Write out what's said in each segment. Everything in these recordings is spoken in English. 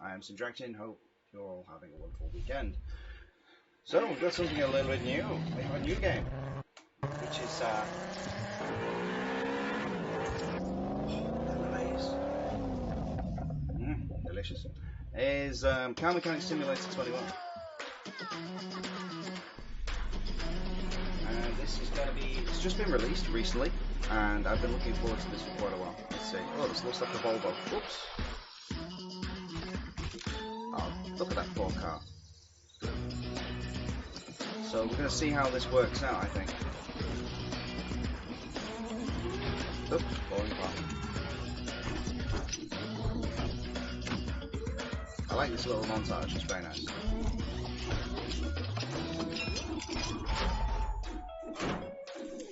I am Injectors. Hope you're all having a wonderful weekend. So we've got something a little bit new. We have a new game, which is delicious. Is Car Mechanic Simulator 21. And this is going to be. It's just been released recently, and I've been looking forward to this for quite a while. Let's see. Oh, this looks like a Volvo. Oops. Oh, look at that poor car. So we're going to see how this works out, I think. Oops, falling apart. I like this little montage, it's very nice.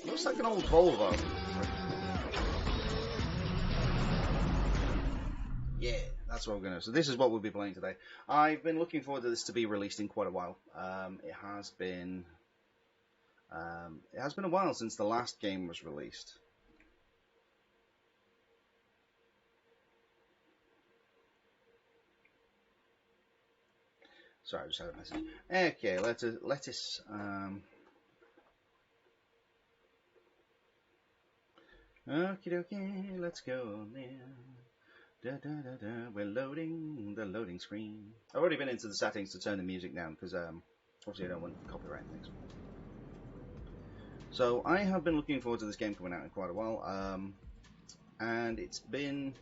Looks like an old Volvo. Yeah, that's what we're going to do. So this is what we'll be playing today. I've been looking forward to this to be released in quite a while. It has been a while since the last game was released. Sorry, I just had a message. Okay, lettuce. Okie dokie, let's go there. Da, da, da, da. We're loading the loading screen. I've already been into the settings to turn the music down because obviously I don't want copyright things. So I have been looking forward to this game coming out in quite a while, and it's been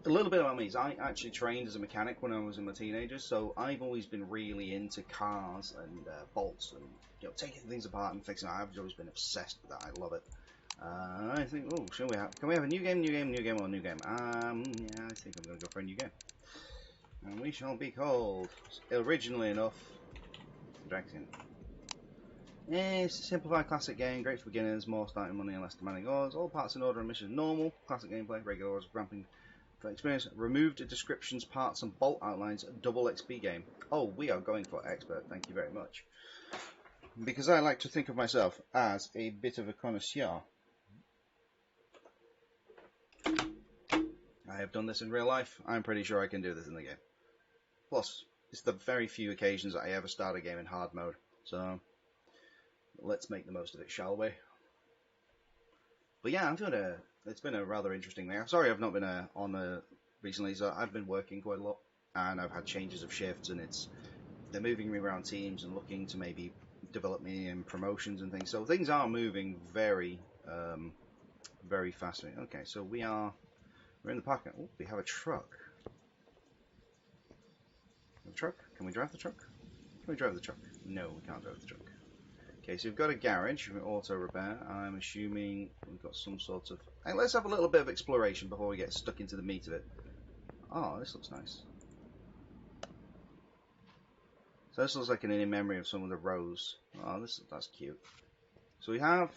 a little bit about me. I actually trained as a mechanic when I was in my teenagers, so I've always been really into cars and bolts and taking things apart and fixing it. I've always been obsessed with that. I love it. I think, oh, can we have a new game, or a new game? Yeah, I think I'm going to go for a new game. And we shall be called, originally enough, Dragon. It's a simplified classic game, great for beginners, more starting money and less demanding odds. All parts in order and missions normal, classic gameplay, regular orders, ramping for experience. Removed descriptions, parts and bolt outlines, double XP game. Oh, we are going for expert, thank you very much. Because I like to think of myself as a bit of a connoisseur. I have done this in real life. I'm pretty sure I can do this in the game. Plus, it's the very few occasions that I ever start a game in hard mode. So, let's make the most of it, shall we? But yeah, it's been a rather interesting thing. I'm sorry I've not been on recently. So I've been working quite a lot, and I've had changes of shifts, and they're moving me around teams and looking to maybe develop me in promotions and things. So things are moving very, very fast. Okay, so we're in the park. Oh, we have a truck. A truck? Can we drive the truck? Can we drive the truck? No, we can't drive the truck. Okay, so we've got a garage with auto repair. I'm assuming we've got some sort of... Hey, let's have a little bit of exploration before we get stuck into the meat of it. Oh, this looks nice. So this looks like an in memory of some of the rows. Oh, that's cute. So we have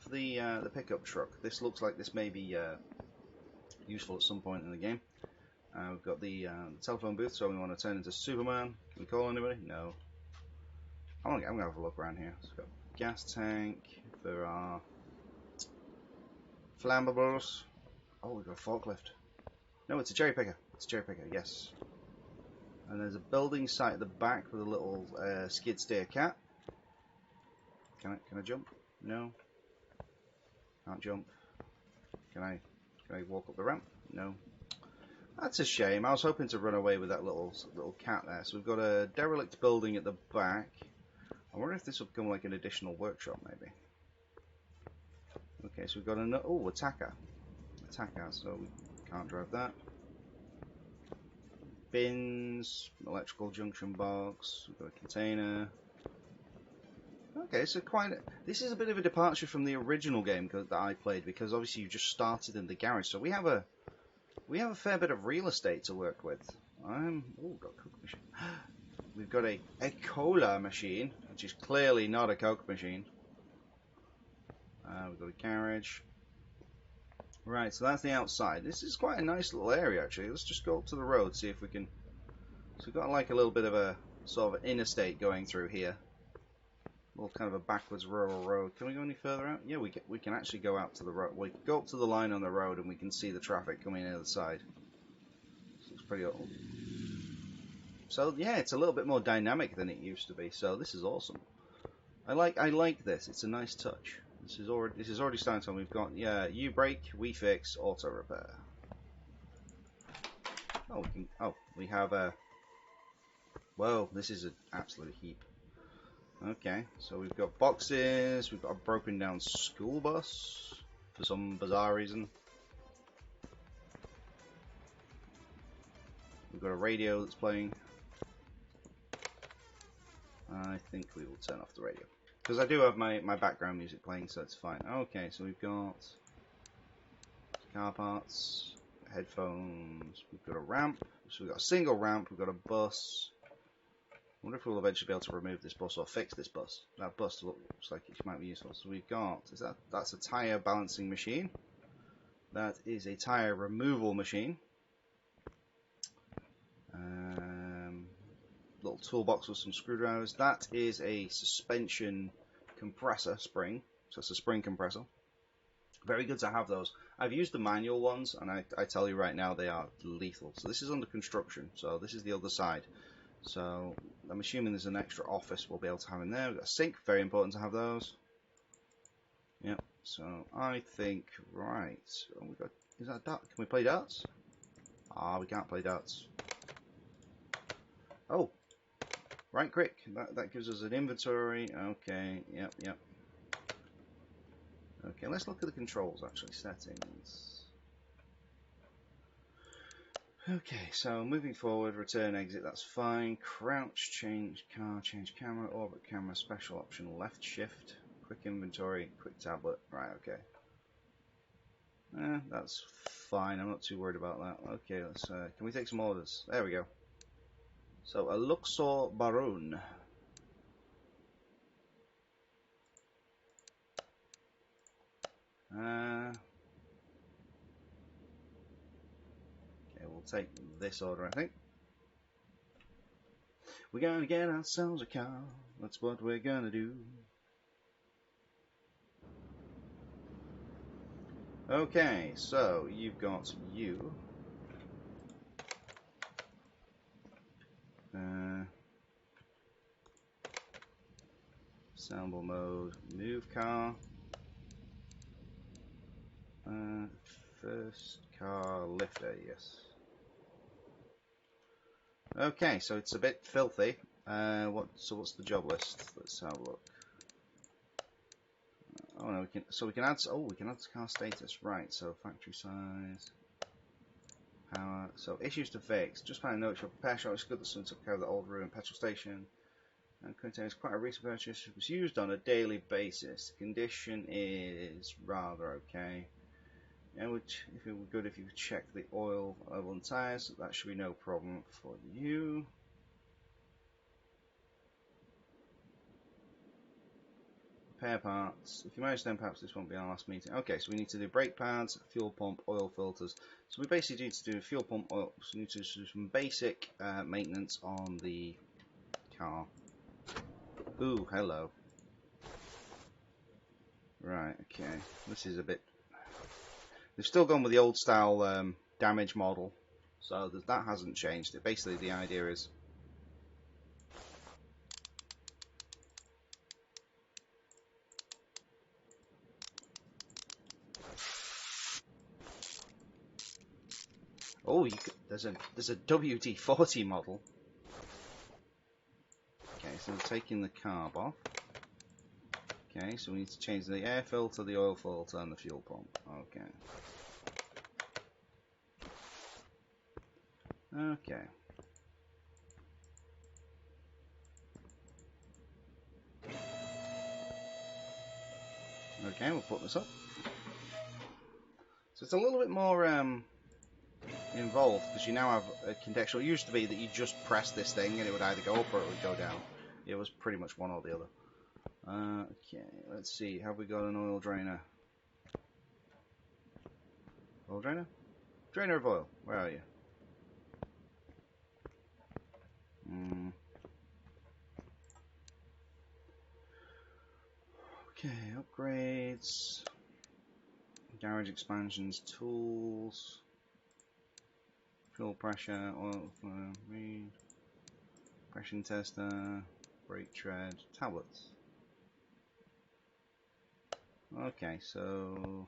the pickup truck. This looks like this may be useful at some point in the game. We've got the telephone booth, so we want to turn into Superman. Can we call anybody? No. I'm going to have a look around here. So we've got gas tank. There are flammables. Oh, we've got a forklift. No, it's a cherry picker. It's a cherry picker, yes. And there's a building site at the back with a little skid steer cat. Can I jump? No. Can't jump. Can I walk up the ramp? No. That's a shame. I was hoping to run away with that little cat there. So we've got a derelict building at the back. I wonder if this will become like an additional workshop, maybe. Okay, so we've got another... Oh, attacker. So we can't drive that. Bins, electrical junction box, we've got a container. Okay, so this is a bit of a departure from the original game that I played, because obviously you just started in the garage, so we have a fair bit of real estate to work with. Oh, we've got a Coke machine. We've got a cola machine, which is clearly not a Coke machine. We've got a garage. Right, so that's the outside. This is quite a nice little area, actually. Let's just go up to the road, see if we can... So we've got like a little bit of a sort of interstate going through here. A little kind of a backwards rural road. Can we go any further out? Yeah, we can actually go out to the road. We can go up to the line on the road and we can see the traffic coming in the other side. pretty old. So yeah, it's a little bit more dynamic than it used to be. So this is awesome. I like this. It's a nice touch. This is already starting to. We've got you break, we fix, auto repair. Oh, we have a. Whoa, this is an absolute heap. Okay, so we've got boxes. We've got a broken down school bus for some bizarre reason. We've got a radio that's playing. I think we will turn off the radio. Because I do have my background music playing, so it's fine. Okay, so we've got car parts, headphones, we've got a ramp. So we've got a single ramp, we've got a bus. I wonder if we'll eventually be able to remove this bus or fix this bus. That bus looks like it might be useful. So we've got, that's a tyre balancing machine. That is a tyre removal machine. Little toolbox with some screwdrivers. That is a suspension compressor spring. So it's a spring compressor. Very good to have those. I've used the manual ones, and I tell you right now, they are lethal. So this is under construction. So this is the other side. So I'm assuming there's an extra office we'll be able to have in there. We've got a sink. Very important to have those. Yep. So I think, right. Oh, we got, is that dart? Can we play darts? Ah, we can't play darts. Oh. Right click, that gives us an inventory. Okay, yep. Okay, let's look at the controls actually. Settings. Okay, so moving forward, return, exit, that's fine. Crouch, change car, change camera, orbit camera, special option, left shift, quick inventory, quick tablet. Right, okay. That's fine, I'm not too worried about that. Okay, let's, can we take some orders? There we go. So, a Luxor Baron. Okay, we'll take this order, I think. We're gonna get ourselves a car. That's what we're gonna do. Okay, so you've got you. Assemble mode, move car. First car lifter, yes. Okay, so it's a bit filthy. So what's the job list? Let's have a look. Oh no, we can add. Oh, we can add car status. Right. So factory size, power. So issues to fix. Just find a note. Your repair shop is good. The sun took care of the old ruined petrol station. And contains quite a recent purchase. It was used on a daily basis. Condition is rather okay. And if it were good if you could check the oil level and tires, that should be no problem for you. Repair parts. If you manage them, perhaps this won't be our last meeting. Okay, so we need to do brake pads, fuel pump, oil filters. So we basically need to do fuel pump, oil. So we need to do some basic maintenance on the car. Ooh, hello. Right, okay. This is a bit... They've still gone with the old style damage model, so that hasn't changed. Basically, the idea is oh, there's a WD-40 model. Okay, so we're taking the carb off. Okay, so we need to change the air filter, the oil filter, and the fuel pump. Okay. Okay. Okay, we'll put this up. So it's a little bit more involved because you now have a contextual. It used to be that you just press this thing and it would either go up or it would go down. It was pretty much one or the other. Okay, let's see. Have we got an oil drainer? Oil drainer? Drainer of oil. Where are you? Okay, upgrades. Garage expansions, tools. fuel pressure, oil, read, pressure tester, brake tread, tablets. Okay, so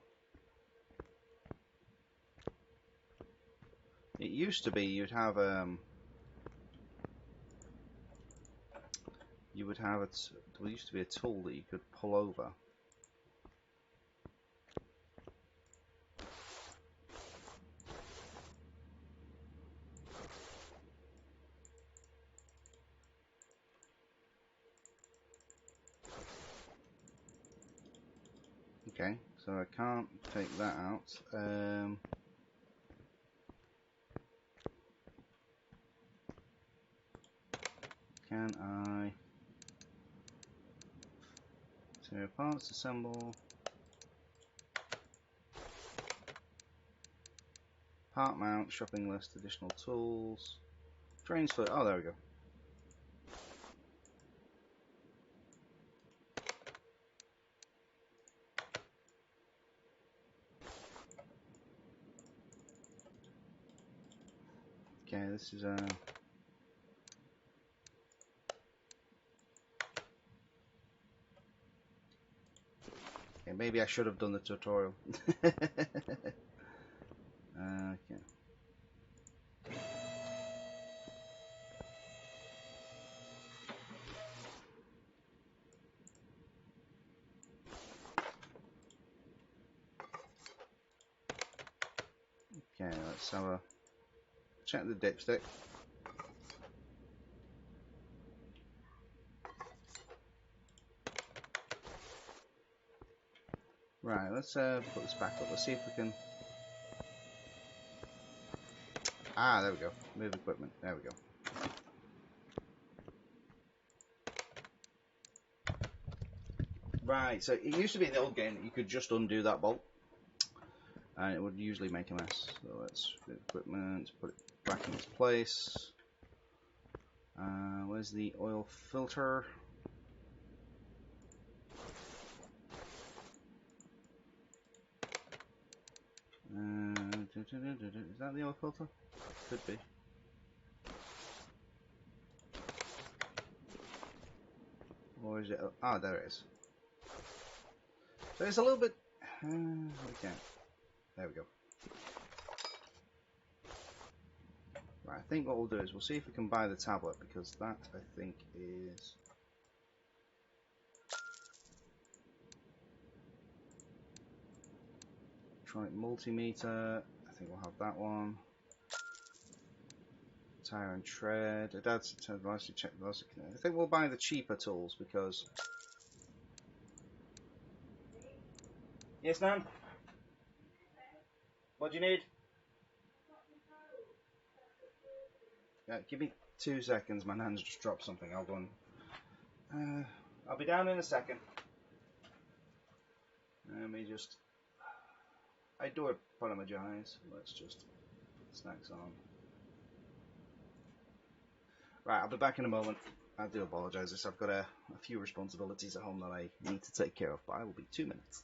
it used to be you'd have there used to be a tool that you could pull over. Okay, so I can't take that out. Can I? So parts, assemble. Part mount, shopping list, additional tools. Drains for, oh there we go. Okay, this is okay, maybe I should have done the tutorial. Okay. Okay, let's have a check the dipstick. Right, let's put this back up. Let's see if we can. Ah, there we go. Move equipment. There we go. Right, so it used to be in the old game that you could just undo that bolt, and it would usually make a mess. So let's move equipment, put it back in its place. Where's the oil filter? Is that the oil filter? Could be. Or is it? Ah, there it is. So it's a little bit. Okay. There we go. Right, I think what we'll do is we'll see if we can buy the tablet, because that I think is. Try multimeter. I think we'll have that one. Tire and tread. That's check. I think we'll buy the cheaper tools because. Yes, Nan. What do you need? Yeah, give me 2 seconds. My nan's just dropped something. I'll go and. I'll be down in a second. Let me just. I do apologize. Let's just put snacks on. Right, I'll be back in a moment. I do apologise. I've got a few responsibilities at home that I need to take care of, but I will be 2 minutes.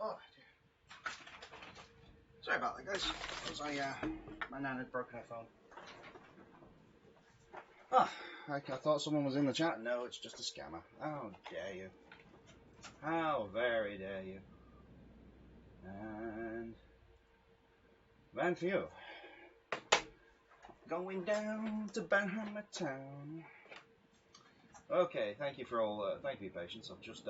Oh, sorry about that, guys. My nan had broken her phone. Oh, I thought someone was in the chat. No, it's just a scammer. How dare you? How very dare you? And man for you. Going down to Banhammer Town. Okay, thank you for your patience. I've just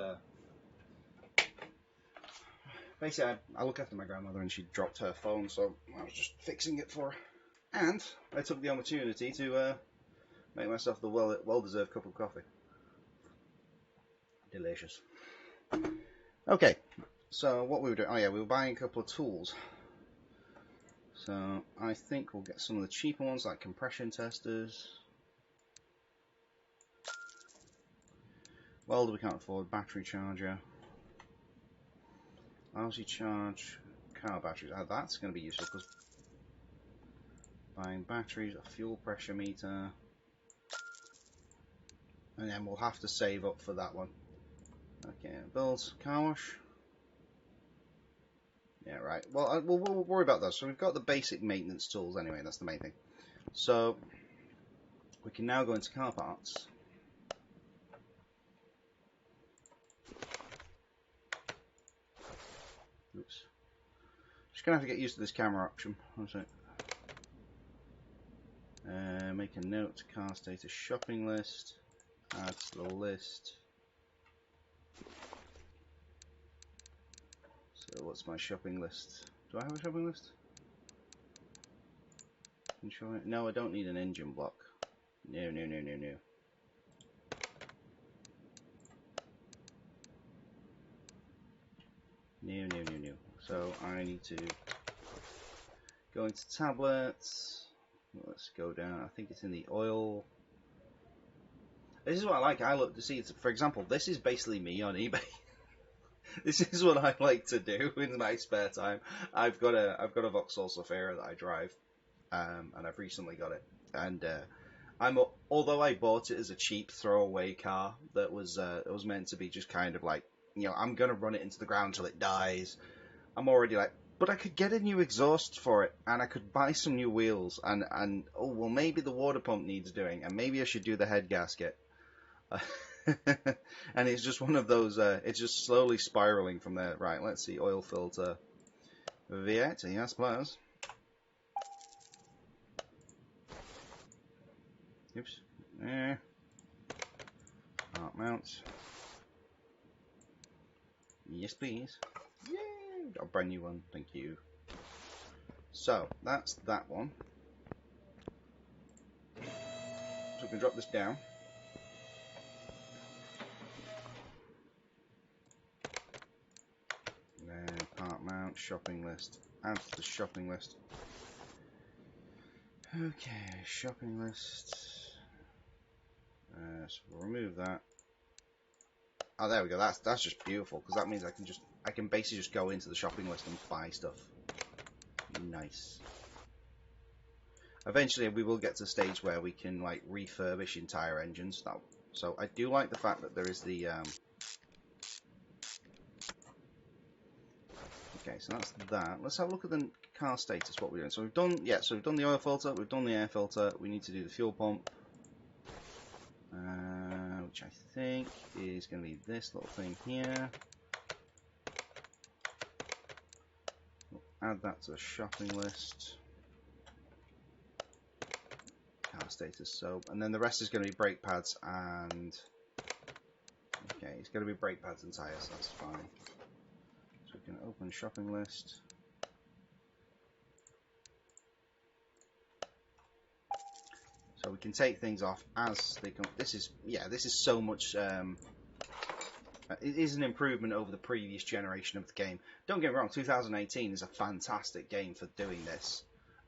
basically I look after my grandmother and she dropped her phone, so I was just fixing it for her. And I took the opportunity to make myself the well-deserved cup of coffee. Delicious. Okay, so what we were doing, oh yeah, we were buying a couple of tools. So I think we'll get some of the cheaper ones like compression testers. Welder we can't afford, battery charger. Obviously charge car batteries. That's going to be useful because buying batteries, a fuel pressure meter. And then we'll have to save up for that one. Okay, build car wash. Yeah, right. Well, we'll worry about those. So we've got the basic maintenance tools anyway. That's the main thing. So we can now go into car parts. Oops. Just gonna have to get used to this camera option. One sec. Make a note. Car status shopping list. Add to the list. So what's my shopping list? Do I have a shopping list? No, I don't need an engine block. No. No. So I need to go into tablets. Let's go down. I think it's in the oil. This is what I like. I look to see. For example, this is basically me on eBay. This is what I like to do in my spare time. I've got a Vauxhall Zafira that I drive, and I've recently got it. And although I bought it as a cheap throwaway car that was meant to be just kind of like, you know, I'm gonna run it into the ground till it dies. I'm already like, but I could get a new exhaust for it, and I could buy some new wheels, and oh well, maybe the water pump needs doing, and maybe I should do the head gasket. And it's just one of those, it's just slowly spiraling from there. Right, let's see, oil filter. V8, yes, please. Oops. Part mounts. Yes, please. Yay! Got a brand new one, thank you. So, that's that one. So we can drop this down. Part mount, shopping list. Add to the shopping list. Okay, shopping list. So we'll remove that. Oh, there we go. That's just beautiful because that means I can basically just go into the shopping list and buy stuff. Nice. Eventually, we will get to a stage where we can like refurbish entire engines. So I do like the fact that there is the. Okay, so that's that. Let's have a look at the car status. What we're doing. So we've done the oil filter. We've done the air filter. We need to do the fuel pump. Which I think is going to be this little thing here. We'll add that to the shopping list. Car status soap, and then the rest is going to be brake pads and okay, it's going to be brake pads and tires. So that's fine. So we can open shopping list. So we can take things off as they come. This is so much. It is an improvement over the previous generation of the game. Don't get me wrong, 2018 is a fantastic game for doing this.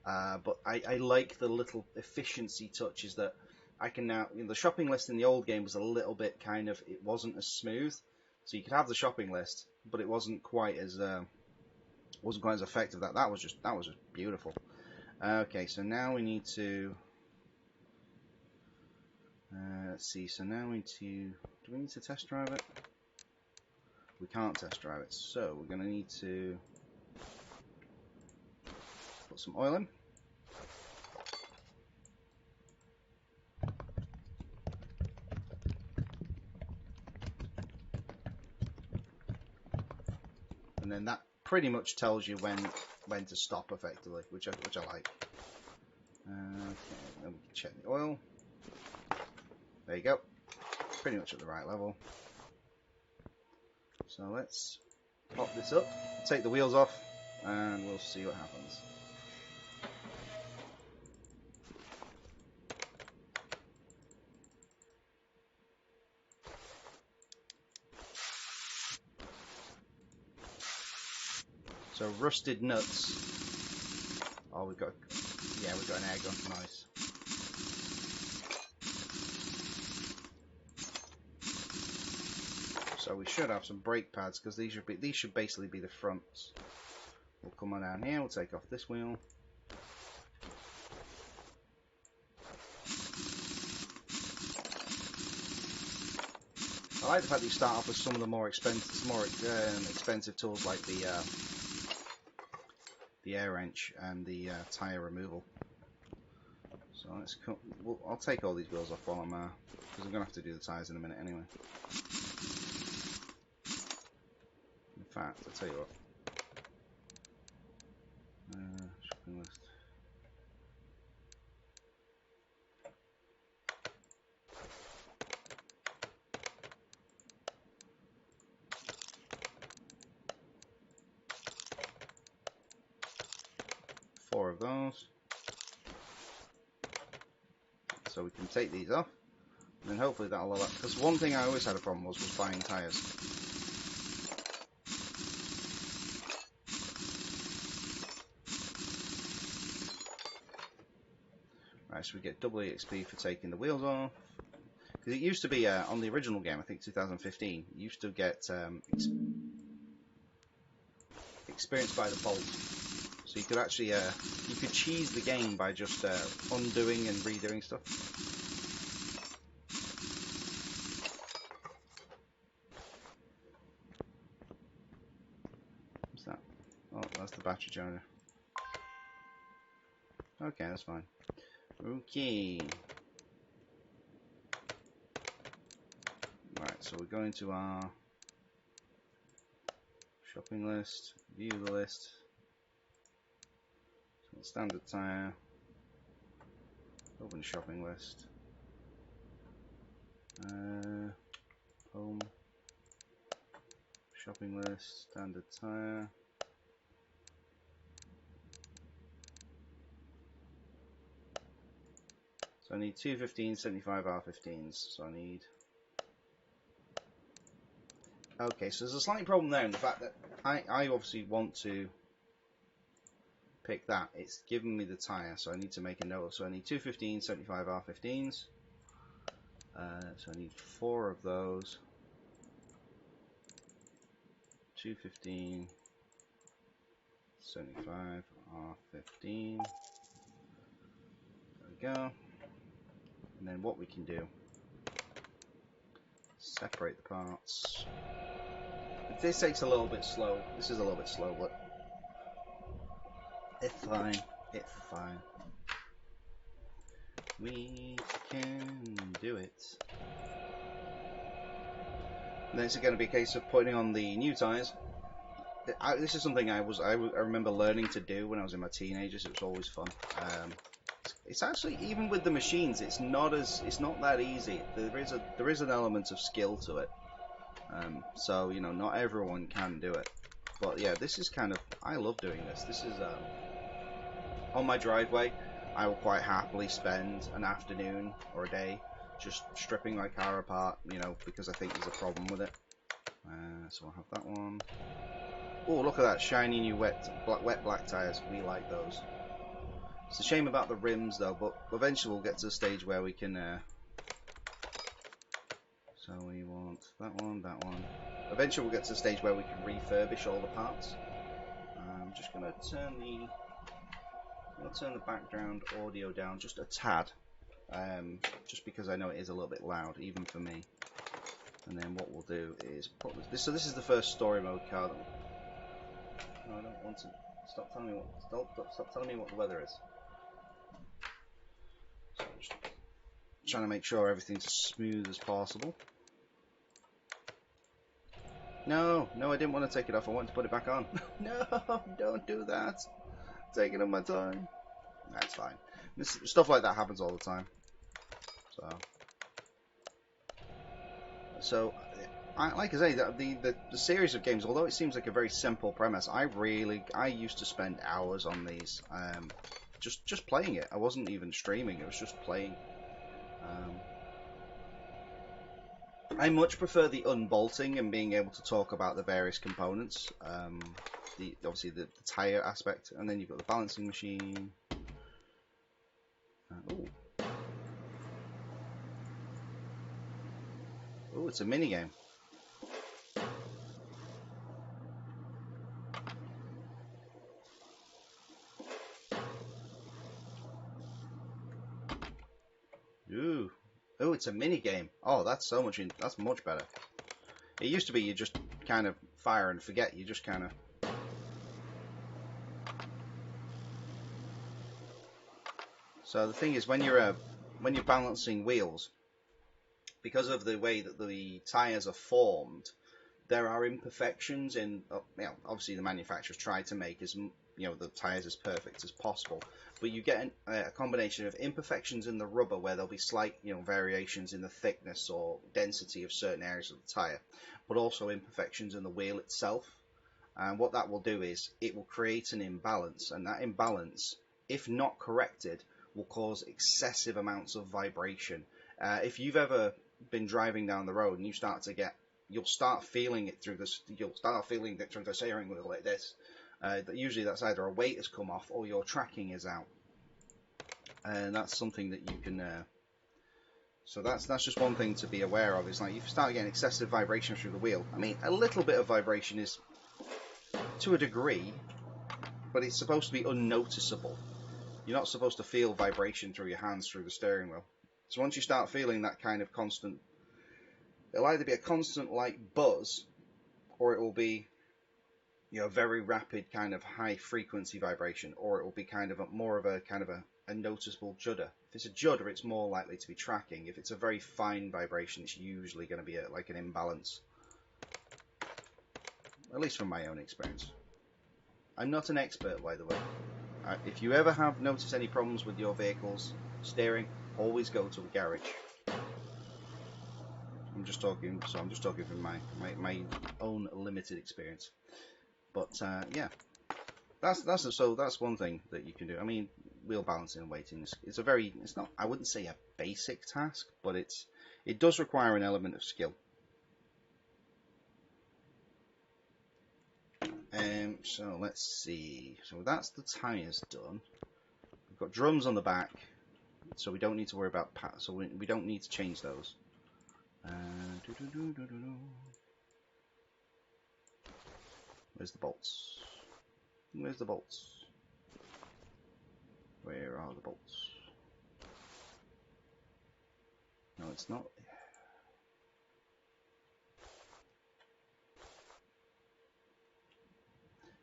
But I like the little efficiency touches that I can now. You know, the shopping list in the old game was a little bit kind of. It wasn't as smooth. So you could have the shopping list, but it wasn't quite as effective. That was just beautiful. Okay, so now we need to. Let's see, so now we need to, do we need to test drive it? we can't test drive it. So we're going to need to put some oil in. And then that pretty much tells you when to stop effectively, which I like. Okay, then we can check the oil. There you go. Pretty much at the right level. So let's pop this up, take the wheels off, and we'll see what happens. So rusted nuts. Oh, we've got an airgun. Nice. So we should have some brake pads because these should basically be the fronts. We'll come on down here. We'll take off this wheel. I like the fact that you start off with some of the more expensive tools like the air wrench and the tire removal. So let's come. I'll take all these wheels off while I'm because I'm gonna have to do the tires in a minute anyway. In fact, I'll tell you what. Shopping list. Four of those. So we can take these off, and then hopefully that'll allow. Because one thing I always had a problem was buying tyres. Right, so we get double EXP for taking the wheels off. Because it used to be on the original game, I think 2015, you used to get experience by the bolt. So you could actually you could cheese the game by just undoing and redoing stuff. What's that? Oh, that's the battery charger. Okay, that's fine. Okay. Right, so we're going to our shopping list, view the list. So standard tire, open shopping list, home, shopping list, standard tire. So I need two 1575 R15s, so I need... Okay, so there's a slight problem there in the fact that I obviously want to pick that. It's giving me the tyre, so I need to make a note. So I need two 1575 R15s. So I need four of those. Two 1575 R15. There we go. And then what we can do, separate the parts. This takes a little bit slow. This is a little bit slow, but it's fine. It's fine. We can do it. And then it's going to be a case of putting on the new tyres. This is something I remember learning to do when I was in my teenagers. It was always fun. It's actually, even with the machines, it's not that easy. There is an element of skill to it. So you know, not everyone can do it. But yeah, this is kind of, I love doing this. This is on my driveway. I will quite happily spend an afternoon or a day just stripping my car apart, you know, because I think there's a problem with it. So I'll have that one. Oh, look at that shiny new wet black tires. We like those. It's a shame about the rims though, but eventually we'll get to the stage where we can so we want that one, that one. Eventually we'll get to the stage where we can refurbish all the parts. I'm just going to turn the background audio down just a tad, just because I know it is a little bit loud, even for me. And then what we'll do is put this. So this is the first story mode car. No, I don't want to. Stop telling me what. Stop telling me what the weather is. So I'm just trying to make sure everything's as smooth as possible. No, I didn't want to take it off. I wanted to put it back on. No, don't do that. Taking up my time. That's fine. Stuff like that happens all the time. So, like I say, the series of games, although it seems like a very simple premise, I used to spend hours on these, just playing it. I wasn't even streaming; it was just playing. I much prefer the unbolting and being able to talk about the various components. Obviously the tire aspect, and then you've got the balancing machine. Oh, it's a mini game. Ooh. Oh, it's a mini game. Oh, that's that's much better. It used to be you just kind of fire and forget. You just kind of. So the thing is, when you're balancing wheels, because of the way that the tires are formed, there are imperfections in. Obviously the manufacturers try to make the tires as perfect as possible, but you get a combination of imperfections in the rubber where there'll be slight variations in the thickness or density of certain areas of the tire, but also imperfections in the wheel itself. And what that will do is it will create an imbalance, and that imbalance, if not corrected, will cause excessive amounts of vibration. If you've ever been driving down the road and you'll start feeling it through the steering wheel like this. Usually that's either a weight has come off or your tracking is out, and that's something that you can. So that's just one thing to be aware of. Is like if you start getting excessive vibration through the wheel. I mean, a little bit of vibration is to a degree, but it's supposed to be unnoticeable. You're not supposed to feel vibration through your hands through the steering wheel. So once you start feeling that kind of constant, it'll either be a constant light buzz, or it will be a very rapid kind of high frequency vibration, or it will be kind of more of a noticeable judder. If it's a judder, it's more likely to be tracking. If it's a very fine vibration, it's usually going to be like an imbalance. At least from my own experience. I'm not an expert, by the way. If you ever have noticed any problems with your vehicle's steering, always go to a garage. I'm just talking from my own limited experience. But yeah, that's one thing that you can do. I mean, wheel balancing and weighting it's not, I wouldn't say a basic task, but it does require an element of skill. So let's see. So that's the tires done. We've got drums on the back, so we don't need to worry about so we don't need to change those. Where's the bolts? Where's the bolts? Where are the bolts? No, it's not.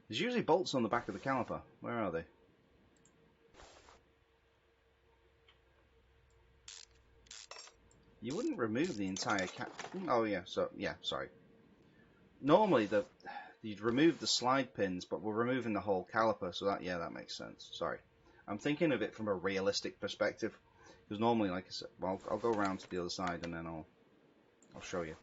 There's usually bolts on the back of the caliper. Where are they? You wouldn't remove the entire Oh yeah, sorry. Normally you'd remove the slide pins, but we're removing the whole caliper, so that makes sense. Sorry. I'm thinking of it from a realistic perspective, because normally, like I said, well, I'll go around to the other side and then I'll show you.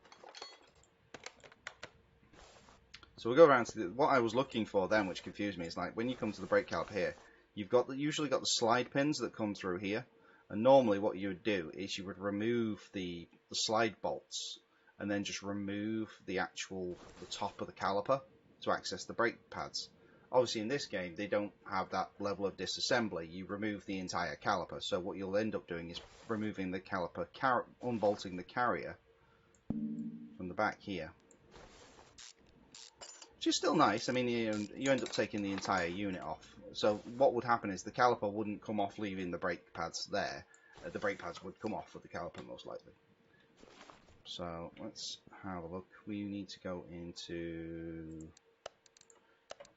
So we'll go around to what I was looking for then, which confused me, is like when you come to the brake caliper here, you've usually got the slide pins that come through here, and normally what you would do is you would remove the slide bolts and then just remove the top of the caliper to access the brake pads. Obviously in this game they don't have that level of disassembly. You remove the entire caliper, so what you'll end up doing is removing the caliper, unbolting the carrier from the back here. Which is still nice. I mean, you end up taking the entire unit off. So what would happen is the caliper wouldn't come off leaving the brake pads there. The brake pads would come off with the caliper most likely. So let's have a look. We need to go into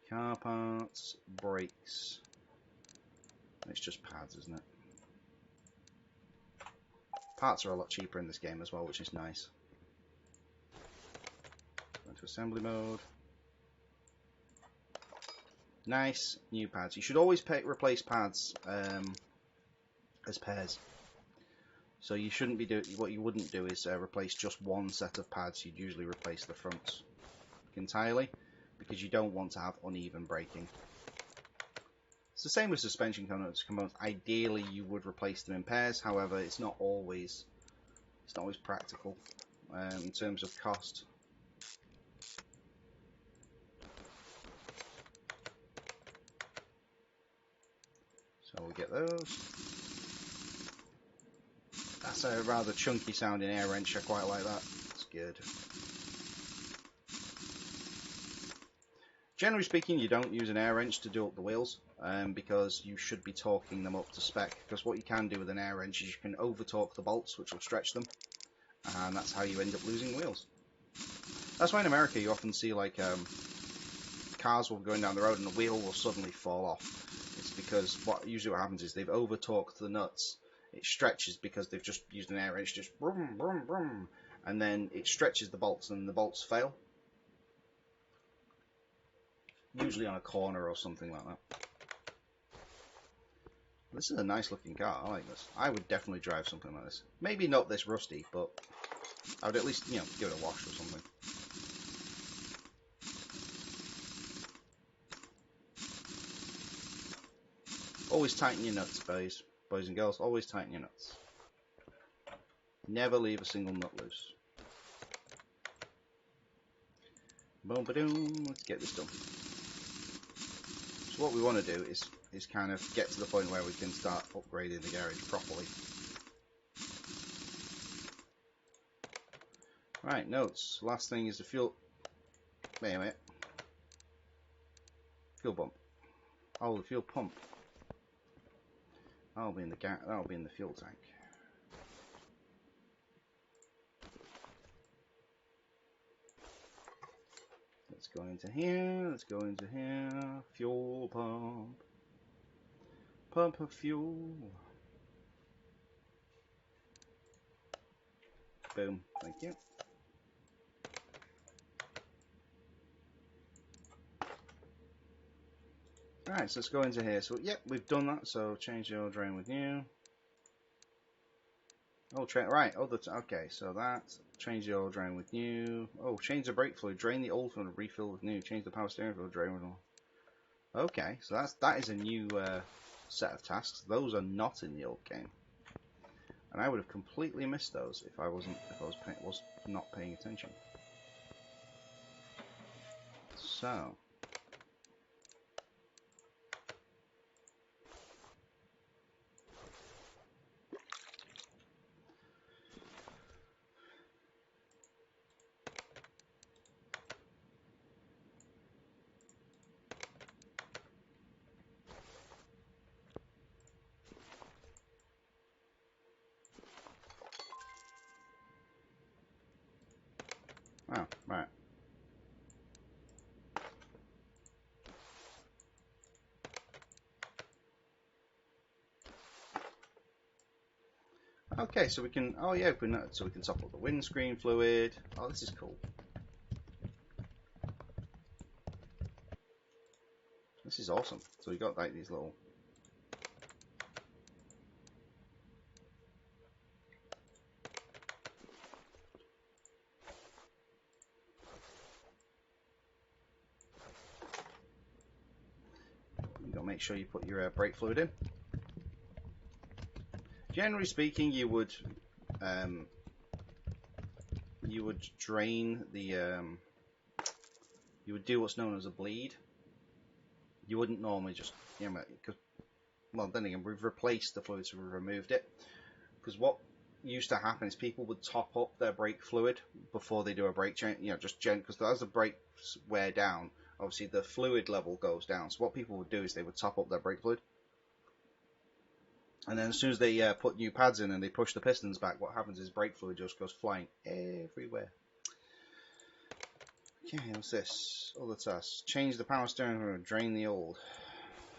car parts, brakes. It's just pads, isn't it? Parts are a lot cheaper in this game as well, which is nice. Go into assembly mode. Nice new pads. You should always replace pads as pairs. So you shouldn't be doing, what you wouldn't do is replace just one set of pads. You'd usually replace the fronts entirely, because you don't want to have uneven braking. It's the same with suspension components. Ideally, you would replace them in pairs. However, it's not always practical in terms of cost. So we get those. That's a rather chunky sounding air wrench. I quite like that. It's good. Generally speaking, you don't use an air wrench to do up the wheels because you should be torquing them up to spec. Because what you can do with an air wrench is you can over torque the bolts, which will stretch them, and that's how you end up losing wheels. That's why in America you often see like cars will be going down the road and the wheel will suddenly fall off. It's because what happens is they've over torqued the nuts. It stretches because they've just used an air wrench, just brum, brum, brum, and then it stretches the bolts and the bolts fail. Usually on a corner or something like that. This is a nice looking car. I like this. I would definitely drive something like this. Maybe not this rusty, but I would at least, give it a wash or something. Always tighten your nuts, boys and girls. Always tighten your nuts. Never leave a single nut loose. Boom, ba-doom. Let's get this done. So what we want to do is kind of get to the point where we can start upgrading the garage properly. Right, notes. Last thing is the fuel. Wait a minute. Fuel pump. Oh, the fuel pump. That'll be in the fuel tank. Let's go into here. Let's go into here. Fuel pump. Pump of fuel. Boom. Thank you. Alright, so let's go into here. So, yep, we've done that. So, change the oil drain with new. Oh, right. Oh, okay. So that. Change the oil drain with new. Oh, change the brake fluid. Drain the old fluid. Refill with new. Change the power steering fluid. Drain with all. Okay, so that is a new set of tasks. Those are not in the old game, and I would have completely missed those if I was not paying attention. So. Oh, right. Okay, so we can. Oh yeah, so we can top up the windscreen fluid. Oh, this is cool. This is awesome. So we got like these little. You gotta make sure you put your brake fluid in. Generally speaking, you would drain the you would do what's known as a bleed. You wouldn't normally just, because, well, then again, we've replaced the fluid, so we've removed it. Because what used to happen is people would top up their brake fluid before they do a brake change, because as the brakes wear down, obviously the fluid level goes down. So what people would do is they would top up their brake fluid. And then as soon as they put new pads in and they push the pistons back, what happens is brake fluid just goes flying everywhere. Okay, what's this? Other tasks. Change the power steering or drain the old.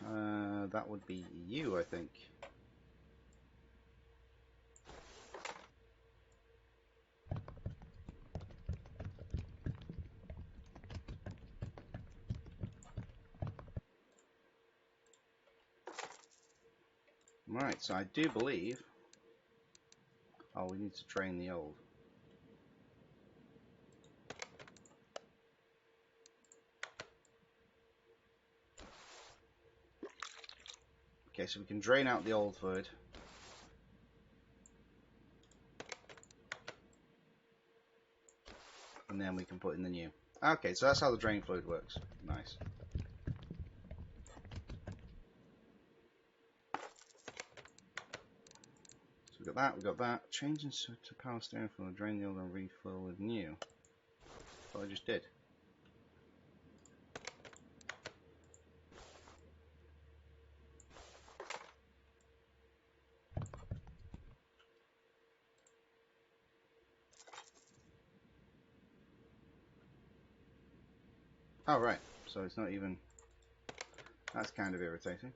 That would be you, I think. Right, so I do believe... Oh, we need to drain the old. Okay, so we can drain out the old fluid. And then we can put in the new. Okay, so that's how the drain fluid works. Nice. So we got that. Changing to power steering fluid, drain the old and refill with new. That's what I just did. Oh, right. So it's not even... That's kind of irritating.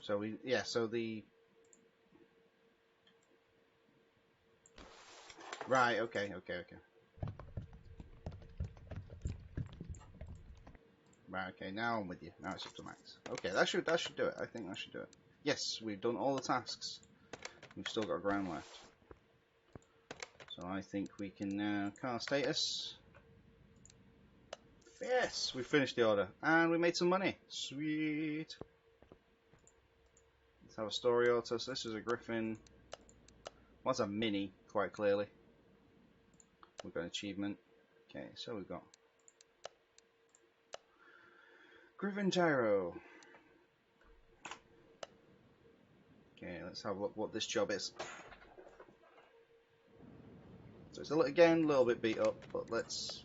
So we... Yeah, so the... Right, okay. Right, okay, now I'm with you. Now it's up to max. Okay, that should do it. I think that should do it. Yes, we've done all the tasks. We've still got ground left. So I think we can now car status. Yes, we finished the order and we made some money. Sweet. Let's have a story auto. So this is a Griffin. Well, that's a Mini, quite clearly. We've got an achievement. Okay, so we've got Griffin Gyro. Okay, let's have a look what this job is. So it's again a little bit beat up, but let's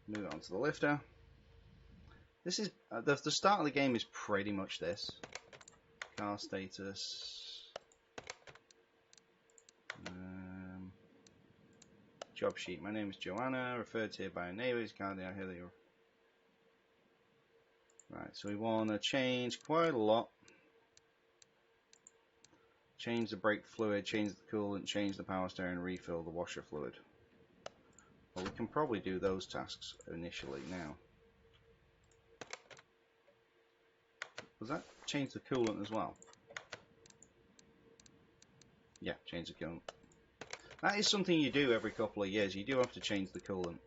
move on to the lifter. This is the start of the game is pretty much this. Car status. Job sheet. My name is Joanna, referred to here by a neighbour. Right, so we want to change quite a lot. Change the brake fluid, change the coolant, change the power steering, refill the washer fluid. Well, we can probably do those tasks initially now. Does that change the coolant as well? Yeah, change the coolant. That is something you do every couple of years. You do have to change the coolant.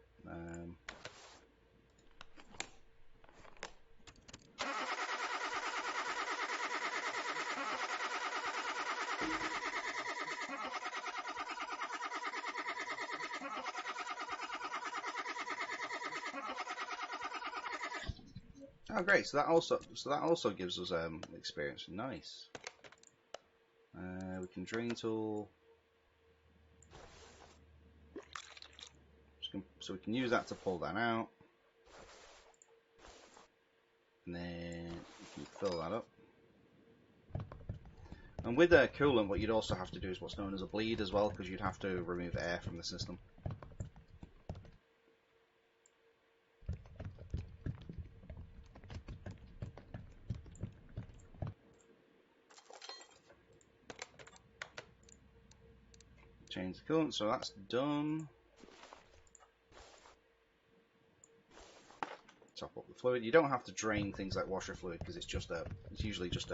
Oh, great! So that also gives us experience. Nice. We can drain tool. So we can use that to pull that out, and then we can fill that up. And with coolant, what you'd also have to do is what's known as a bleed as well, because you'd have to remove air from the system. Change the coolant, so that's done. Top up the fluid. You don't have to drain things like washer fluid because it's just it's usually just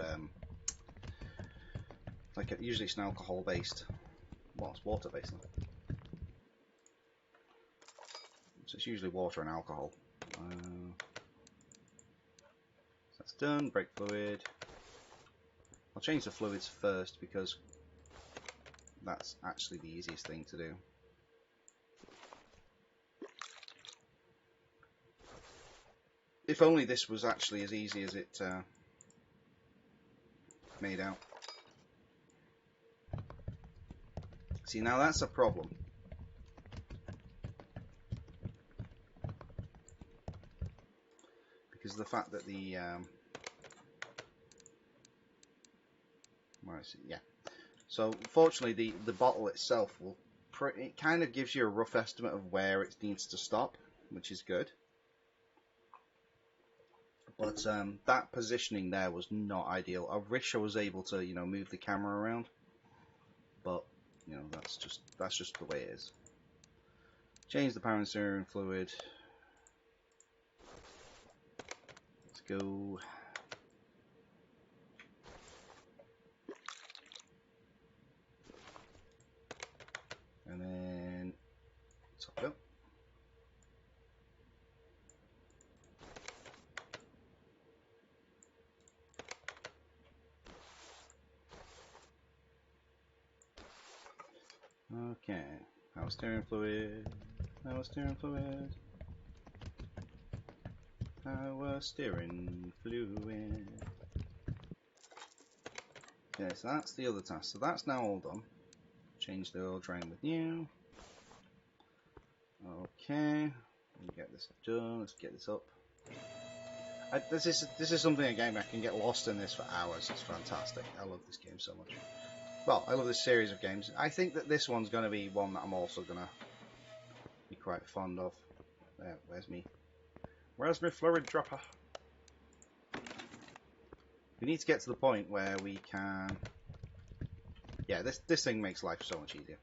usually it's an alcohol based. Well, it's water based. So it's usually water and alcohol. So that's done. Brake fluid. I'll change the fluids first because that's actually the easiest thing to do. If only this was actually as easy as it made out. See, now that's a problem. Because of the fact that the Right, so, yeah. So fortunately, the bottle itself will it kind of gives you a rough estimate of where it needs to stop, which is good. But that positioning there was not ideal. I wish I was able to, move the camera around, but that's just the way it is. Change the power and steering fluid. Let's go. And then top it up. Okay, power steering fluid, power steering fluid, power steering fluid. Okay, so that's the other task. So that's now all done. Change the oil drain with new. Okay, let me get this done. Let's get this up. This is something again I can get lost in this for hours. It's fantastic. I love this game so much. Well, I love this series of games. I think that this one's going to be one that I'm also going to be quite fond of. There, where's my fluid dropper? We need to get to the point where we can... Yeah, this thing makes life so much easier.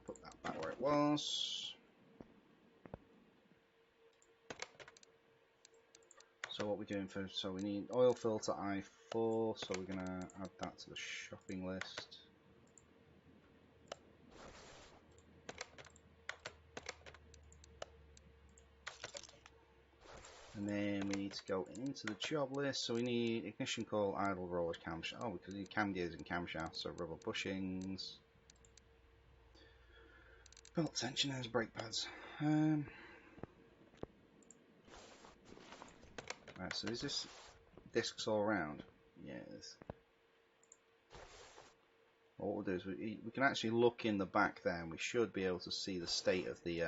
Put that back where it was. So what we're doing first, so we need oil filter I4, so we're going to add that to the shopping list. And then we need to go into the job list, so we need ignition coil, idle roller, camshaft. Oh, because we need cam gears and camshafts, so rubber bushings. Belt tensioners, brake pads. Right, so is this discs all around? Yes. What we'll do is we can actually look in the back there, and we should be able to see the state of the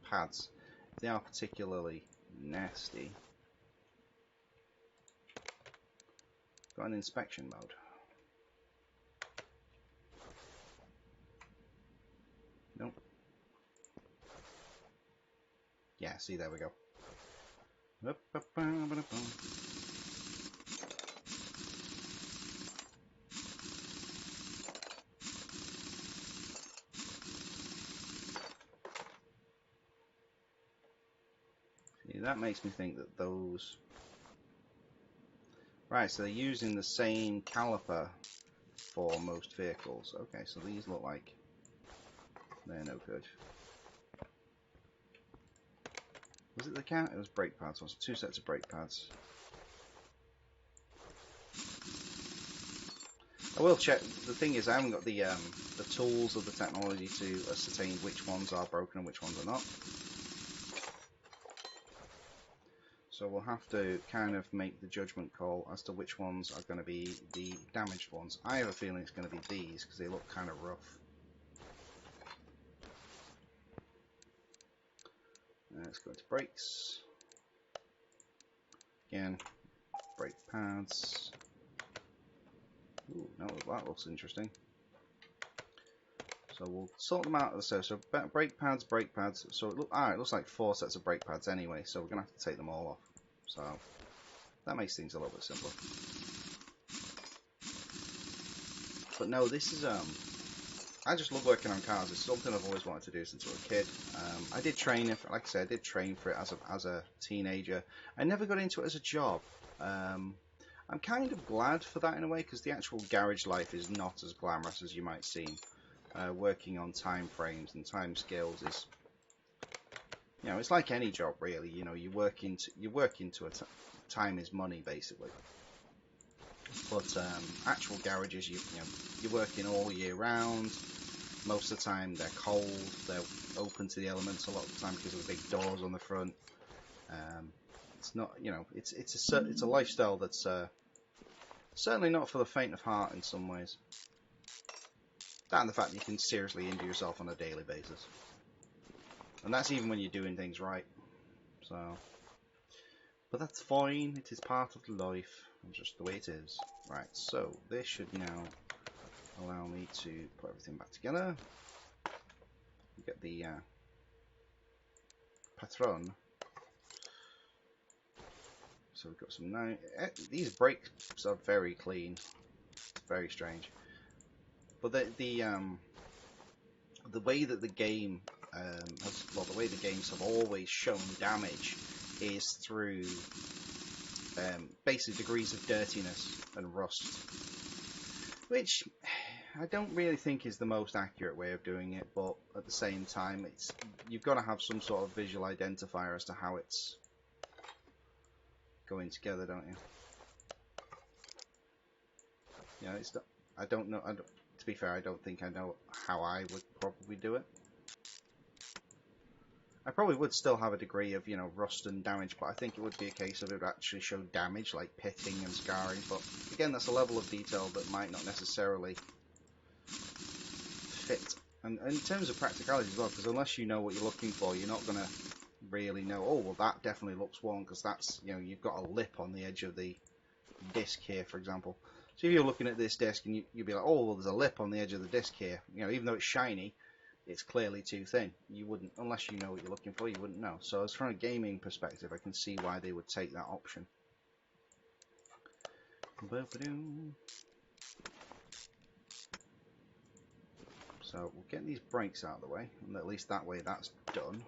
pads. If they are particularly nasty. Got an inspection mode. Nope. Yeah, see, there we go. See, that makes me think that those... Right, so they're using the same caliper for most vehicles. Okay, so these look like they're no good. Was it the cat? It was brake pads. Was it 2 sets of brake pads? I will check. The thing is, I haven't got the tools of the technology to ascertain which ones are broken and which ones are not. So we'll have to kind of make the judgment call as to which ones are going to be the damaged ones. I have a feeling it's going to be these because they look kind of rough. Let's go into brakes. Again, brake pads. Ooh, that looks interesting. So we'll sort them out. So brake pads. So it looks like 4 sets of brake pads anyway. So we're gonna have to take them all off. So that makes things a little bit simpler. But no, this is I just love working on cars. It's something I've always wanted to do since I was a kid. I did train, like I said, I did train for it as a teenager. I never got into it as a job. I'm kind of glad for that in a way, because the actual garage life is not as glamorous as you might seem. Working on time frames and time scales is, it's like any job really. You work into it. Time is money basically. But actual garages, you're working all year round. Most of the time they're cold. They're open to the elements a lot of the time because of the big doors on the front. It's not, it's a lifestyle that's certainly not for the faint of heart in some ways. That and the fact that you can seriously injure yourself on a daily basis. And that's even when you're doing things right. So, but that's fine. It is part of life. just the way it is. Right, so this should now allow me to put everything back together. Get the patron. So we've got some now. These brakes are very clean. It's very strange. But the way that the game the way the games have always shown damage is through basic degrees of dirtiness and rust, which I don't really think is the most accurate way of doing it. But at the same time, you've got to have some sort of visual identifier as to how it's going together, don't you? Yeah, I don't know. To be fair, I don't think I know how I would probably do it. I probably would still have a degree of, rust and damage, but I think it would be a case of it would actually show damage, like pitting and scarring. But again, that's a level of detail that might not necessarily fit. And in terms of practicality as well, because unless you know what you're looking for, you're not going to really know, oh, well, that definitely looks one, because that's, you've got a lip on the edge of the disc here, for example. So if you're looking at this disc and you'd be like, oh, well, there's a lip on the edge of the disc here, even though it's shiny, it's clearly too thin. You wouldn't, unless you know what you're looking for, you wouldn't know. So as from a gaming perspective, I can see why they would take that option. So we'll get these brakes out of the way, and at least that way that's done.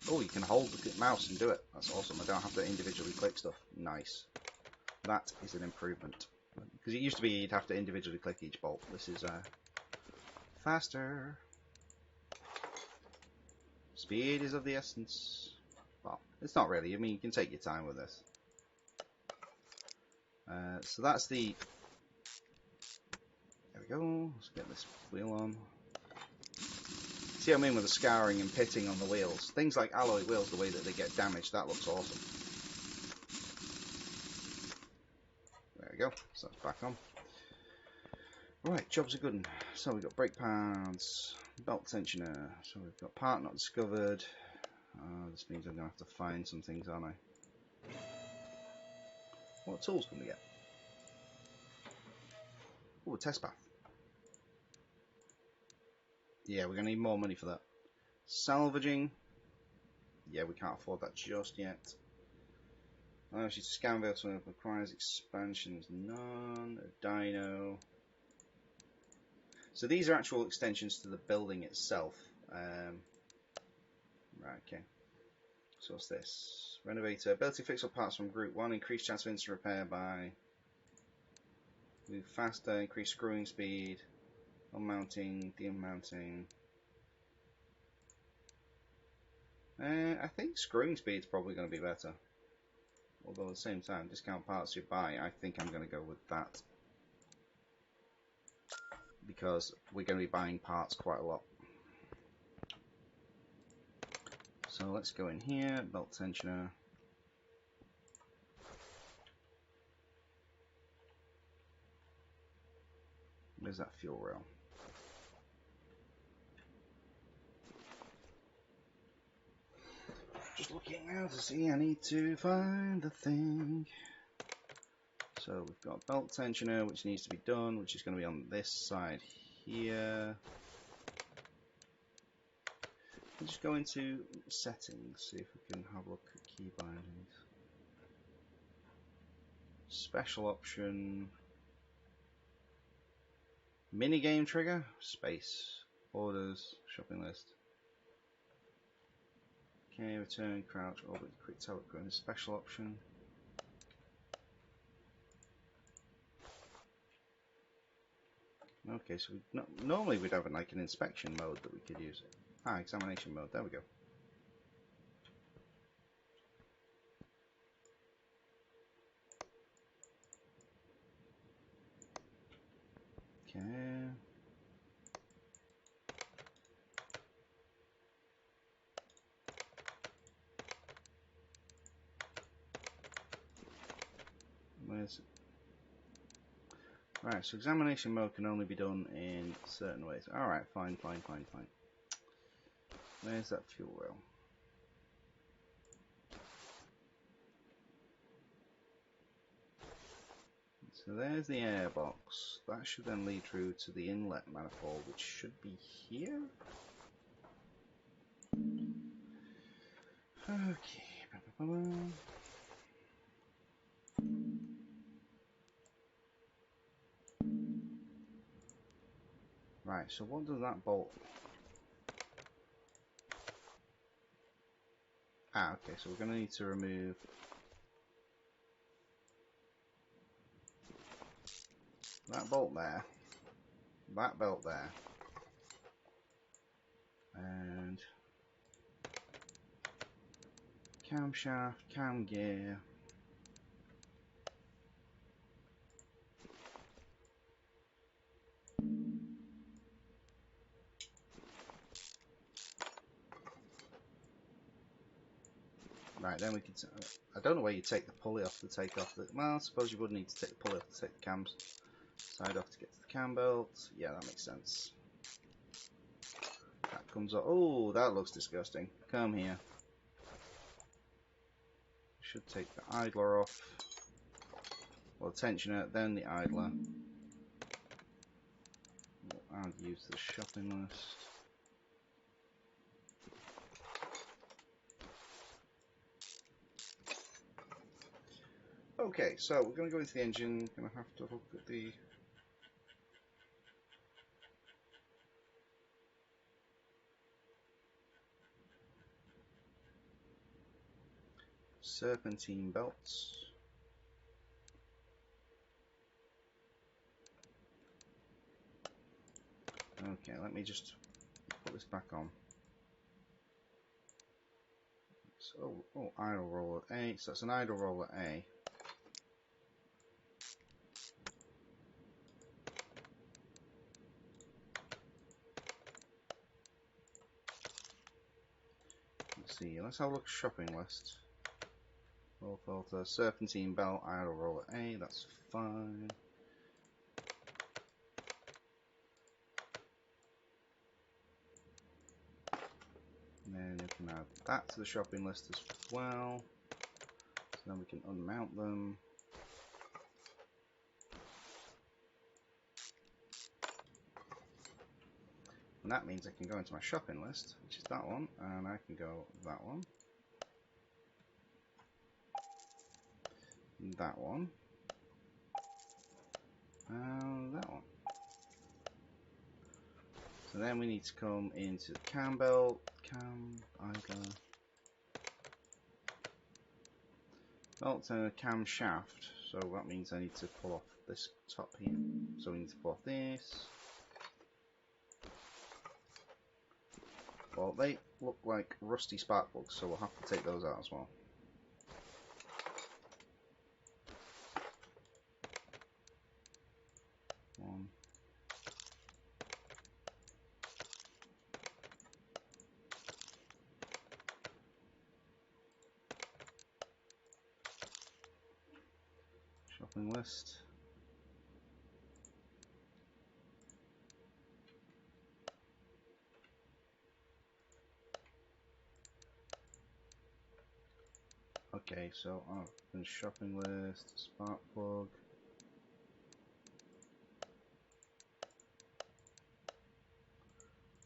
Oh, you can hold the mouse and do it. That's awesome. I don't have to individually click stuff. Nice. That is an improvement. Because it used to be you'd have to individually click each bolt. This is faster. Speed is of the essence. Well, it's not really. I mean, you can take your time with this. So that's the... There we go. Let's get this wheel on. See what I mean with the scouring and pitting on the wheels? Things like alloy wheels, the way that they get damaged, that looks awesome. There we go. So that's back on. Right, job's a good one. So we've got brake pads, belt tensioner. So we've got part not discovered. This means I'm going to have to find some things, aren't I? What tools can we get? Oh, a test bath. Yeah, we're going to need more money for that. Salvaging. Yeah, we can't afford that just yet. She's a scan veil, so it requires expansions. None. A dyno. So these are actual extensions to the building itself. Right, okay. So what's this? Renovator. Ability to fix all parts from group 1. Increase chance of instant repair by... Move faster. Increase screwing speed. Unmounting. Demounting. I think screwing speed is probably going to be better. Although at the same time, discount parts you buy, I think I'm going to go with that. Because we're going to be buying parts quite a lot. So let's go in here, belt tensioner. Where's that fuel rail? Just looking now to see, I need to find the thing. So we've got belt tensioner, which needs to be done, which is going to be on this side here. We'll just go into settings, see if we can have a look at key bindings. Special option. Minigame trigger, space, orders, shopping list. Okay, return, crouch, orbit, quick teleport, special option. Okay, so normally we'd have like an inspection mode that we could use. Ah, examination mode, there we go. Okay. Where's it? Right, so examination mode can only be done in certain ways. Alright, fine. Where's that fuel rail? So there's the airbox. That should then lead through to the inlet manifold, which should be here. Okay. Right, so what does that bolt? Ah, okay, so we're going to need to remove that bolt there, that belt there, and camshaft, cam gear. Right, then we can. I don't know where you take the pulley off to take off the. Well, I suppose you would need to take the pulley off to take the cams side off to get to the cam belt. Yeah, that makes sense. That comes up. Oh, that looks disgusting. Come here. Should take the idler off. Well, tensioner, then the idler. I'll use the shopping list. Okay, so we're going to go into the engine. Going to have to look at the Serpentine Belts. Okay, let me just put this back on. So, oh, idle roller A. So that's an idle roller A. Let's see. Let's have a look at shopping list. Full filter, Serpentine Belt, idle roller A. That's fine. And then we can add that to the shopping list as well. So then we can unmount them. And that means I can go into my shopping list, which is that one, and I can go that one, that one, and that one. So then we need to come into the cam belt, cam, idler, belt and a cam shaft. So that means I need to pull off this top here. So we need to pull off this. Well, they look like rusty spark plugs, so we'll have to take those out as well. One. Shopping list. Okay, so open shopping list, spark plug.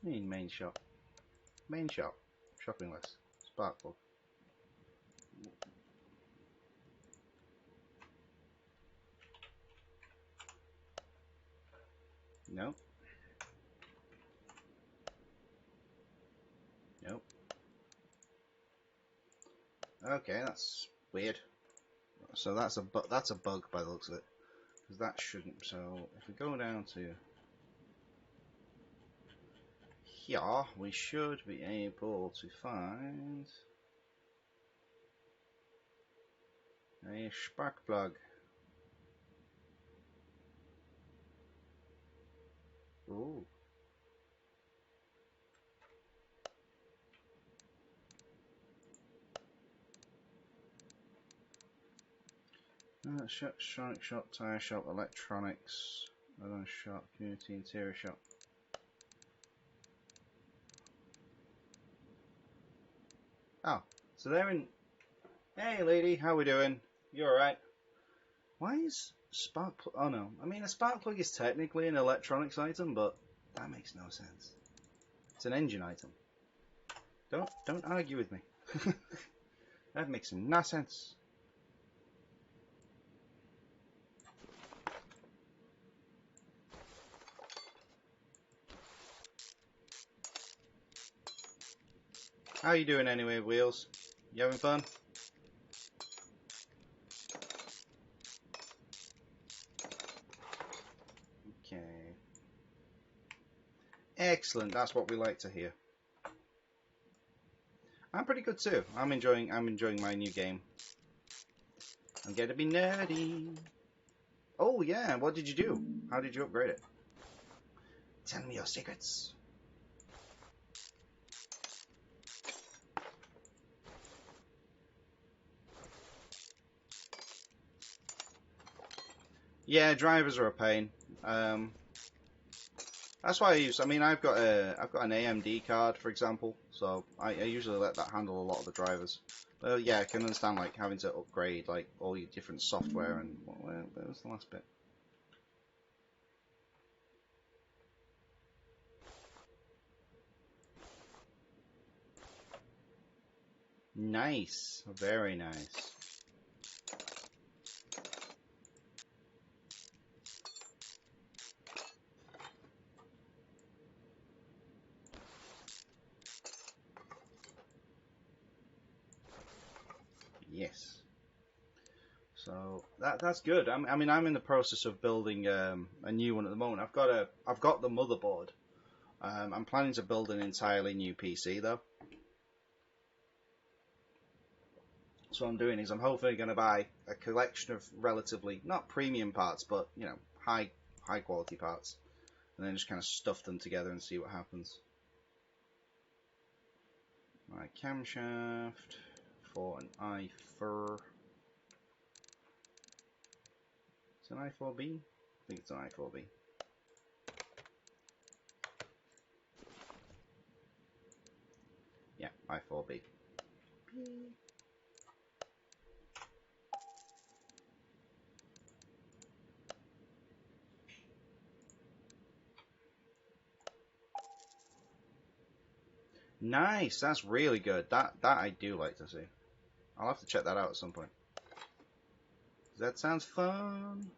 Main shop. Main shop. Shopping list. Spark plug. Nope. Nope. Okay, that's weird. So that's a bug by the looks of it, because that shouldn't. So if we go down to here, we should be able to find a spark plug. Ooh. Electronic shop, tire shop, electronics, another shop, community interior shop. Oh, so they're in. Hey lady, how we doing? You alright? Why is Spark plug. Oh no, I mean a spark plug is technically an electronics item, but that makes no sense. It's an engine item. Don't argue with me. That makes no sense. How you doing anyway, Wheels? You having fun? Okay. Excellent. That's what we like to hear. I'm pretty good too. I'm enjoying my new game. I'm gonna be nerdy. Oh yeah, what did you do? How did you upgrade it? Tell me your secrets. Yeah, drivers are a pain. That's why I use. I mean, I've got an AMD card, for example, so I usually let that handle a lot of the drivers. Yeah, I can understand like having to upgrade like all your different software and where was the last bit? Nice, very nice. Yes. So that's good. I mean, I'm in the process of building a new one at the moment. I've got the motherboard. I'm planning to build an entirely new PC though. So what I'm doing is I'm hopefully going to buy a collection of relatively not premium parts, but you know, high quality parts, and then just kind of stuff them together and see what happens. My camshaft for an i4. It's an i4B. I think it's an i4B. Yeah, i4B. Nice, that's really good. That I do like to see. I'll have to check that out at some point. That sounds fun.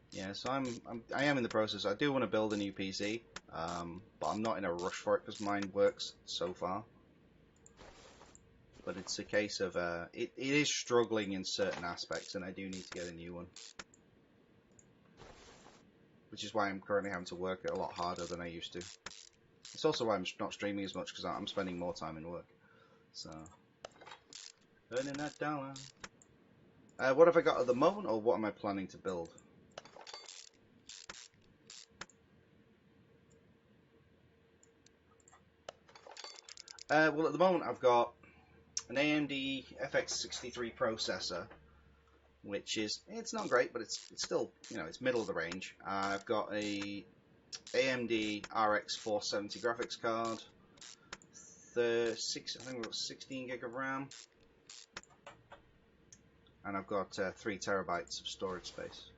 Yeah, so I am in the process. I do want to build a new PC, but I'm not in a rush for it because mine works so far. But it's a case of it is struggling in certain aspects, and I do need to get a new one. Which is why I'm currently having to work it a lot harder than I used to. It's also why I'm not streaming as much because I'm spending more time in work. So, earning that dollar. What have I got at the moment, or what am I planning to build? Well, at the moment I've got an AMD FX63 processor, which is, it's not great, but it's still, you know, it's middle of the range. I've got a AMD RX 470 graphics card, I think we've got 16 gig of RAM, and I've got 3 terabytes of storage space.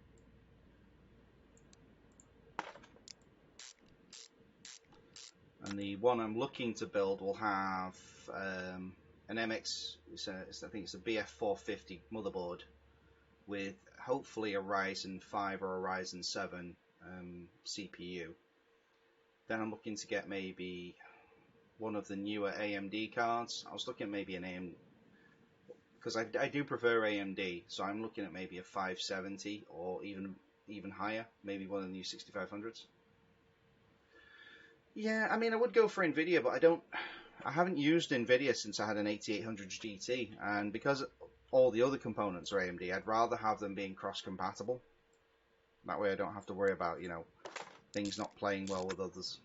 And the one I'm looking to build will have an MX, I think it's a BF450 motherboard with hopefully a Ryzen 5 or a Ryzen 7 CPU. Then I'm looking to get maybe one of the newer AMD cards. I was looking at maybe an AMD, because I do prefer AMD, so I'm looking at maybe a 570 or even higher, maybe one of the new 6500s. Yeah, I mean, I would go for Nvidia, but I haven't used Nvidia since I had an 8800 GT, and because all the other components are AMD, I'd rather have them being cross-compatible. That way I don't have to worry about, you know, things not playing well with others.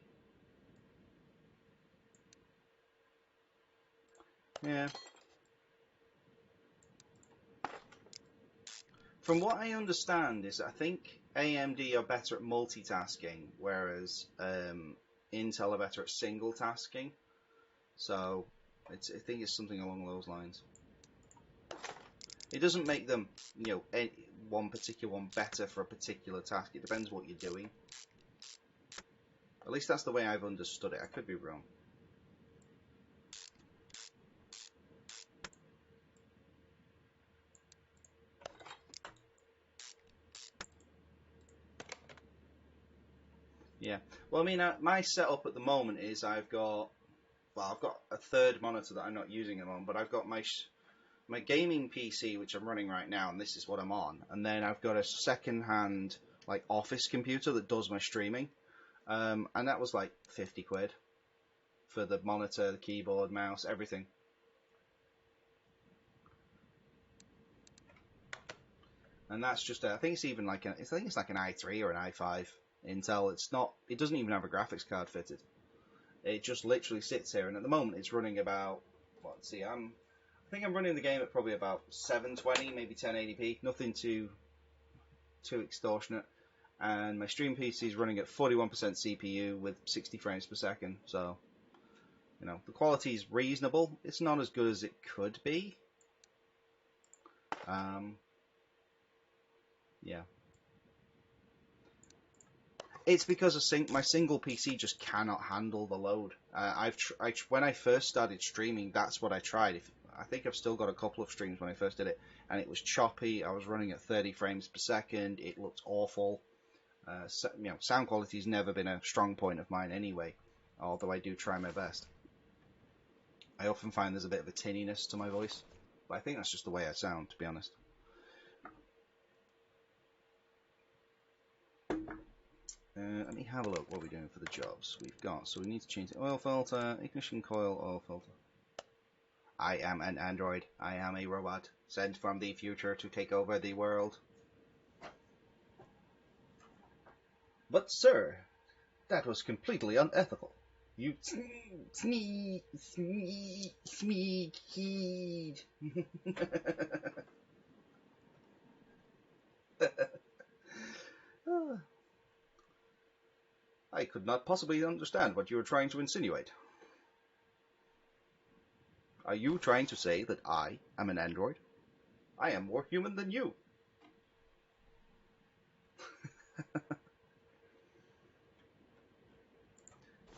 Yeah. From what I understand is I think AMD are better at multitasking, whereas Intel are better at single tasking. So I think it's something along those lines. It doesn't make them, you know, one particular one better for a particular task. It depends what you're doing. At least that's the way I've understood it. I could be wrong. Yeah. Well, I mean, my setup at the moment is I've got a third monitor that I'm not using at the moment, but I've got my gaming PC, which I'm running right now, and this is what I'm on. And then I've got a second-hand like office computer that does my streaming, and that was like 50 quid for the monitor, the keyboard, mouse, everything. And that's just I think it's even like I think it's like an i3 or an i5 Intel. It's not. It doesn't even have a graphics card fitted. It just literally sits here, and at the moment it's running about. Let's see. I think I'm running the game at probably about 720, maybe 1080p. Nothing too extortionate. And my stream PC is running at 41% CPU with 60 frames per second. So, you know, the quality is reasonable. It's not as good as it could be. Yeah. It's because my single PC just cannot handle the load. When I first started streaming, that's what I tried. I think I've still got a couple of streams when I first did it, and it was choppy. I was running at 30 frames per second. It looked awful. You know, sound quality's never been a strong point of mine anyway, although I do try my best. I often find there's a bit of a tinniness to my voice, but I think that's just the way I sound, to be honest. Let me have a look what we're doing for the jobs we've got. So we need to change the oil filter, ignition coil, oil filter. I am an android. I am a robot sent from the future to take over the world. But sir, that was completely unethical. You sneaky. I could not possibly understand what you were trying to insinuate. Are you trying to say that I am an android? I am more human than you.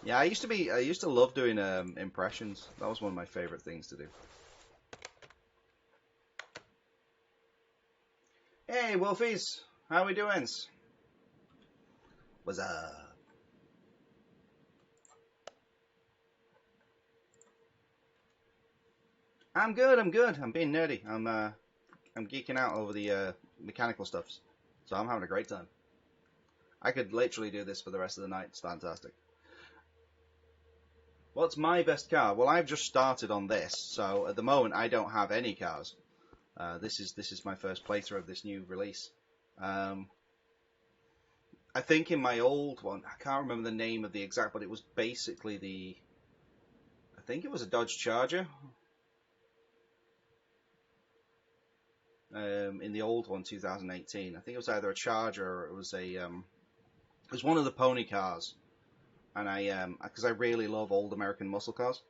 Yeah, I used to love doing impressions. That was one of my favorite things to do. Hey, Wolfies, how we doing? What's up? I'm good. I'm good. I'm being nerdy. I'm geeking out over the mechanical stuffs, so I'm having a great time. I could literally do this for the rest of the night. It's fantastic. What's my best car? Well, I've just started on this, so at the moment I don't have any cars. This is my first playthrough of this new release. I think in my old one, I can't remember the name of the exact, but it was basically I think it was a Dodge Charger. In the old one, 2018, I think it was either a Charger or it was one of the pony cars. And because I really love old American muscle cars.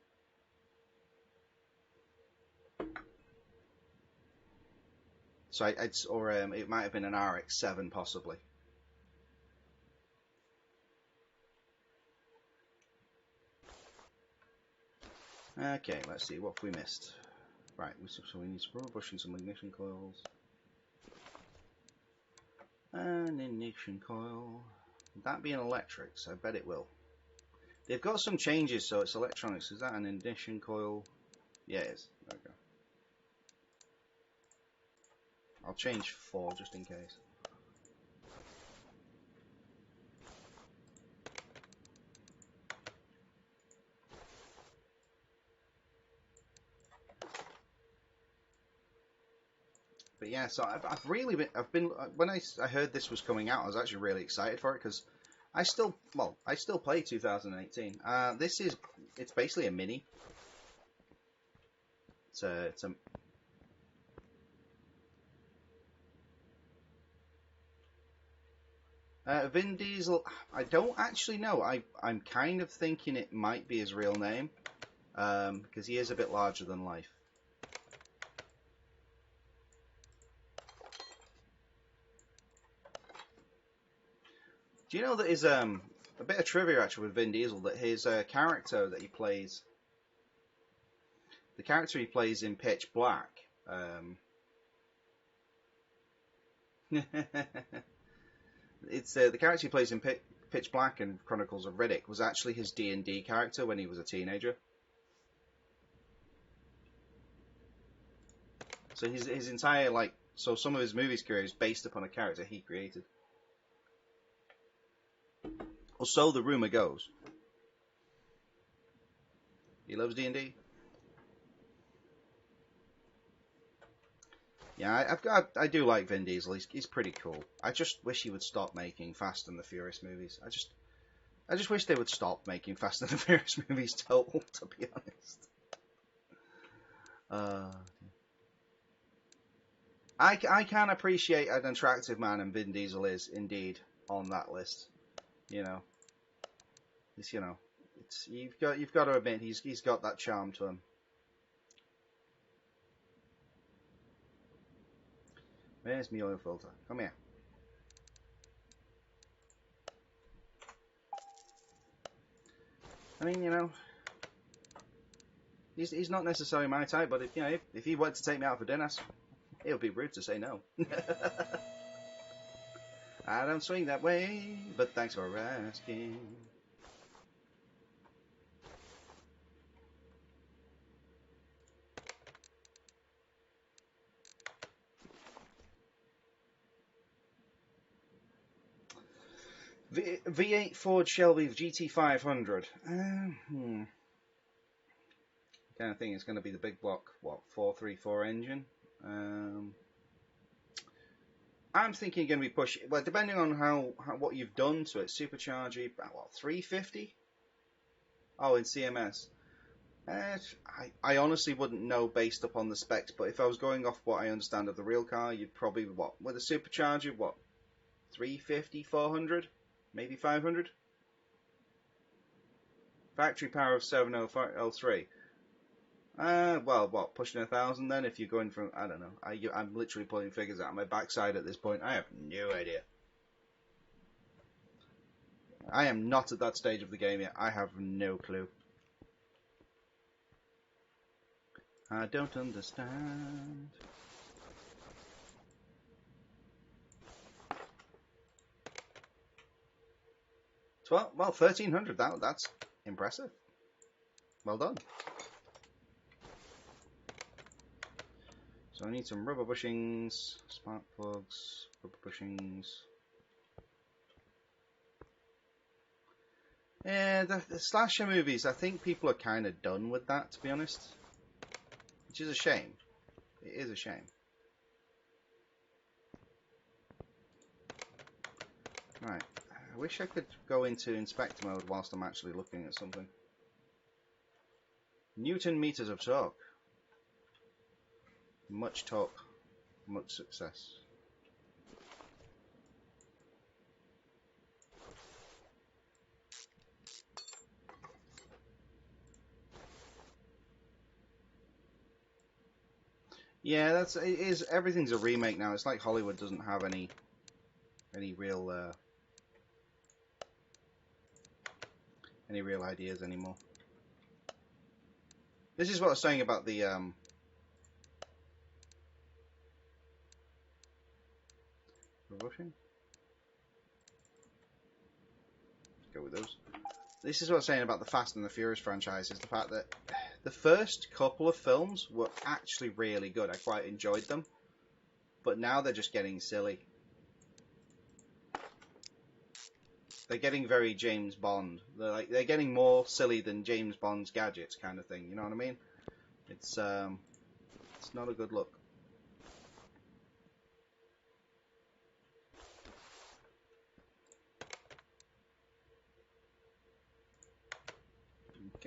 So it might have been an RX-7 possibly. Okay, let's see what we missed. Right, so we need some rubber bush and some ignition coils. An ignition coil. Would that be an electrics? I bet it will. They've got some changes, so it's electronics. Is that an ignition coil? Yeah, it is. Okay. I'll change 4 just in case. But yeah, so I've been when I heard this was coming out, I was actually really excited for it because I still play 2018. It's basically a mini. It's a Vin Diesel. I don't actually know. I'm kind of thinking it might be his real name. because he is a bit larger than life. Do you know that his a bit of trivia actually with Vin Diesel, that his character that he plays, the character he plays in Pitch Black, it's the character he plays in Pitch Black and Chronicles of Riddick was actually his D&D character when he was a teenager. So his entire so some of his movies career is based upon a character he created. Or so the rumor goes. He loves D&D. Yeah, I do like Vin Diesel. He's pretty cool. I just wish he would stop making Fast and the Furious movies. I just wish they would stop making Fast and the Furious movies total, to be honest. I can appreciate an attractive man, and Vin Diesel is indeed on that list. It's you've got to admit he's got that charm to him. Where's my oil filter? Come here. I mean, he's not necessarily my type, but if he wanted to take me out for dinner, it would be rude to say no. I don't swing that way, but thanks for asking. V8 Ford Shelby GT500. Kind of think it's going to be the big block, 434 engine. I'm thinking you're going to be pushing, well, depending on what you've done to it, supercharger, 350? Oh, in CMS. I honestly wouldn't know based upon the specs, but if I was going off what I understand of the real car, you'd probably, with a supercharger, 350, 400? Maybe 500? Factory power of 703. Pushing 1,000 then if you're going from, I don't know. I'm literally pulling figures out of my backside at this point. I have no idea. I am not at that stage of the game yet. I have no clue. I don't understand. Well, 1,300. That's impressive. Well done. So I need some rubber bushings, spark plugs, rubber bushings. Yeah, the slasher movies, I think people are kind of done with that, to be honest. Which is a shame. It is a shame. Right. I wish I could go into inspector mode whilst I'm actually looking at something. Newton meters of torque. Much torque, much success. Yeah, everything's a remake now. It's like Hollywood doesn't have any real ideas anymore. This is what I was saying about the rushing. Let's go with those. This is what I was saying about the Fast and the Furious franchise, is the fact that the first couple of films were actually really good. I quite enjoyed them. But now they're just getting silly. They're getting very James Bond. They're getting more silly than James Bond's gadgets, kind of thing. You know what I mean? It's not a good look.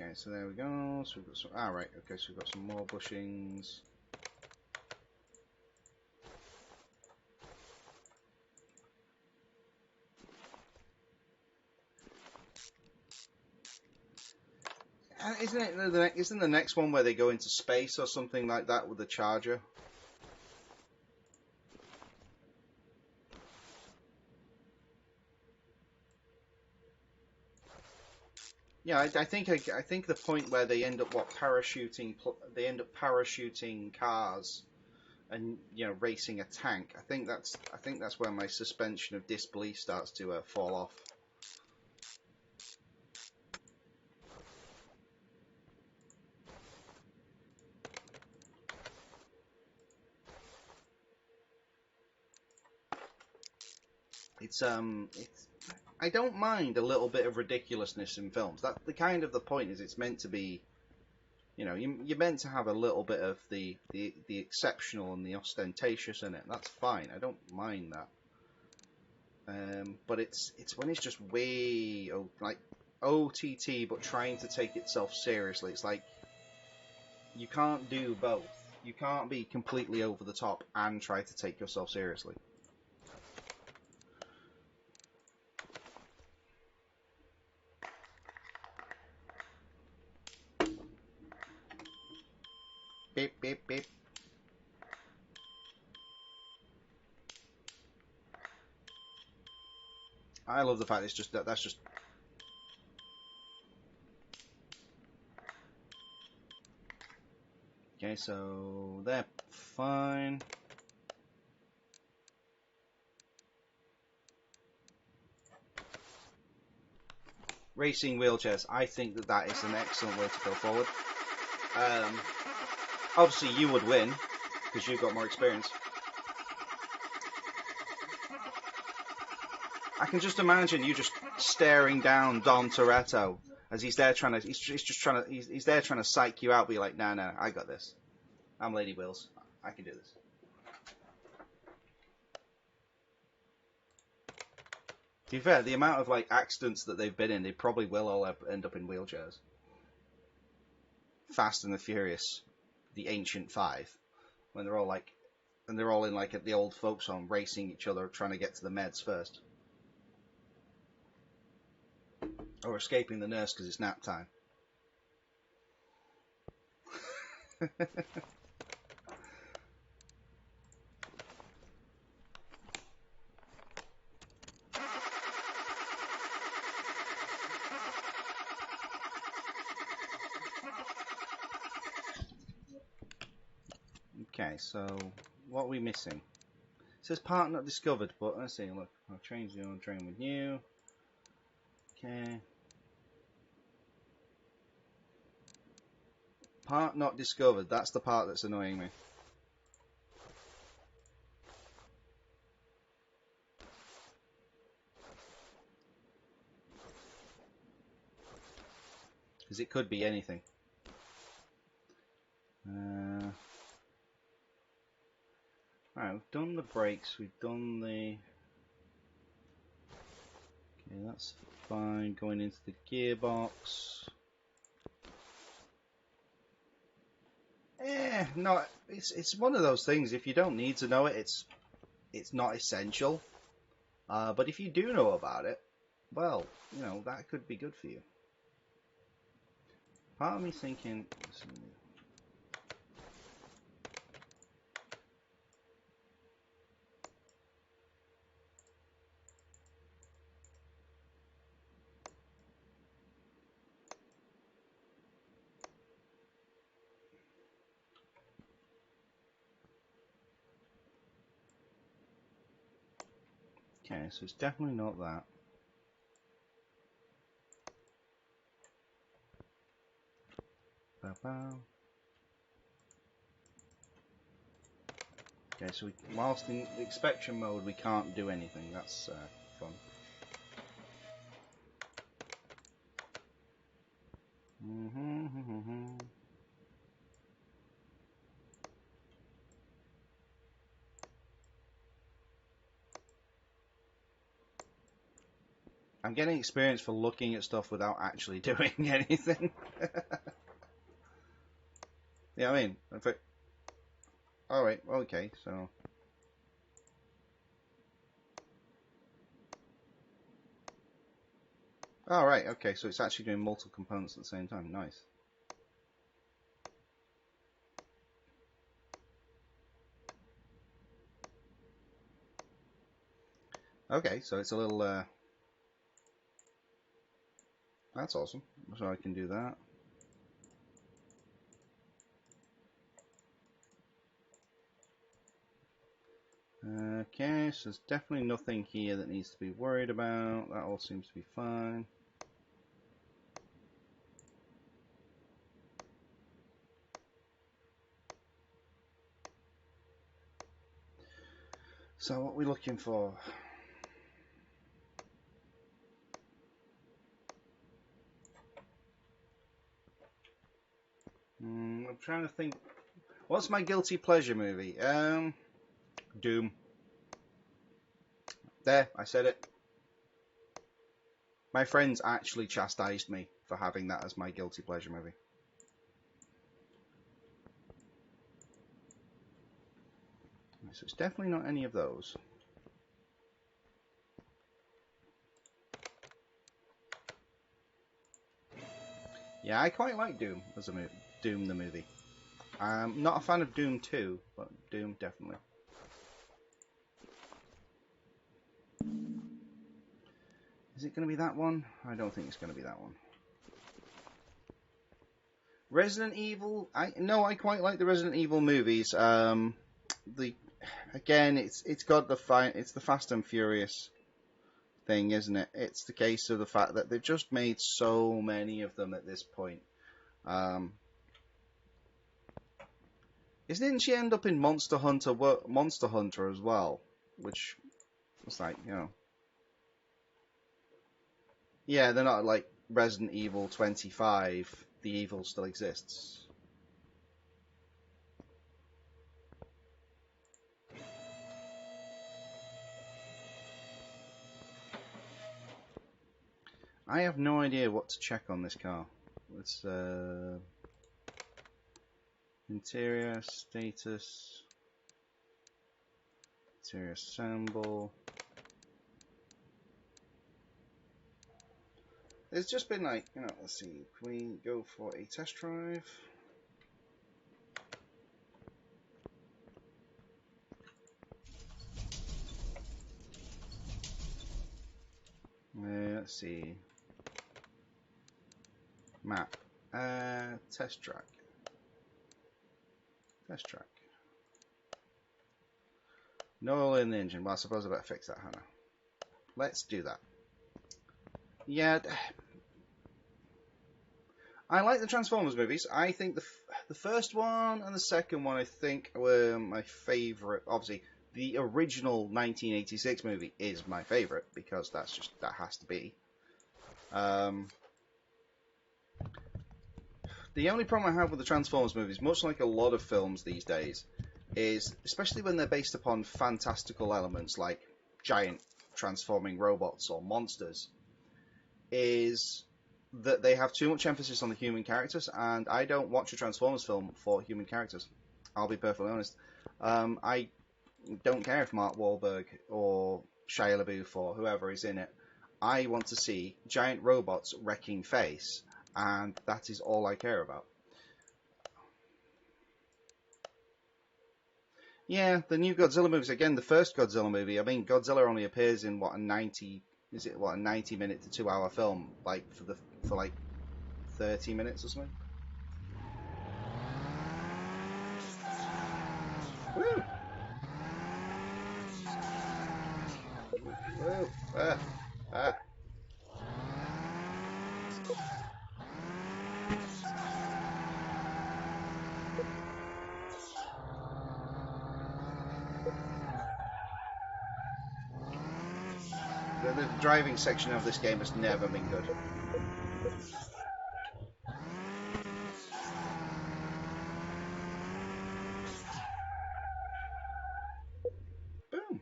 Okay, so there we go. So we've got some. Ah, right. Okay, so we've got some more bushings. Isn't the next one where they go into space or something like that with the charger? Yeah, I think the point where they end up parachuting cars and racing a tank. I think that's where my suspension of disbelief starts to fall off. It's I don't mind a little bit of ridiculousness in films. That the point is it's meant to be, you're meant to have a little bit of the exceptional and the ostentatious in it. That's fine. I don't mind that. But it's when it's just way like OTT, but trying to take itself seriously. It's like you can't do both. You can't be completely over the top and try to take yourself seriously. Beep beep beep. I love the fact it's just that's just. Okay, so they're fine. Racing wheelchairs. I think that is an excellent way to go forward. Obviously, you would win because you've got more experience. I can just imagine you just staring down Dom Toretto as he's there trying to. He's there trying to psych you out. Be like, no, I got this. I'm Lady Wheels. I can do this. To be fair, the amount of accidents that they've been in, they probably will all end up in wheelchairs. Fast and the Furious, the Ancient Five, when they're all in at the old folks' home, racing each other, trying to get to the meds first. Or escaping the nurse because it's nap time. Okay, so what are we missing? It says part not discovered, but let's see, look, I'll change the old train with new. Okay. Part not discovered, that's the part that's annoying me. Because it could be anything. Alright, we've done the brakes, we've done the... Okay, that's fine, going into the gearbox. No, it's one of those things, if you don't need to know it, it's not essential. But if you do know about it, well, that could be good for you. Part of me thinking... Okay, so it's definitely not that. Okay, so whilst in the inspection mode we can't do anything, that's fun. I'm getting experience for looking at stuff without actually doing anything. Yeah, I mean, alright, okay, so... Alright, okay, so it's actually doing multiple components at the same time, nice. Okay, so it's a little. That's awesome. So I can do that. Okay, so there's definitely nothing here that needs to be worried about. That all seems to be fine. So what are we looking for? I'm trying to think. What's my guilty pleasure movie? Doom. There, I said it. My friends actually chastised me for having that as my guilty pleasure movie. So it's definitely not any of those. Yeah, I quite like Doom as a movie. Doom the movie. I'm not a fan of Doom 2, but Doom definitely. Is it going to be that one? I don't think it's going to be that one. Resident Evil. I quite like the Resident Evil movies. Again, it's got the it's the Fast and Furious thing, isn't it? It's the case of the fact that they've just made so many of them at this point. Didn't she end up in Monster Hunter as well? Which was like, yeah, they're not like Resident Evil 25. The evil still exists. I have no idea what to check on this car. Let's interior status, interior assemble. It's just been like, let's see, can we go for a test drive? Let's see. Map. Test track. Test track. No oil in the engine. Well, I suppose I better fix that, Hannah. Let's do that. Yeah. I like the Transformers movies. I think the first one and the second one, I think, were my favourite. Obviously, the original 1986 movie is my favourite because that has to be. The only problem I have with the Transformers movies, much like a lot of films these days, is especially when they're based upon fantastical elements like giant transforming robots or monsters, is that they have too much emphasis on the human characters, and I don't watch a Transformers film for human characters. I'll be perfectly honest. I don't care if Mark Wahlberg or Shia LaBeouf or whoever is in it. I want to see giant robots wrecking face, and that is all I care about. Yeah, the new Godzilla movies again. The first Godzilla movie. I mean, Godzilla only appears in a 90-minute to 2-hour film, like for like 30 minutes or something. Woo! Woo! Ah! Ah! The driving section of this game has never been good. Boom!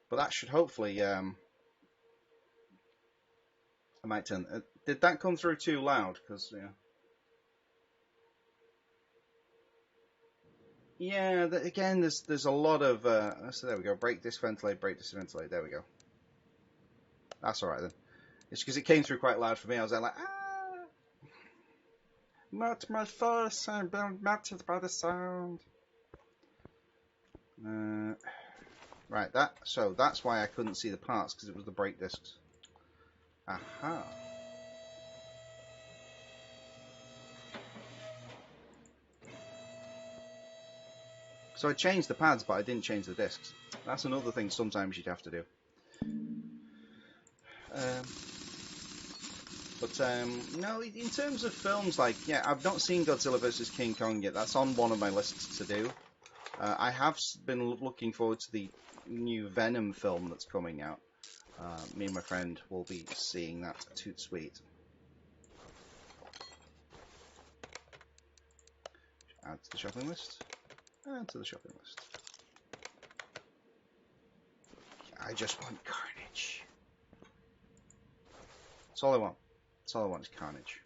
But that should hopefully. I might turn. Did that come through too loud? Because yeah. Yeah. Again, there's a lot of. So there we go. Brake disc ventilate. Brake disc ventilate. There we go. That's all right then. It's because it came through quite loud for me. I was like, ah, not my face. I'm melted by the sound. Right, so that's why I couldn't see the parts, because it was the brake discs. Aha. So I changed the pads, but I didn't change the discs. That's another thing sometimes you'd have to do. No, in terms of films, like, yeah, I've not seen Godzilla vs. King Kong yet. That's on one of my lists to do. I have been looking forward to the new Venom film that's coming out. Me and my friend will be seeing that. Toot sweet. Add to the shopping list. Add to the shopping list. I just want carnage. That's all I want. That's all I want is carnage.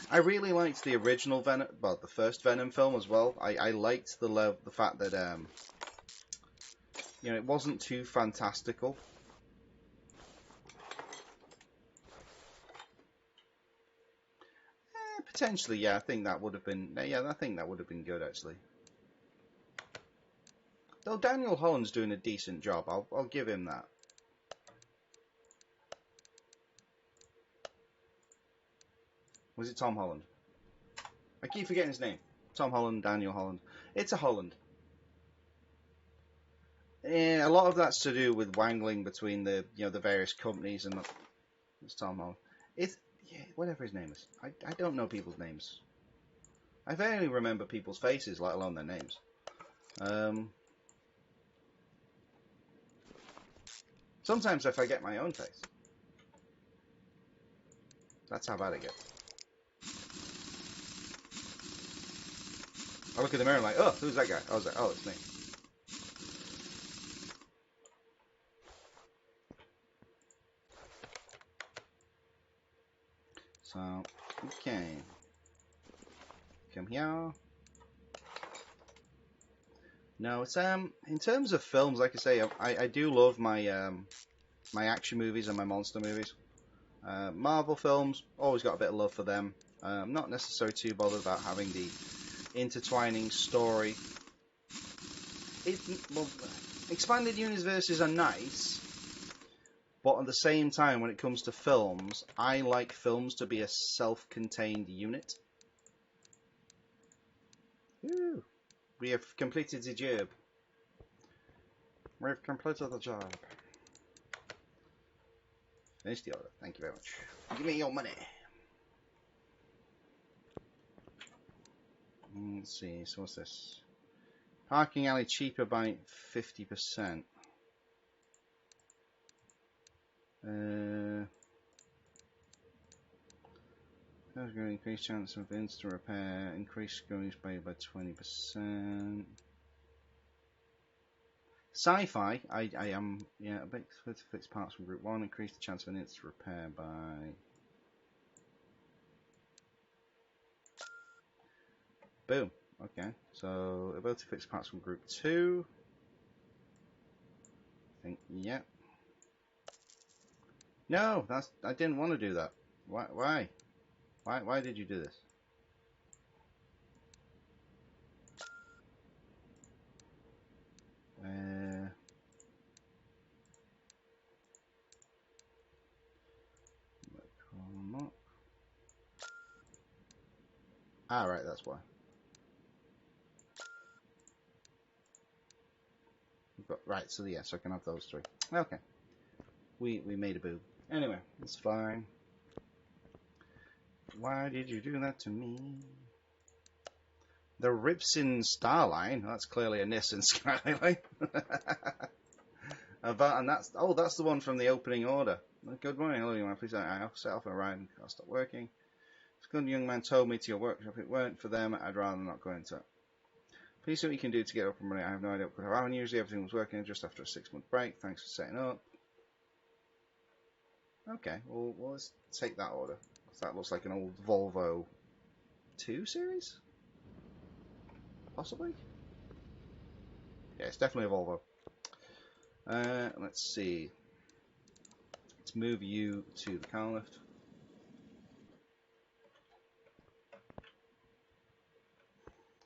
I really liked the original Venom, well, the first Venom film as well. I liked the fact that you know, it wasn't too fantastical. Potentially, yeah. I think that would have been, yeah. I think that would have been good actually. Though Daniel Holland's doing a decent job, I'll give him that. Was it Tom Holland? I keep forgetting his name. Tom Holland, Daniel Holland. It's a Holland. A lot of that's to do with wangling between the the various companies, and it's Tom Holland. It's whatever his name is. I don't know people's names. I barely remember people's faces, let alone their names. Sometimes I forget my own face. That's how bad I get. I look in the mirror and I'm like, oh, who's that guy? I was like, oh, it's me. So, okay. Come here. No, it's in terms of films, like I say, I do love my my action movies and my monster movies. Marvel films, always got a bit of love for them. Not necessarily too bothered about having the intertwining story. Well, expanded universes are nice, but at the same time, when it comes to films, I like films to be a self-contained unit. Woo. We have completed the job. We've completed the job. Finish the order. Thank you very much. Give me your money. Let's see. So what's this? Parking alley cheaper by 50%. Going to increase chance of instant repair. Increase going speed by 20%. Sci-fi. I am a bit to fix parts from group 1. Increase the chance of an instant repair by. Boom. Okay. So ability to fix parts from group 2. I think No, I didn't want to do that. Why? Why did you do this? Right, that's why. Right, so yes, I can have those 3. Okay. We made a boo. Anyway, it's fine. Why did you do that to me? The Ripson Starline. That's clearly a Nissan Skyline. And that's the one from the opening order. Good morning, hello, young man. Please, I set off a ride and I'll stop working. This good young man told me to your workshop. If it weren't for them, I'd rather not go into it. Please see what you can do to get up and running. I have no idea what could happen. Usually everything was working just after a 6-month break. Thanks for setting up. Okay, well let's take that order. That looks like an old Volvo 2 Series? Possibly? Yeah, it's definitely a Volvo. Let's see. Let's move you to the car lift.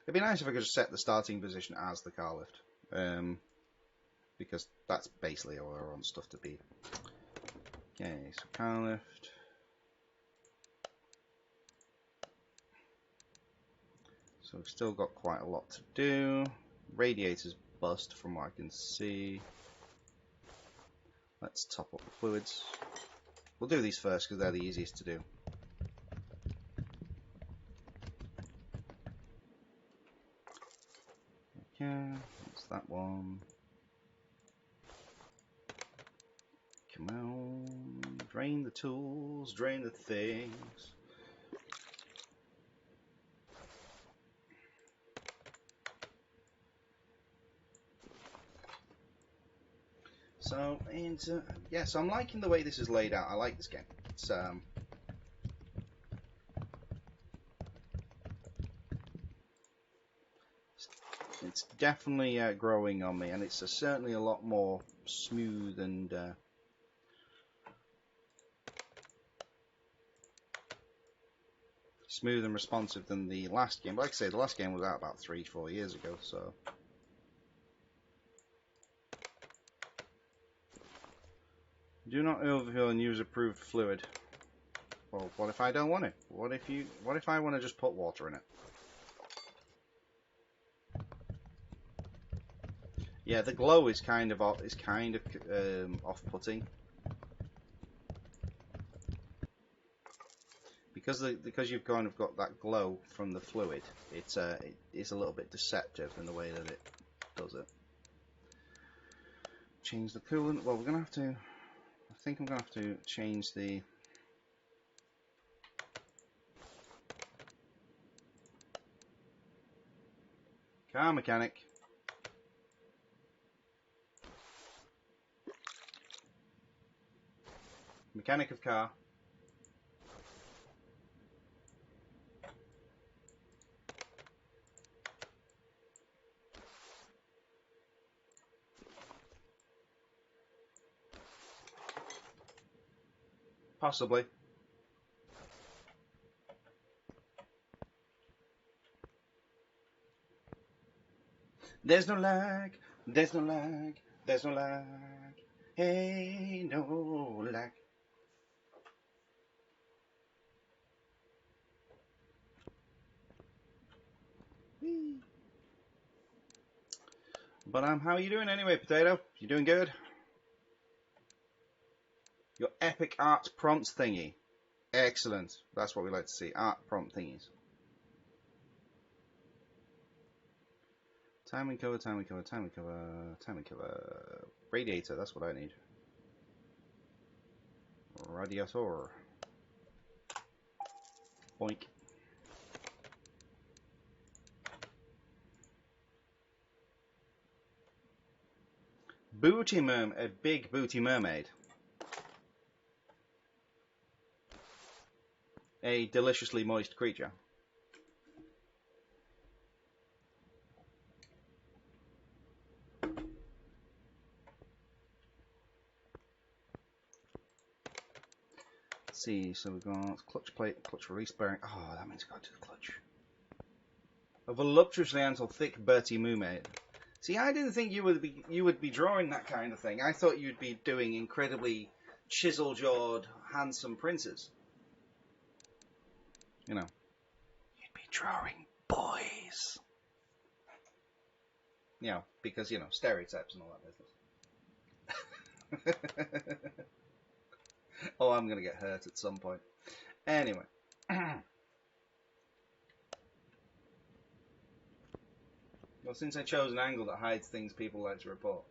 It'd be nice if I could just set the starting position as the car lift. Because that's basically all I want stuff to be. Okay, so car lift. So we've still got quite a lot to do. Radiator's bust from what I can see. Let's top up the fluids. We'll do these first because they're the easiest to do. Okay, that's that one. Come on, drain the tools, drain the things. So, yeah, so I'm liking the way this is laid out. I like this game. It's definitely growing on me, and it's certainly a lot more smooth and responsive than the last game. But like I say, the last game was out about 3-4 years ago, so. Do not overfill and use approved fluid. Well, what if I don't want it? What if I want to just put water in it? Yeah, the glow is kind of off-putting. Because you've kind of got that glow from the fluid, it's a little bit deceptive in the way that it does it. Change the coolant. Well, we're gonna have to. I think I'm gonna have to change the. Car mechanic. Mechanic of car. Possibly. There's no lag, there's no lag, there's no lag. Hey, no lag. Whee. But how are you doing anyway, Potato? You doing good? Your epic art prompts thingy. Excellent. That's what we like to see. Art prompt thingies. Timing cover, timing cover, timing cover, timing cover. Radiator, that's what I need. Radiator. Boink. A big booty mermaid. A deliciously moist creature. Let's see, so we've got clutch plate, clutch release bearing. Oh, that means I've got to do the clutch. A voluptuously antle thick Bertie mermaid. See, I didn't think you would be drawing that kind of thing. I thought you'd be doing incredibly chisel-jawed, handsome princes. You know, you'd be drawing boys. You know, because, you know, stereotypes and all that business. Oh, I'm going to get hurt at some point. Anyway. Well, since I chose an angle that hides things people like to report.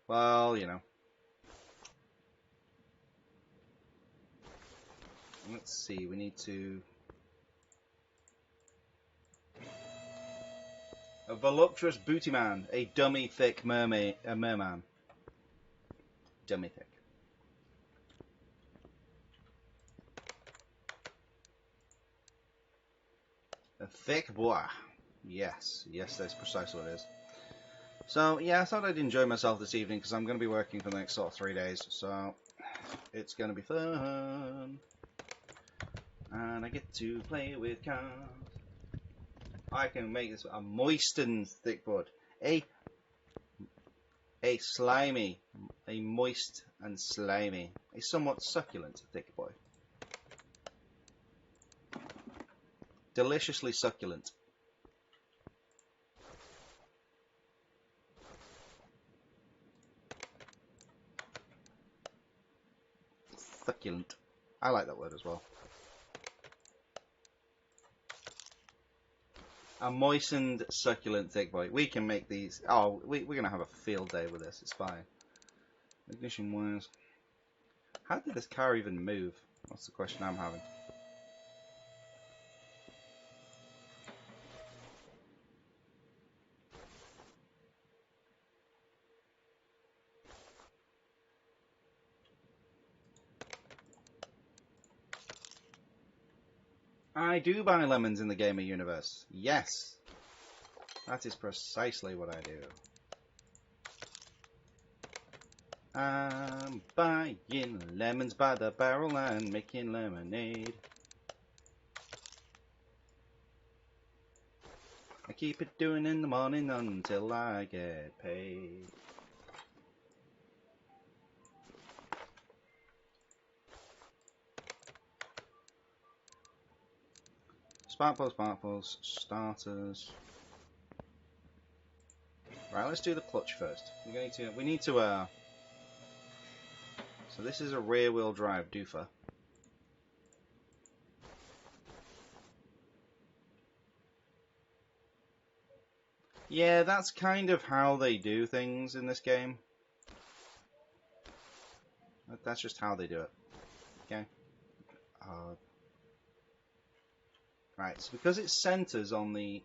Well, you know. Let's see, we need to... A voluptuous booty man, a dummy thick merman. Dummy thick. A thick boy. Yes, that's precisely what it is. So, yeah, I thought I'd enjoy myself this evening because I'm going to be working for the next sort of 3 days. So, it's going to be fun. I get to play with cars. I can make this a moistened thick board. A slimy, a moist and slimy, a somewhat succulent thick boy. Deliciously succulent. Succulent. I like that word as well. A moistened, succulent thick boy. We can make these. Oh, we're going to have a field day with this. It's fine. Ignition wires. How did this car even move? That's the question I'm having. I do buy lemons in the gamer universe. Yes. That is precisely what I do. I'm buying lemons by the barrel and making lemonade. I keep it doing in the morning until I get paid. Spark plugs, starters. Right, let's do the clutch first. We need to. So this is a rear-wheel drive doofer. Yeah, that's kind of how they do things in this game. That's just how they do it. Okay. Right, so because it centers on the...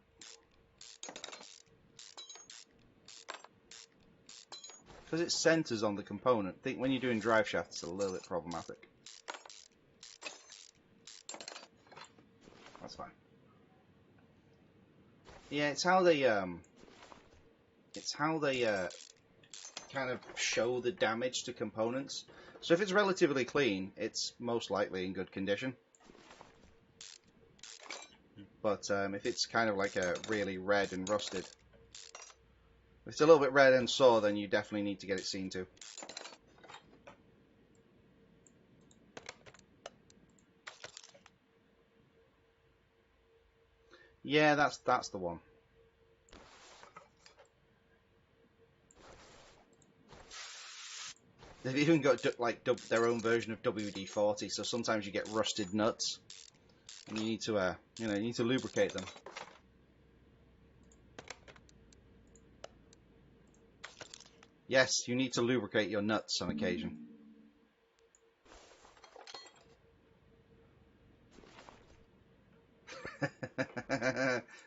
Because it centers on the component, I think when you're doing drive shaft, it's a little bit problematic. That's fine. Yeah, it's how they kind of show the damage to components. So if it's relatively clean, it's most likely in good condition. But if it's kind of like a really red and rusted, if it's a little bit red and sore, then you definitely need to get it seen to. Yeah, that's the one. They've even got like their own version of WD-40, so sometimes you get rusted nuts, and you need to you need to lubricate them. Yes, you need to lubricate your nuts on occasion.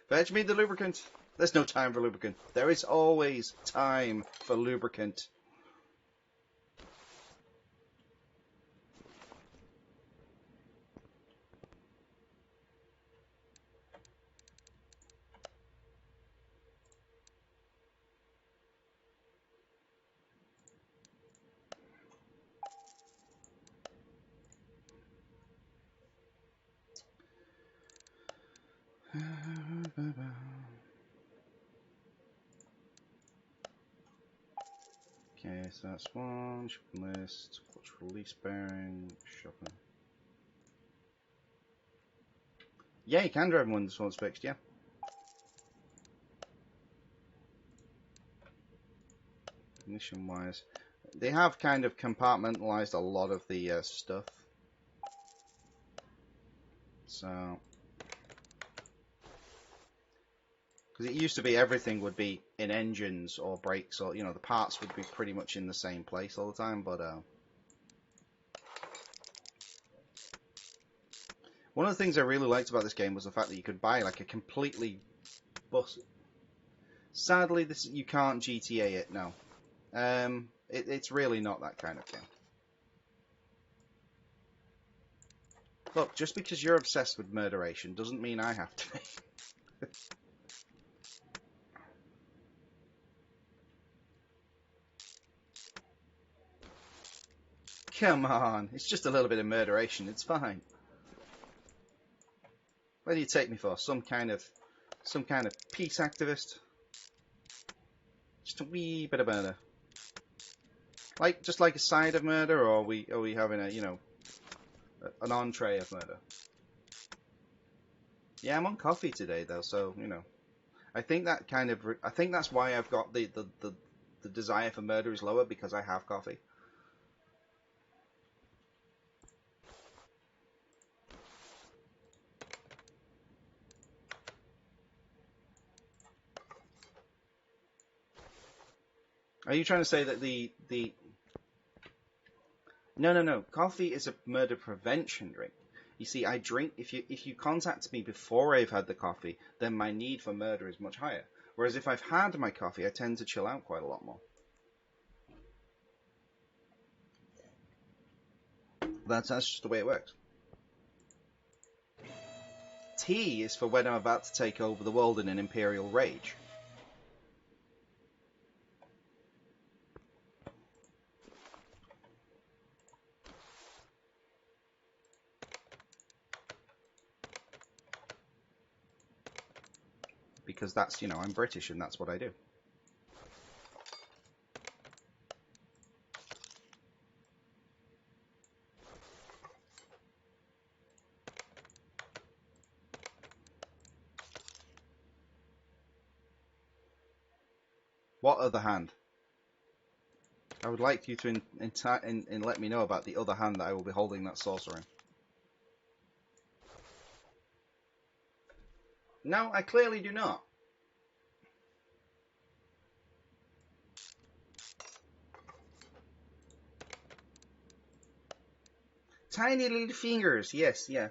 Fetch me the lubricant. There's no time for lubricant. There is always time for lubricant. Okay, so that's one. Shopping list. Clutch release bearing. Shopping. Yeah, you can drive one this one's fixed, yeah. Ignition wires. They have kind of compartmentalized a lot of the stuff. So, because it used to be everything would be in engines or brakes, or the parts would be pretty much in the same place all the time. But one of the things I really liked about this game was the fact that you could buy like a completely bus. Sadly, you can't GTA it now. It's really not that kind of game. Look, just because you're obsessed with murderation doesn't mean I have to be. Come on, it's just a little bit of murderation, it's fine. What do you take me for? Some kind of peace activist? Just a wee bit of murder. Just like a side of murder, or are we having a, you know, an entree of murder? Yeah, I'm on coffee today though, so, you know, I think that I think that's why I've got the desire for murder is lower, because I have coffee. Are you trying to say that the No. Coffee is a murder prevention drink. You see, I drink, if you contact me before I've had the coffee, then my need for murder is much higher. Whereas if I've had my coffee, I tend to chill out quite a lot more. That's just the way it works. Tea is for when I'm about to take over the world in an imperial rage. Because that's, you know, I'm British and that's what I do. What other hand? I would like you to let me know about the other hand that I will be holding that saucer in. No, I clearly do not. Tiny little fingers, yes, yeah.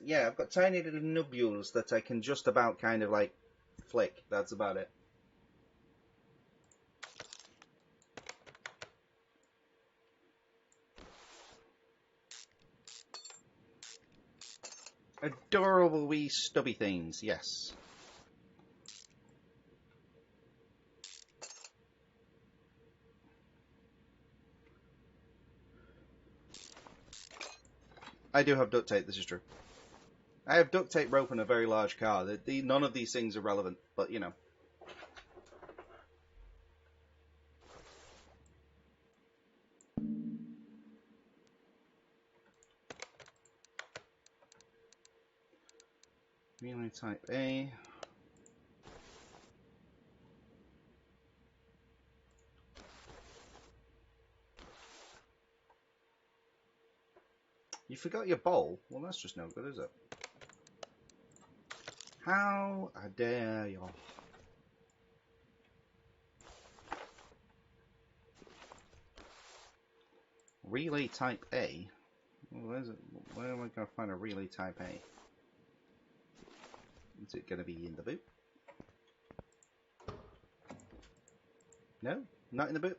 Yeah, I've got tiny little nubules that I can just about kind of like flick. That's about it. Adorable wee stubby things, yes. I do have duct tape, this is true. I have duct tape, rope, and a very large car. None of these things are relevant, but you know. Relay type A. You forgot your bowl? Well, that's just no good, is it? How dare you? Relay type A? Well, where am I going to find a relay type A? Is it going to be in the boot? No? Not in the boot?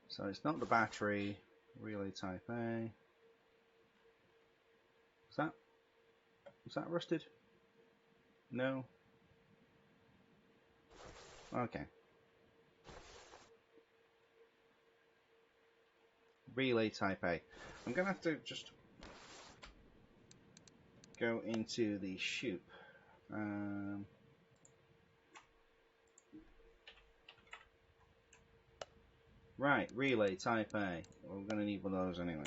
So it's not the battery. Relay type A. Was that rusted? No? Okay. Relay type A. I'm going to have to just go into the chute. Right, relay type A. Well, we're going to need one of those anyway.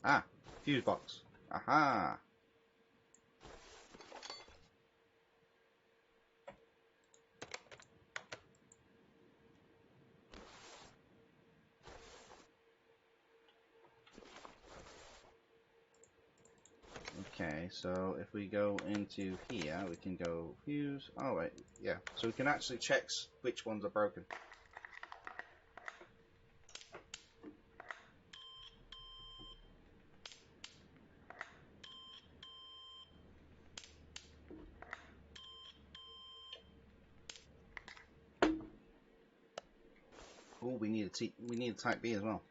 Ah, fuse box. Aha! Okay, so if we go into here, we can go fuse. Oh, wait, yeah. So we can actually check which ones are broken. Oh, we need a type B as well.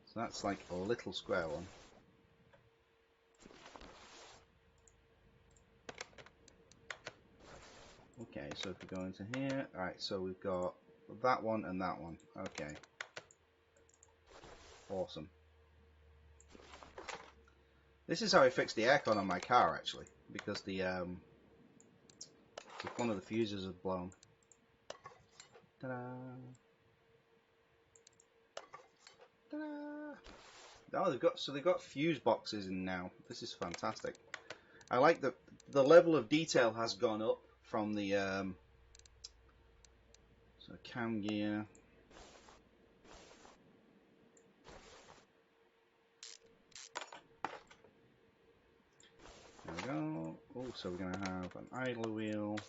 So that's like a little square one. Okay, so if we go into here, alright, so we've got that one and that one. Okay. Awesome. This is how I fixed the aircon on my car, actually, because the one of the fuses had blown. Ta-da! Ta-da! Oh, they've got fuse boxes in now. This is fantastic. I like that the level of detail has gone up from the so cam gear. There we go. Oh, so we're going to have an idler wheel.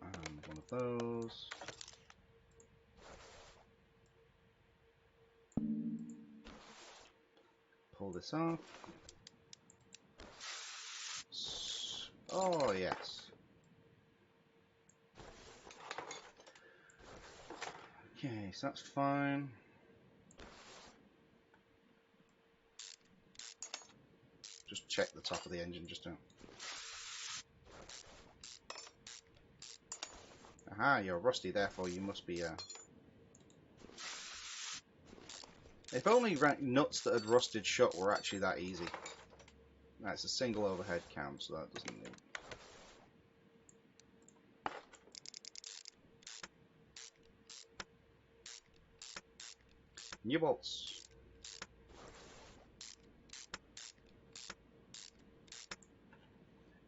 And one of those. Pull this off. Oh, yes. Okay, so that's fine. Just check the top of the engine, just to... Aha, you're rusty, therefore you must be... If only nuts that had rusted shut were actually that easy. That's a single overhead cam, so that doesn't need... New bolts.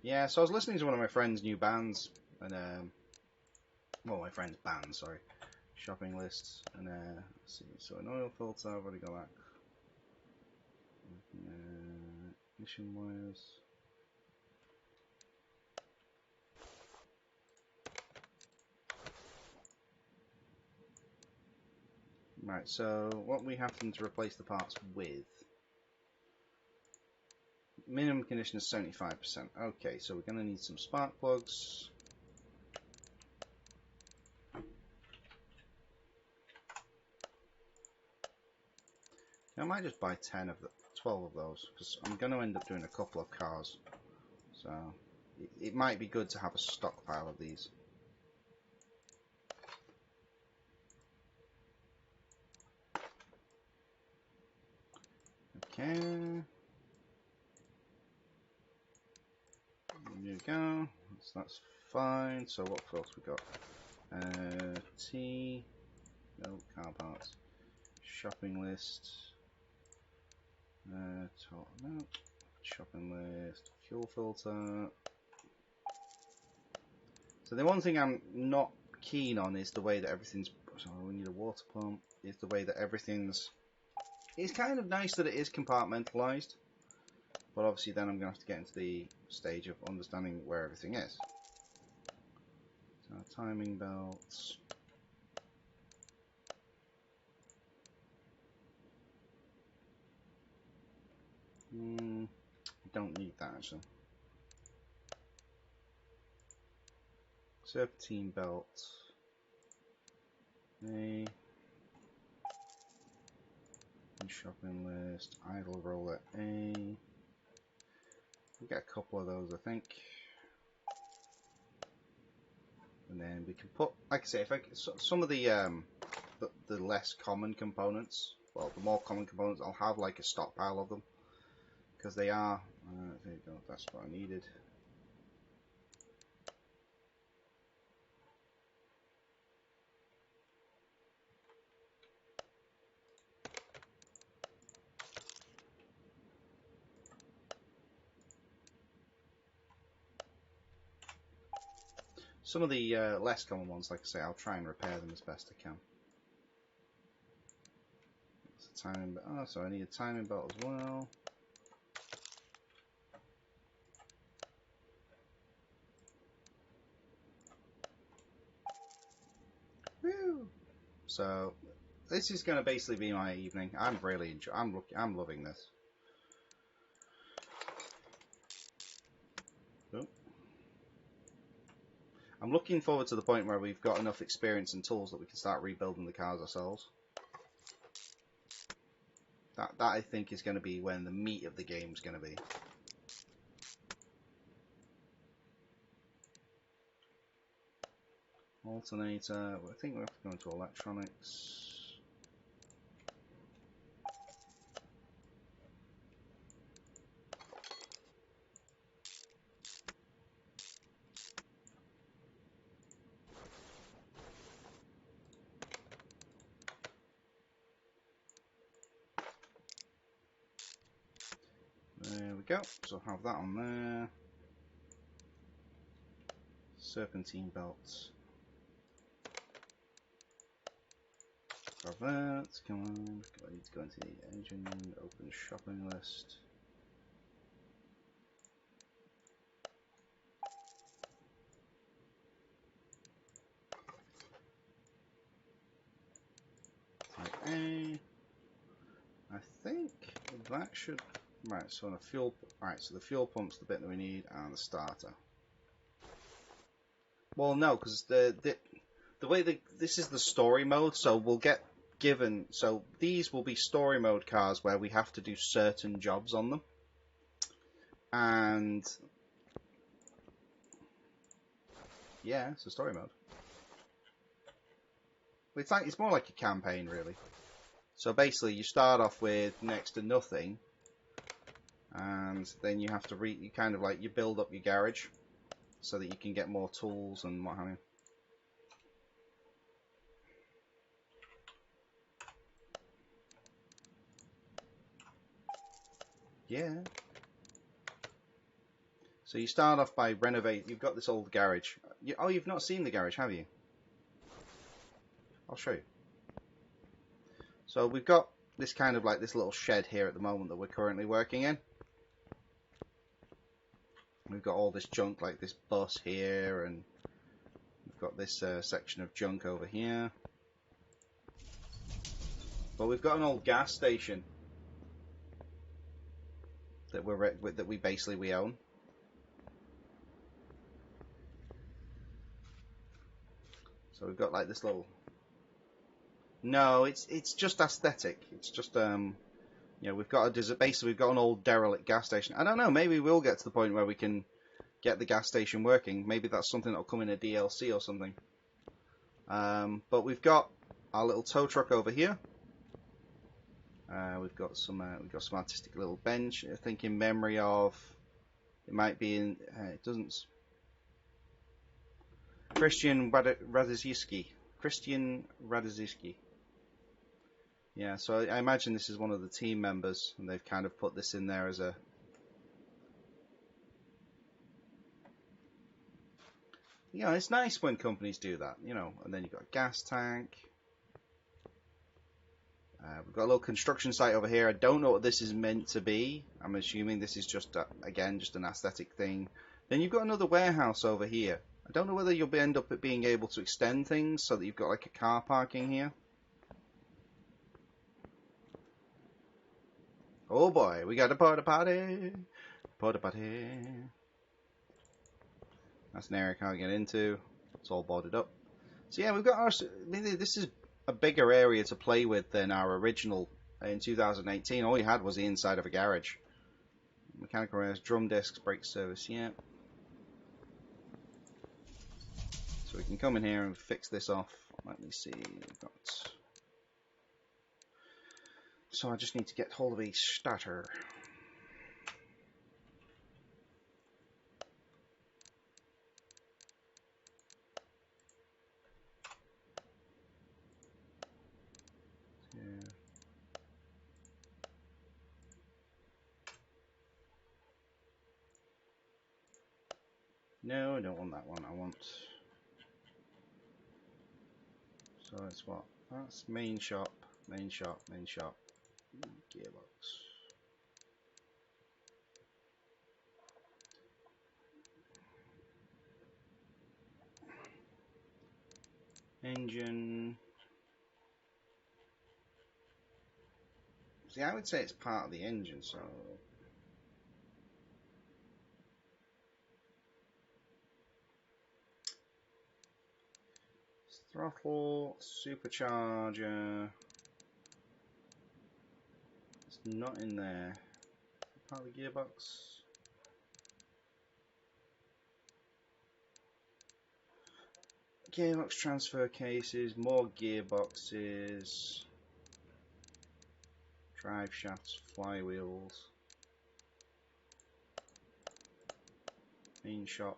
Yeah, so I was listening to one of my friend's new bands, and well, my friend's band, sorry, shopping lists, and let's see, so an oil filter, I've already got that. Ignition wires. Right, so what we have to replace the parts with. Minimum condition is 75%. Okay, so we're going to need some spark plugs. I might just buy 12 of those, because I'm going to end up doing a couple of cars. So it might be good to have a stockpile of these. Okay. There you go. So that's fine. So what else we got? T. No, car parts. Shopping list. No. Shopping list. Fuel filter. So the one thing I'm not keen on is the way that everything's... So we need a water pump. Is the way that everything's... It's kind of nice that it is compartmentalized. But obviously then I'm going to have to get into the stage of understanding where everything is. So timing belts. Don't need that actually. Serpentine belts. A. Shopping list. Idle roller A. We'll get a couple of those, I think. And then we can put, like I say, if some of the less common components, well, the more common components, I'll have like a stockpile of them because they are. There you go. That's what I needed. Some of the less common ones, like I say, I'll try and repair them as best I can. It's a timing belt. Oh, so I need a timing belt as well. Woo! So this is going to basically be my evening. I'm really I'm loving this. Oh. I'm looking forward to the point where we've got enough experience and tools that we can start rebuilding the cars ourselves. That I think is going to be when the meat of the game is going to be. Alternator. I think we have to go into electronics. There we go. So I'll have that on there. Serpentine Belts. Grab that. Come on. I need to go into the engine. Open the shopping list. Type A. I think that should. Right. So on a fuel. Right. So the fuel pump's the bit that we need, and the starter. Well, no, because the way this is the story mode, so we'll get given. So these will be story mode cars where we have to do certain jobs on them, and yeah, it's a story mode. It's more like a campaign, really. So basically, you start off with next to nothing, and then you have to you kind of like you build up your garage so that you can get more tools and what have you. Yeah. So you start off by renovate. You've got this old garage. Oh, you've not seen the garage, have you? I'll show you. So we've got this kind of like this little shed here at the moment that we're currently working in. We've got all this junk like this bus here, and we've got this section of junk over here. But we've got an old gas station that we basically own. So we've got like this little. No, it's just aesthetic. It's just we've got we've got an old derelict gas station. I don't know. Maybe we'll get to the point where we can get the gas station working. Maybe that's something that'll come in a DLC or something. But we've got our little tow truck over here. We've got some artistic little bench. I think in memory of it might be in. It doesn't. Christian Radziski. Yeah, so I imagine this is one of the team members, and they've kind of put this in there as a. Yeah, it's nice when companies do that, and then you've got a gas tank. We've got a little construction site over here. I don't know what this is meant to be. I'm assuming this is just, again, just an aesthetic thing. Then you've got another warehouse over here. I don't know whether you'll end up being able to extend things so that you've got like a car parking here. Oh boy, we got a porta potty. Porta potty. That's an area I can't get into. It's all boarded up. So yeah, we've got our. This is a bigger area to play with than our original in 2018. All you had was the inside of a garage. Mechanical repairs, drum discs, brake service. Yeah. So we can come in here and fix this off. Let me see. We've got. So I just need to get hold of a starter. No, I don't want that one. I want. So that's what? That's main shop, main shop, main shop. Gearbox. Engine. See, I would say it's part of the engine, so. Throttle, supercharger. It's not in there. Part of the gearbox. Gearbox transfer cases, more gearboxes, drive shafts, flywheels, main shop.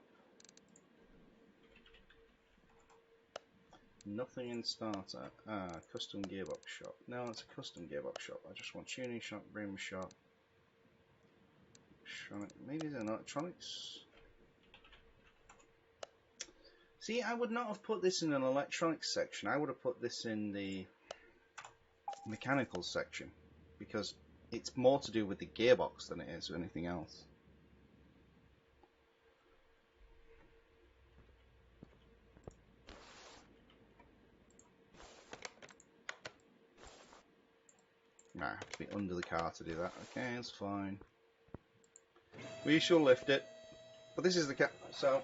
Nothing in starter. Custom gearbox shop. No, it's a custom gearbox shop. I just want tuning shop, rim shop. Maybe it's an electronics. See, I would not have put this in an electronics section. I would have put this in the mechanical section because it's more to do with the gearbox than it is with anything else. I have to be under the car to do that. Okay, it's fine. We shall lift it. But this is the car. So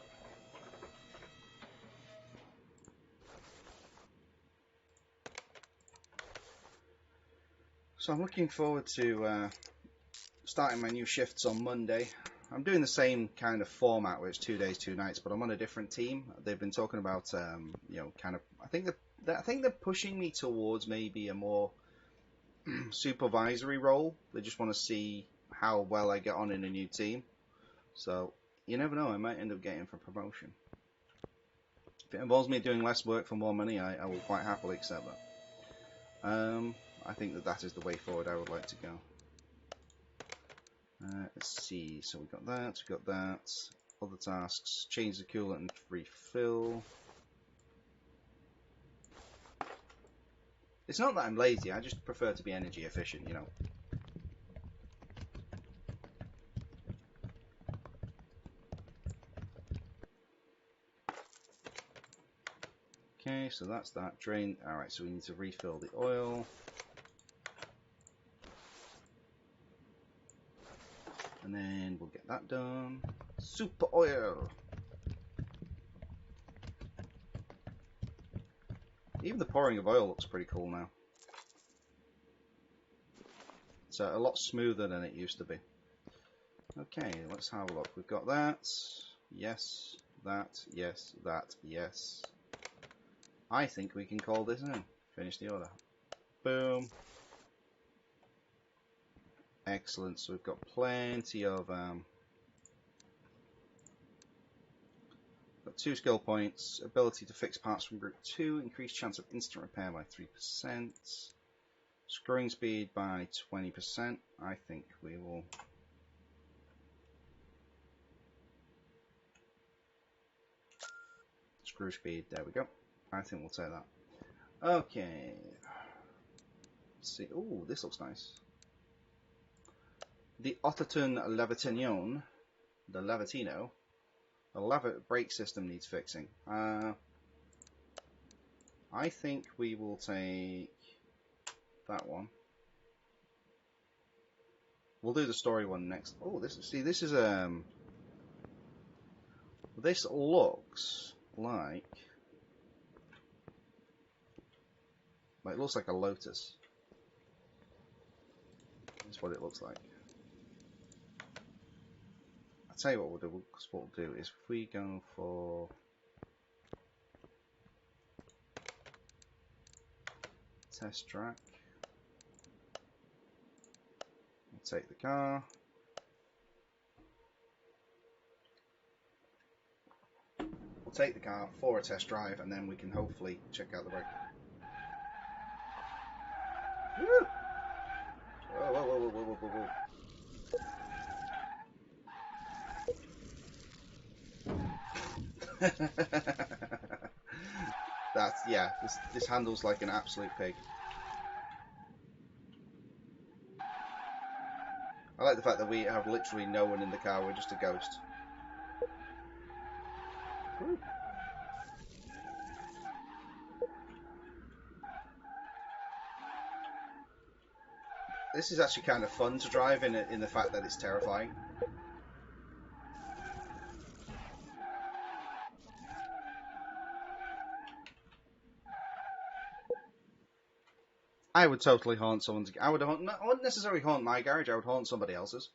I'm looking forward to starting my new shifts on Monday. I'm doing the same kind of format where it's 2 days, 2 nights, but I'm on a different team. They've been talking about, you know, kind of. I think they're pushing me towards maybe a more supervisory role. They just want to see how well I get on in a new team. So you never know. I might end up getting for promotion. If it involves me doing less work for more money, I will quite happily accept that. I think that is the way forward I would like to go. Let's see, so we've got that, other tasks, change the coolant and refill. It's not that I'm lazy, I just prefer to be energy efficient, you know. Okay, so that's that, drain, alright, so we need to refill the oil. And then we'll get that done. Super oil! Even the pouring of oil looks pretty cool now. It's a lot smoother than it used to be. Okay, let's have a look. We've got that. Yes, that, yes, that, yes. I think we can call this in. Finish the order. Boom. Excellent. So we've got plenty of got 2 skill points, ability to fix parts from group 2, increased chance of instant repair by 3%, screwing speed by 20%. I think we will screw speed, there we go. I think we'll take that. Okay. Let's see. Oh, this looks nice. The Otterton Levitino, the Levitino, the brake system needs fixing. I think we will take that one. We'll do the story one next. Oh, this is this looks like it looks like a Lotus. That's what it looks like. I'll tell you what we'll do. What we'll do is if we go for test track, we'll take the car. We'll take the car for a test drive, and then we can hopefully check out the brake. Woo! Whoa, whoa, whoa, whoa, whoa, whoa, whoa. That's, yeah, this handles like an absolute pig. I like the fact that we have literally no one in the car, we're just a ghost. Woo. This is actually kind of fun to drive in the fact that it's terrifying. I would totally haunt someone's. I wouldn't necessarily haunt my garage. I would haunt somebody else's,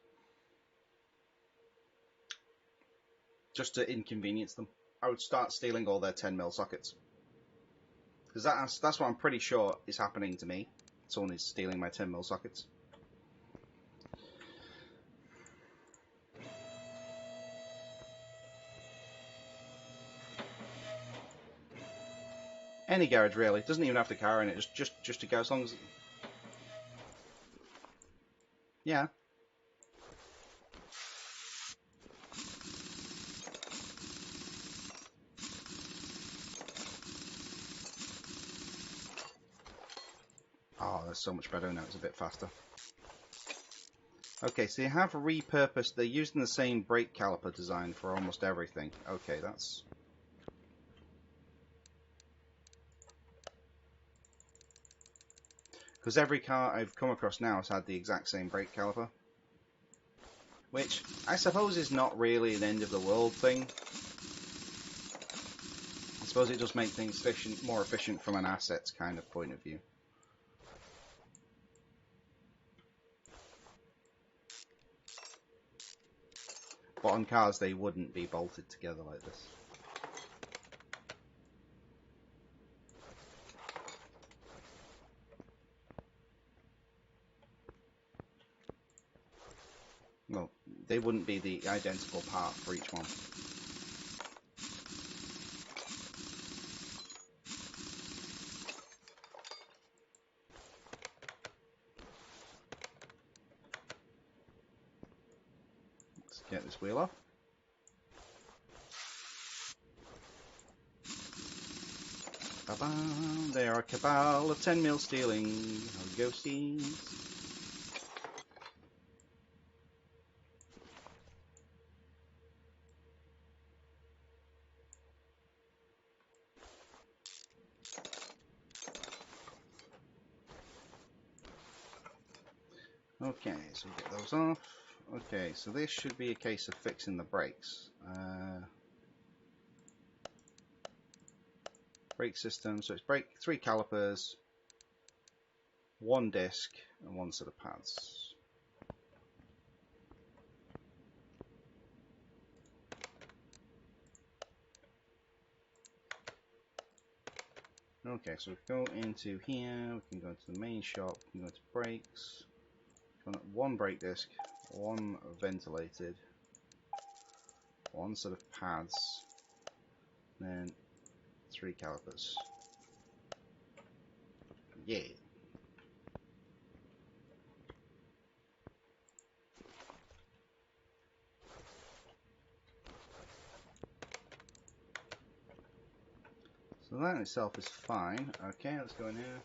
just to inconvenience them. I would start stealing all their 10mm sockets. Because that's what I'm pretty sure is happening to me. Someone is stealing my 10mm sockets. Any garage really, doesn't even have the car in it, just to go as long as... Yeah. Oh, that's so much better now, it's a bit faster. Okay, so you have repurposed, they're using the same brake caliper design for almost everything. Okay, that's... Because every car I've come across now has had the exact same brake caliper. Which, I suppose is not really an end of the world thing. I suppose it does make things more efficient from an assets kind of point of view. But on cars, they wouldn't be bolted together like this. Well, they wouldn't be the identical part for each one. Let's get this wheel off. Ba-bam, they are a cabal of 10mm stealing ghosties. Okay, so we get those off. Okay, so this should be a case of fixing the brakes. Brake system, so it's three calipers, one disc, and one set of pads. Okay, so we can go into here, we can go into the main shop, we can go into brakes. One brake disc, one ventilated, one set of pads, then three calipers. Yeah. So that in itself is fine. Okay, let's go in here.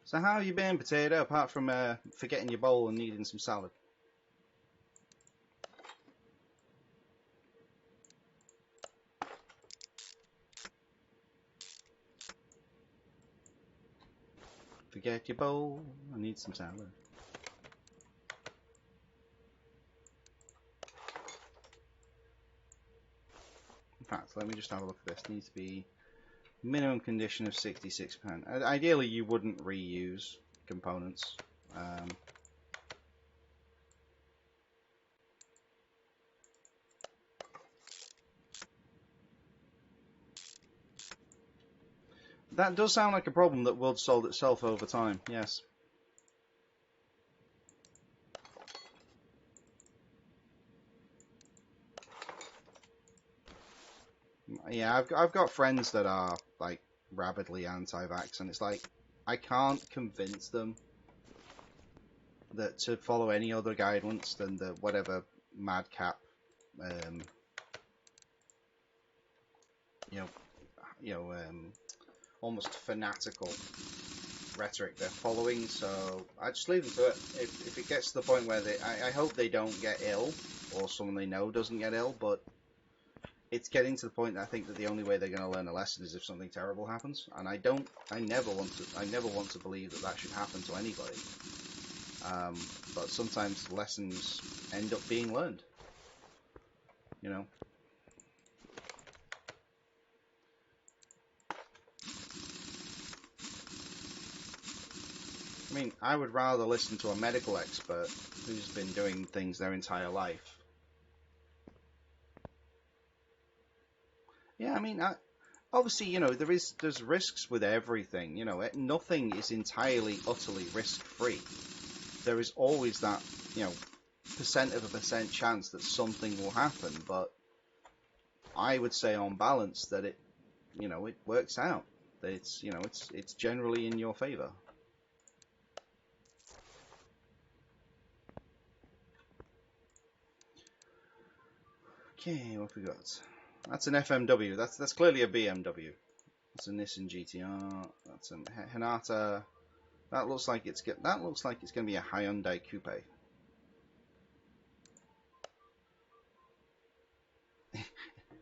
So how have you been, Potato, apart from forgetting your bowl and needing some salad? Forget your bowl, I need some salad. In fact, let me just have a look at this. Needs to be minimum condition of 66%. Ideally, you wouldn't reuse components. That does sound like a problem that would solve itself over time, yes. Yeah, I've got friends that are like rabidly anti-vax, and it's like I can't convince them that to follow any other guidance than the whatever madcap, almost fanatical rhetoric they're following. So I just leave them to it. If it gets to the point where I hope they don't get ill, or someone they know doesn't get ill, but it's getting to the point that I think that the only way they're going to learn a lesson is if something terrible happens, and I never want to believe that that should happen to anybody. But sometimes lessons end up being learned, you know. I mean, I would rather listen to a medical expert who's been doing things their entire life. Yeah, I mean, Obviously, you know, there's risks with everything. You know, nothing is entirely, utterly risk-free. There is always that, you know, percent of a percent chance that something will happen. But I would say, on balance, that it, you know, it works out. It's, you know, it's generally in your favor. Okay, what have we got? That's an FMW. That's clearly a BMW. That's a Nissan GTR. That's a Hinata. That looks like it's going to be a Hyundai Coupe.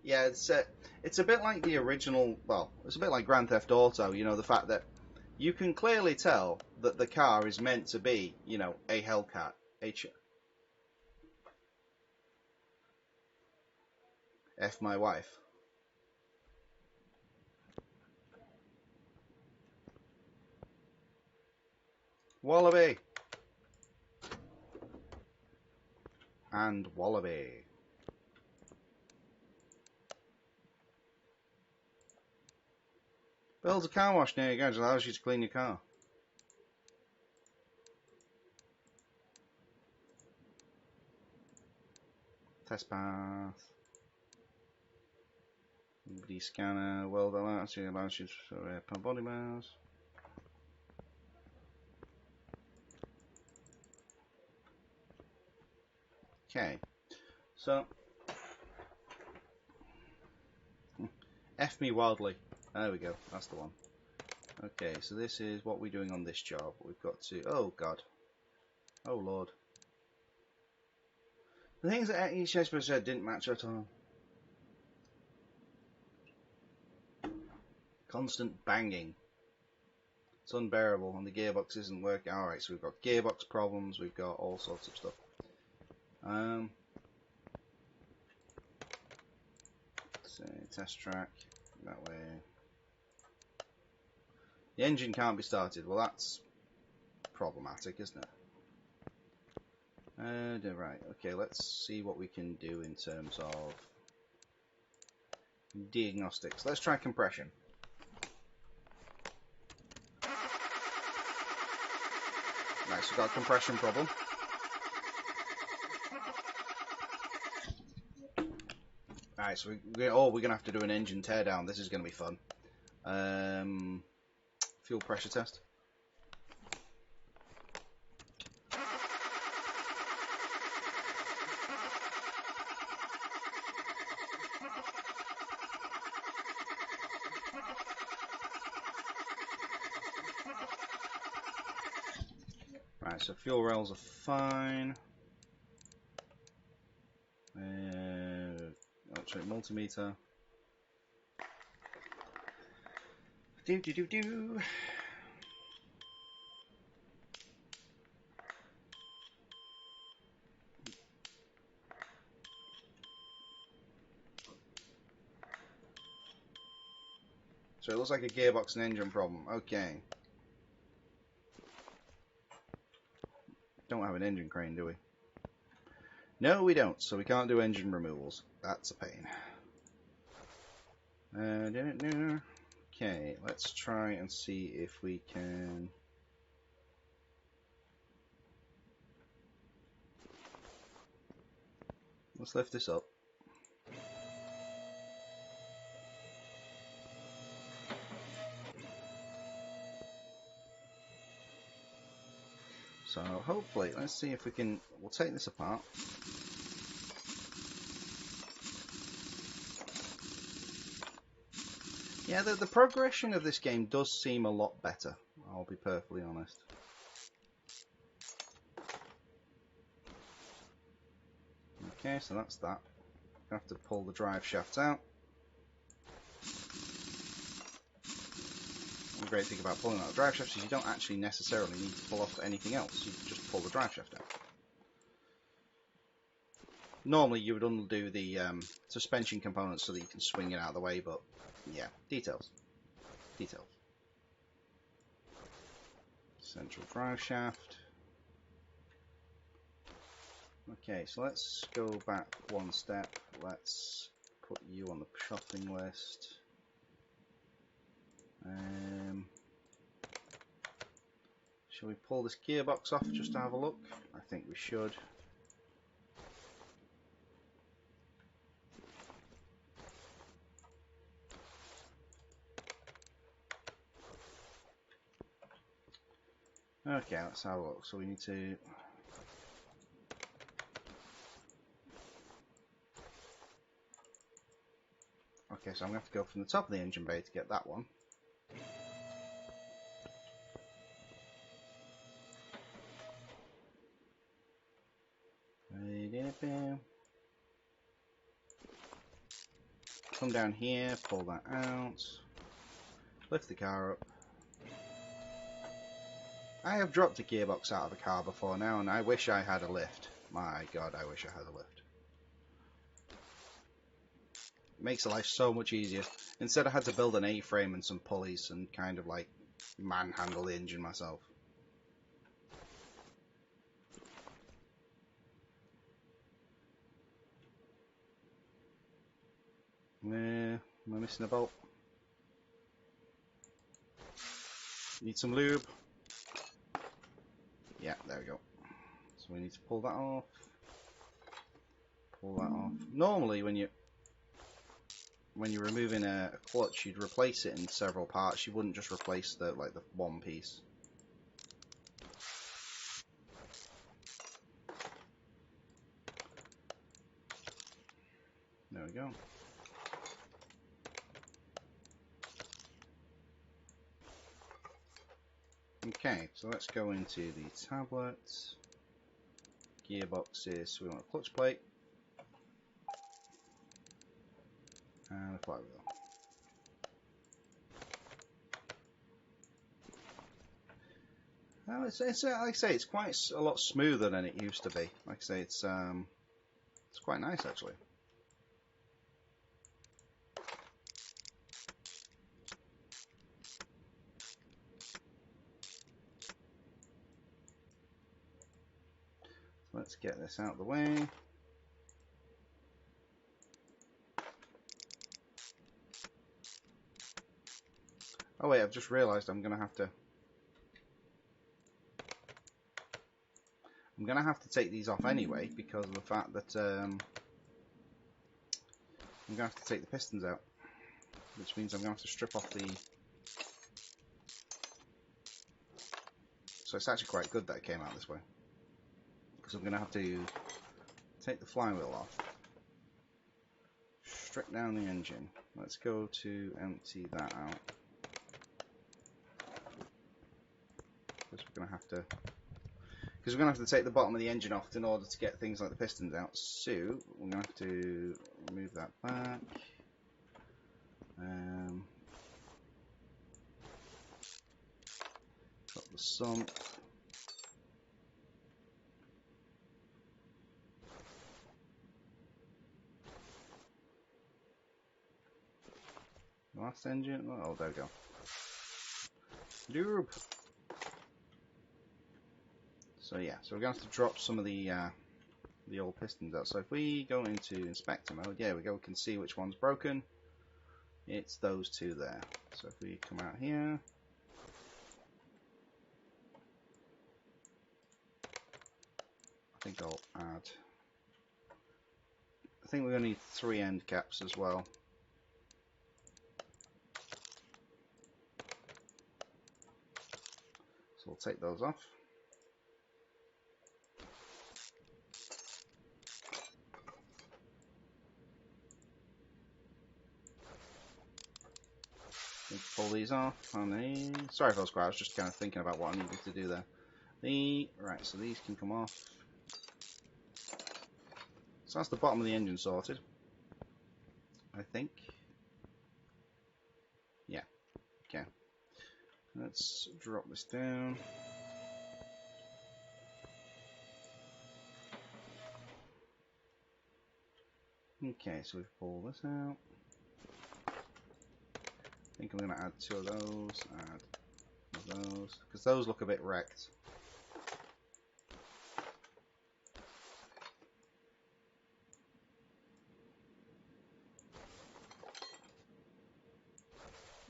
Yeah, it's a bit like the original. Well, it's a bit like Grand Theft Auto. You know, the fact that you can clearly tell that the car is meant to be, you know, a Hellcat. F my wife. Wallaby. And Wallaby. Builds a car wash near your garage, allows you to clean your car. Test path. BD scanner. Weld allows you to body miles. Okay. So F me wildly. There we go. That's the one. Okay, so this is what we're doing on this job. We've got to... Oh, God. Oh, Lord. The things that each Shakespeare said didn't match at all. Constant banging. It's unbearable, and the gearbox isn't working. Alright, so we've got gearbox problems. We've got all sorts of stuff. So, test track. That way. The engine can't be started. Well, that's problematic, isn't it? Right, okay, let's see what we can do in terms of diagnostics. Let's try compression. Right, so we've got a compression problem. Alright, so we're going to have to do an engine teardown. This is going to be fun. Fuel pressure test. Right, so fuel rails are fine. Electric multimeter. Do. So it looks like a gearbox and engine problem. Okay. Don't have an engine crane, do we? No, we don't. So we can't do engine removals. That's a pain. Okay, let's try and see if we can... Let's lift this up. So hopefully, let's see if we can... We'll take this apart. Yeah, the progression of this game does seem a lot better, I'll be perfectly honest. Okay, so that's that. I have to pull the drive shaft out. The great thing about pulling out the drive shaft is you don't actually necessarily need to pull off anything else. You just pull the drive shaft out. Normally you would undo the suspension components so that you can swing it out of the way, but yeah, details. Details. Central drive shaft. Okay, so let's go back one step. Let's put you on the shopping list. Shall we pull this gearbox off just to have a look? I think we should. Okay, let's have a look. So we need to... Okay, so I'm going to have to go from the top of the engine bay to get that one. Come down here, pull that out, lift the car up. I have dropped a gearbox out of a car before now, and I wish I had a lift. My God, I wish I had a lift. It makes life so much easier. Instead I had to build an A-frame and some pulleys and kind of like manhandle the engine myself. Am I missing a bolt? Need some lube. Yeah, there we go. So we need to pull that off. Pull that off. Normally when you're removing a clutch, you'd replace it in several parts. You wouldn't just replace the one piece. There we go. Okay, so let's go into the tablets. Gearboxes, so we want a clutch plate. And a flywheel. Well, it's like I say, it's quite a lot smoother than it used to be. Like I say, it's quite nice actually. So let's get this out of the way. Oh wait, I've just realised I'm gonna have to take these off anyway because of the fact that I'm gonna have to take the pistons out, which means I'm gonna have to strip off the. So it's actually quite good that it came out this way because I'm gonna have to take the flywheel off, strip down the engine. Let's go to empty that out because we're gonna have to. Because we're going to have to take the bottom of the engine off in order to get things like the pistons out. So we're going to have to remove that back. Drop the sump. Last engine. Oh, there we go. Lube. So yeah, so we're going to have to drop some of the old pistons out. So if we go into inspector mode, yeah, we can see which one's broken. It's those two there. So if we come out here, I think I'll add. I think we're going to need 3 end caps as well. So we'll take those off. Pull these off on the. Sorry if I was quiet, I was just kind of thinking about what I needed to do there. Right, so these can come off. So that's the bottom of the engine sorted, I think. Yeah, okay. Let's drop this down. Okay, so we pull this out. I think I'm going to add 2 of those, add those, because those look a bit wrecked.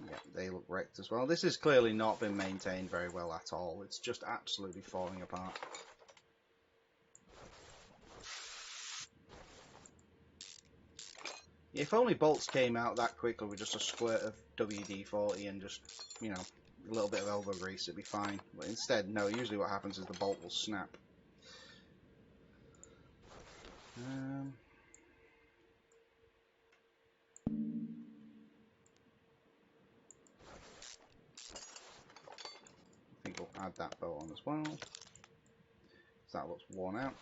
Yeah, they look wrecked as well. This has clearly not been maintained very well at all. It's just absolutely falling apart. If only bolts came out that quickly with just a squirt of WD-40 and just, you know, a little bit of elbow grease, it'd be fine. But instead, no, usually what happens is the bolt will snap. I think we'll add that bolt on as well. So that looks worn out.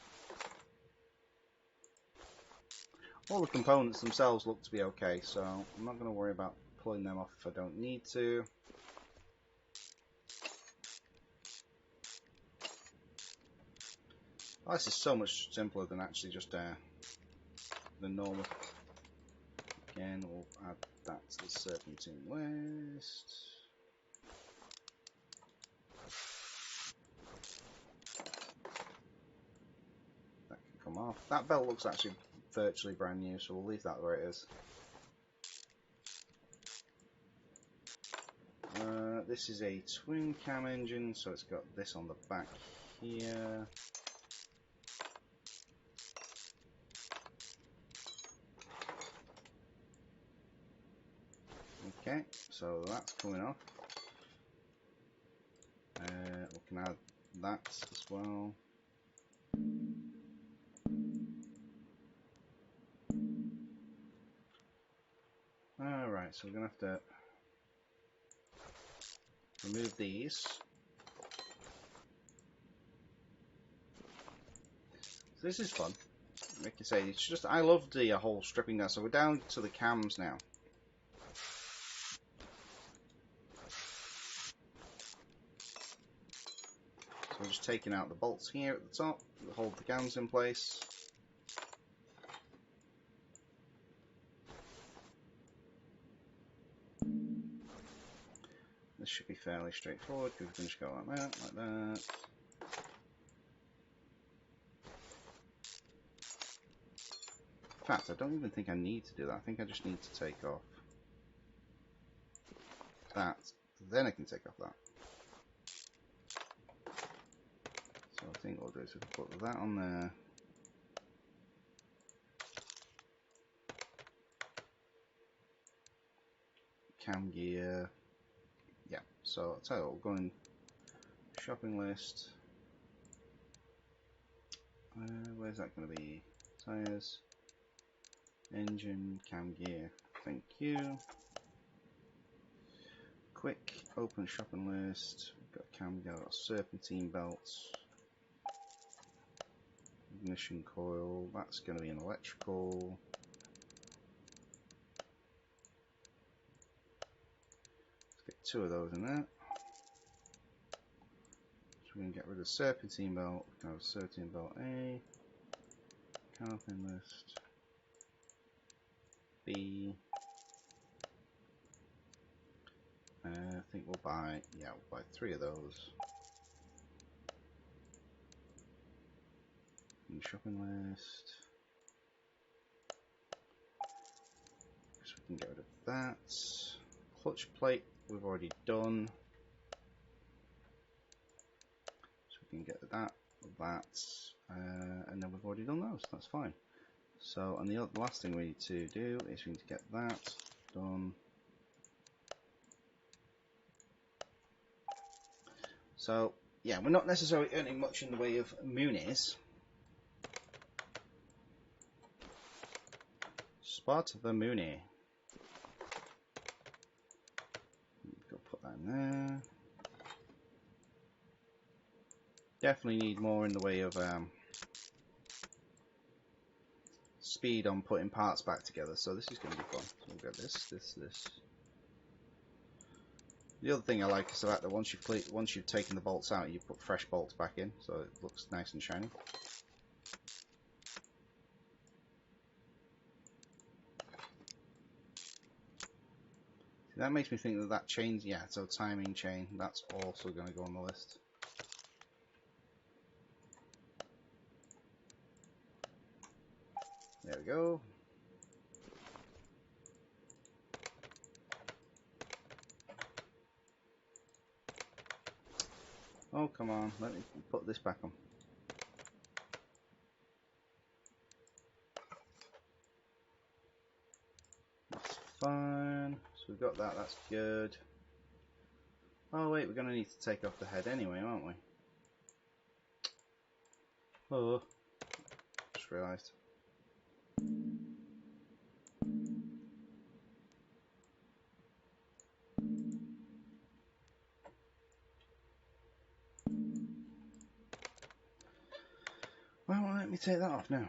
All the components themselves look to be okay, so I'm not going to worry about pulling them off if I don't need to. Oh, this is so much simpler than actually just the normal. Again, we'll add that to the Serpentine waist. That can come off. That belt looks actually virtually brand new, so we'll leave that where it is. This is a twin cam engine, so it's got this on the back here. Okay, so that's coming off. We can add that as well. Alright, so we're going to have to remove these. So this is fun. Like I say, it's just, I love the whole stripping down. So we're down to the cams now. So we're just taking out the bolts here at the top that hold the cams in place. This should be fairly straightforward because we can just go like that, like that. In fact, I don't even think I need to do that. I think I just need to take off that. Then I can take off that. So I think what we'll do is we can put that on there. Cam gear. Yeah, so I'll tell you what, we'll go in shopping list. Where's that going to be? Tires, engine, cam gear. Thank you. Quick, open shopping list. We've got cam gear, got serpentine belts. Ignition coil, that's going to be an electrical. Let's get 2 of those in there. So we can get rid of serpentine belt. We can have serpentine belt A. Carpin list. B. I think we'll buy 3 of those. In the shopping list. So we can get rid of that. Clutch plate we've already done. So we can get that, and then we've already done those. That's fine. So, and the last thing we need to do is we need to get that done. So, yeah, we're not necessarily earning much in the way of munis. Spot the Mooney. Go put that in there. Definitely need more in the way of speed on putting parts back together. So this is going to be fun. So we'll get this. The other thing I like is the fact that once you've taken the bolts out, you put fresh bolts back in, so it looks nice and shiny. That makes me think that chain, yeah, so timing chain, that's also going to go on the list. There we go. Oh, come on. Let me put this back on. That's fine. So we've got that. That's good. Oh, wait. We're going to need to take off the head anyway, aren't we? Oh. Just realised. Well, let me take that off now.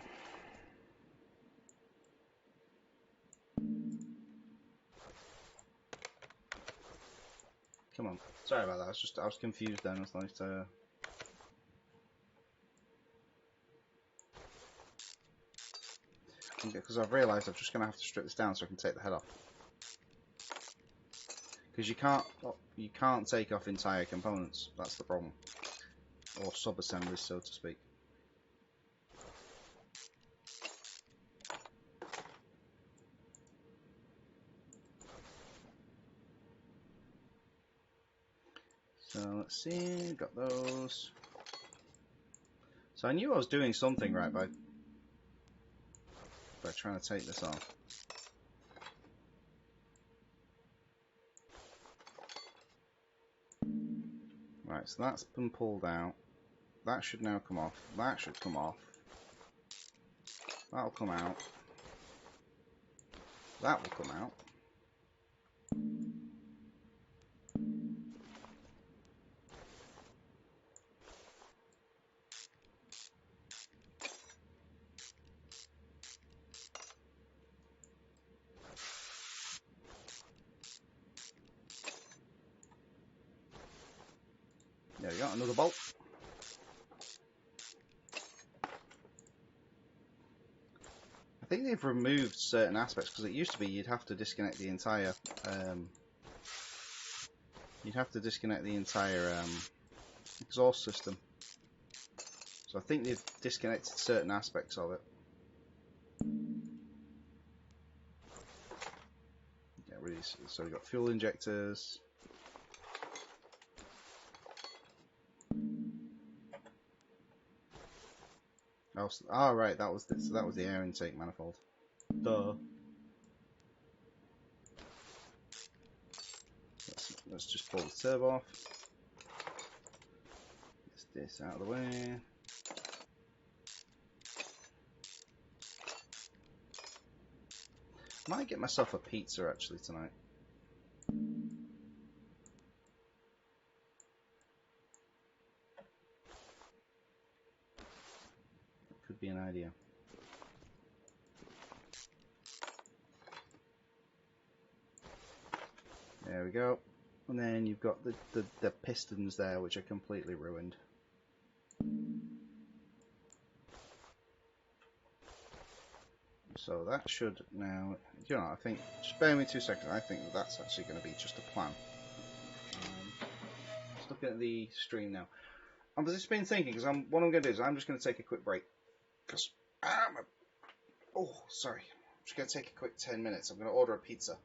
Come on. Sorry about that. I was confused then. I was like, because I've realised I'm just going to have to strip this down so I can take the head off. Because you can't take off entire components. That's the problem. Or sub-assemblies, so to speak. So let's see, got those. So I knew I was doing something right by trying to take this off. Right, so that's been pulled out. That should now come off. That should come off. That'll come out. That will come out. There we go, another bolt. I think they've removed certain aspects because it used to be you'd have to disconnect the entire exhaust system. So I think they've disconnected certain aspects of it. Get rid of these. So we've got fuel injectors. Oh, right, that was the air intake manifold. Duh. Let's just pull the turbo off. Get this out of the way. Might get myself a pizza actually tonight. Could be an idea. There we go. And then you've got the pistons there, which are completely ruined. So that should now, you know, I think, just bear with me 2 seconds, I think that's actually going to be just a plan. Just looking at the stream now. I've just been thinking, because what I'm going to do is I'm just going to take a quick break. Because, oh, sorry. I'm just going to take a quick 10 minutes. I'm going to order a pizza.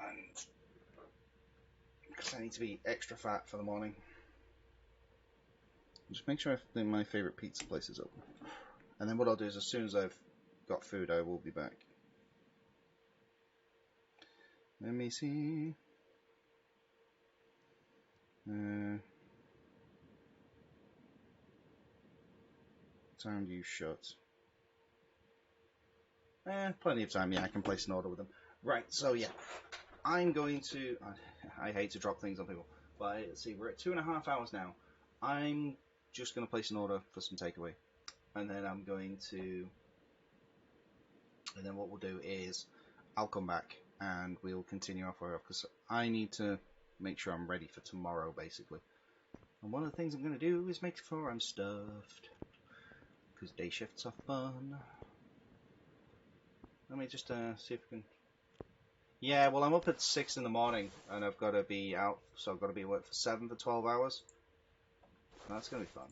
And, because I need to be extra fat for the morning. Just make sure my favourite pizza place is open. And then what I'll do is as soon as I've got food, I will be back. Let me see. Time do you shut? Plenty of time, yeah, I can place an order with them. Right, so yeah, I'm going to, I hate to drop things on people, but let's see, we're at 2.5 hours now. I'm just going to place an order for some takeaway. And then I'm going to, and then what we'll do is, I'll come back and we'll continue our way off, because I need to make sure I'm ready for tomorrow, basically. And one of the things I'm going to do is make sure I'm stuffed, because day shifts are fun. Let me just see if we can... Yeah, well, I'm up at 6 in the morning, and I've got to be out, so I've got to be at work for 7 for 12 hours. That's going to be fun.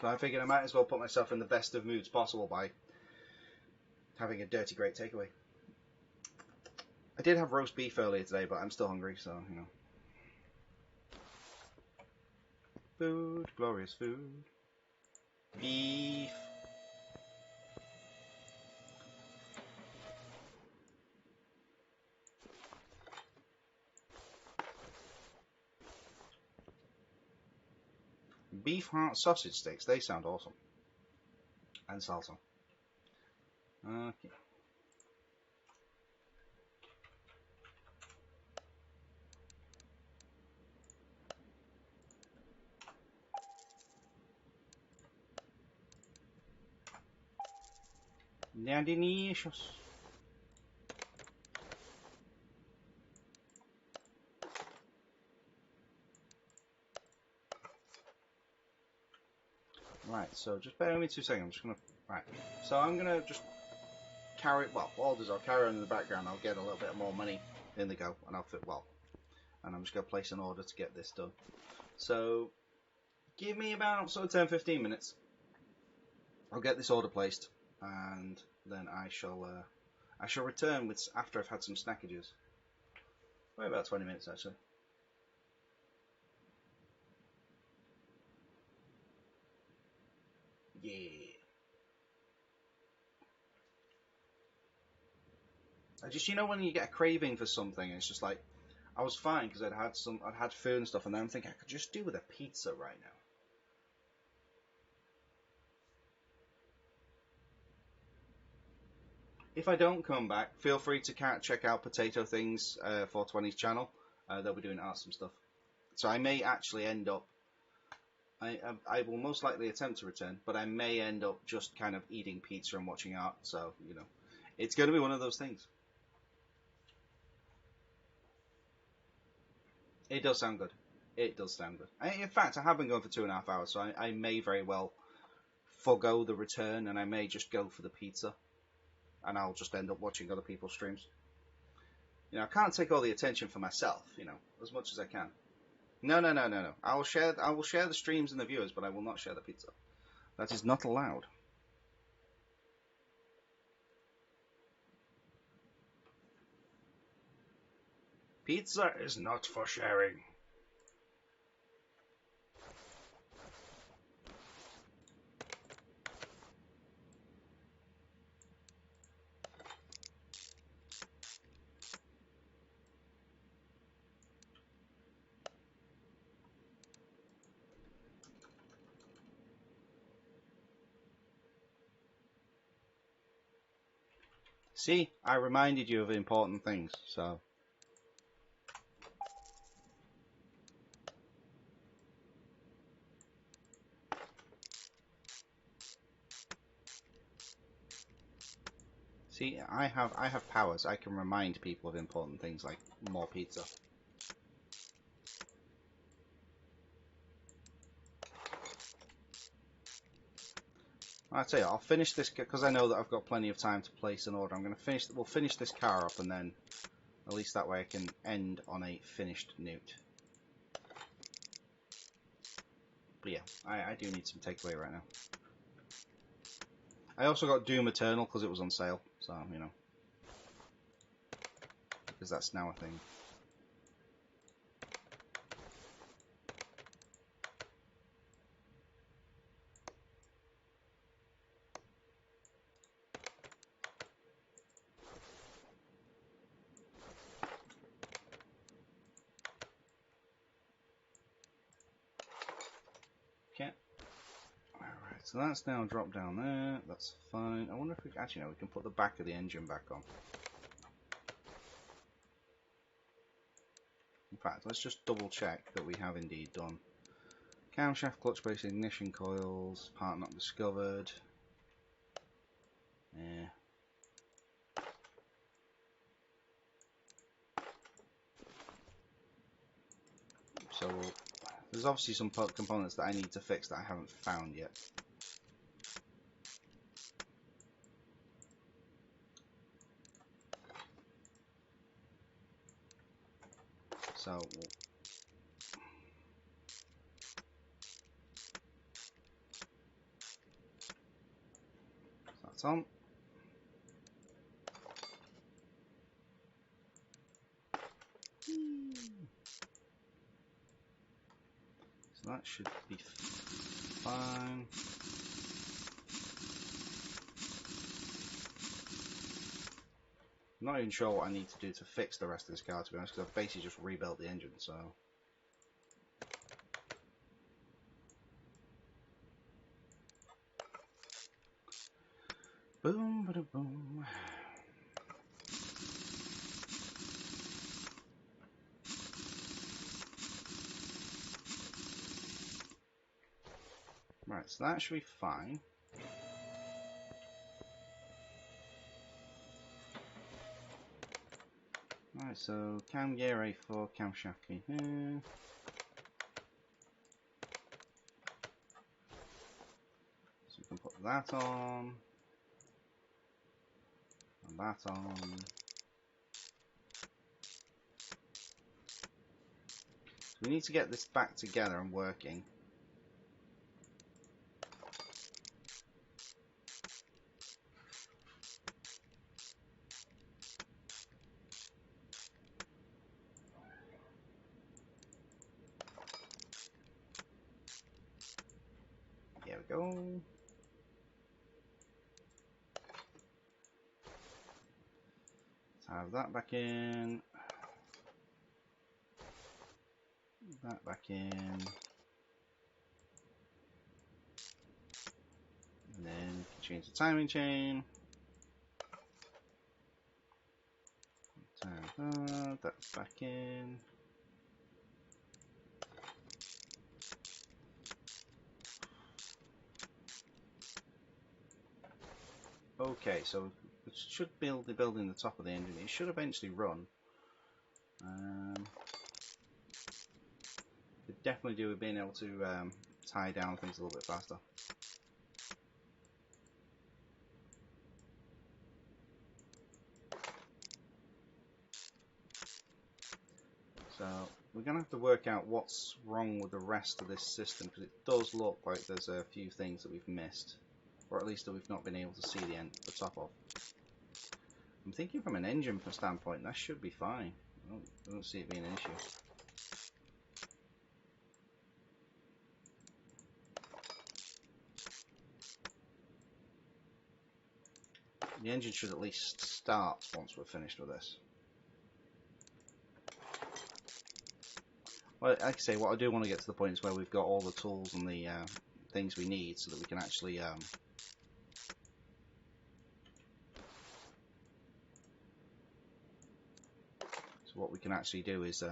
So I figured I might as well put myself in the best of moods possible by having a dirty great takeaway. I did have roast beef earlier today, but I'm still hungry, so, you know. Food, glorious food. Beef. Beef heart sausage sticks, they sound awesome. And salsa. Okay. They're delicious. Right, so just bear with me 2 seconds. I'm just gonna. Right, so I'm gonna just carry. Well, what I'll do is I'll carry on in the background. I'll get a little bit more money in the go, and I'll fit well. And I'm just gonna place an order to get this done. So give me about sort of 10-15 minutes. I'll get this order placed, and then I shall return with after I've had some snackages. Wait about 20 minutes actually. Yeah. I just, you know, when you get a craving for something, it's just like, I was fine because I'd had food and stuff, and then I'm thinking I could just do with a pizza right now. If I don't come back, feel free to check out Potato Things 420's channel. They'll be doing awesome stuff. So I may actually end up. I will most likely attempt to return, but I may end up just kind of eating pizza and watching art. So, you know, it's going to be one of those things. It does sound good. It does sound good. In fact, I have been going for 2.5 hours, so I may very well forgo the return, and I may just go for the pizza, and I'll just end up watching other people's streams. You know, I can't take all the attention for myself, you know, as much as I can. No. I will share the streams and the viewers, but I will not share the pizza. That is not allowed. Pizza is not for sharing. See, I reminded you of important things, so. See, I have powers. I can remind people of important things like more pizza. I'll tell you, I'll finish this because I know that I've got plenty of time to place an order. We'll finish this car up, and then at least that way I can end on a finished note. But yeah, I do need some takeaway right now. I also got Doom Eternal because it was on sale, so you know, because that's now a thing. Okay. Alright, so that's now dropped down there. That's fine. I wonder if we actually, no, we can put the back of the engine back on. In fact, let's just double check that we have indeed done. Camshaft, clutch base, ignition coils, part not discovered. Yeah. So there's obviously some components that I need to fix that I haven't found yet. So That's on. So that should be fine. I'm not even sure what I need to do to fix the rest of this car, to be honest, because I've basically just rebuilt the engine, so... Boom, ba boom. Right, so that should be fine. Right, so cam gear A4, camshaft key here. So we can put that on. And that on. So we need to get this back together and working. There we go. Let's have that back in. That back in. And then change the timing chain. That's back in. Okay, so it should build the building the top of the engine. It should eventually run. Could definitely do with being able to tie down things a little bit faster. So we're going to have to work out what's wrong with the rest of this system, because it does look like there's a few things that we've missed, or at least that we've not been able to see the top of. I'm thinking from an engine standpoint, that should be fine. I don't see it being an issue. The engine should at least start once we're finished with this. Well, like I say, what I do want to get to the point is where we've got all the tools and the things we need, so that we can actually so what we can actually do is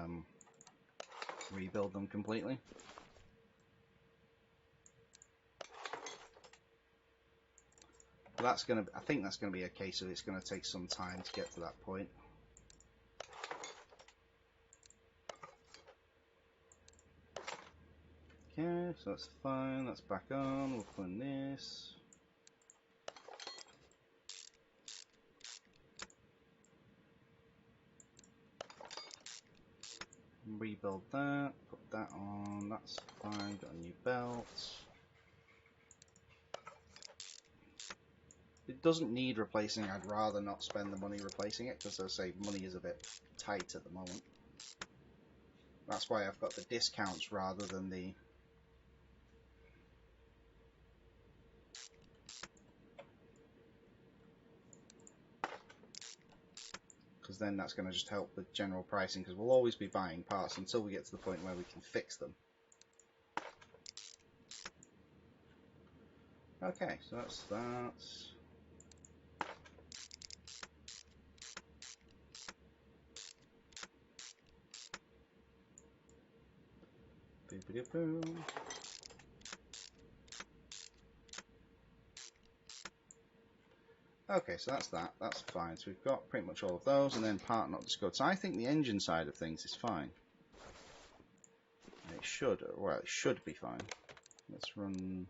rebuild them completely. But that's gonna, I think that's going to be a case of it's going to take some time to get to that point. Okay, so that's fine. That's back on. We'll put in this. Rebuild that. Put that on. That's fine. Got a new belt. It doesn't need replacing. I'd rather not spend the money replacing it, because as I say, money is a bit tight at the moment. That's why I've got the discounts rather than the... because then that's going to just help with general pricing, because we'll always be buying parts until we get to the point where we can fix them. Okay, so that's that. Boop-a-doop-boom. Okay, so that's that. That's fine. So we've got pretty much all of those, and then part not discovered. So I think the engine side of things is fine. It should, well, it should be fine. Let's run.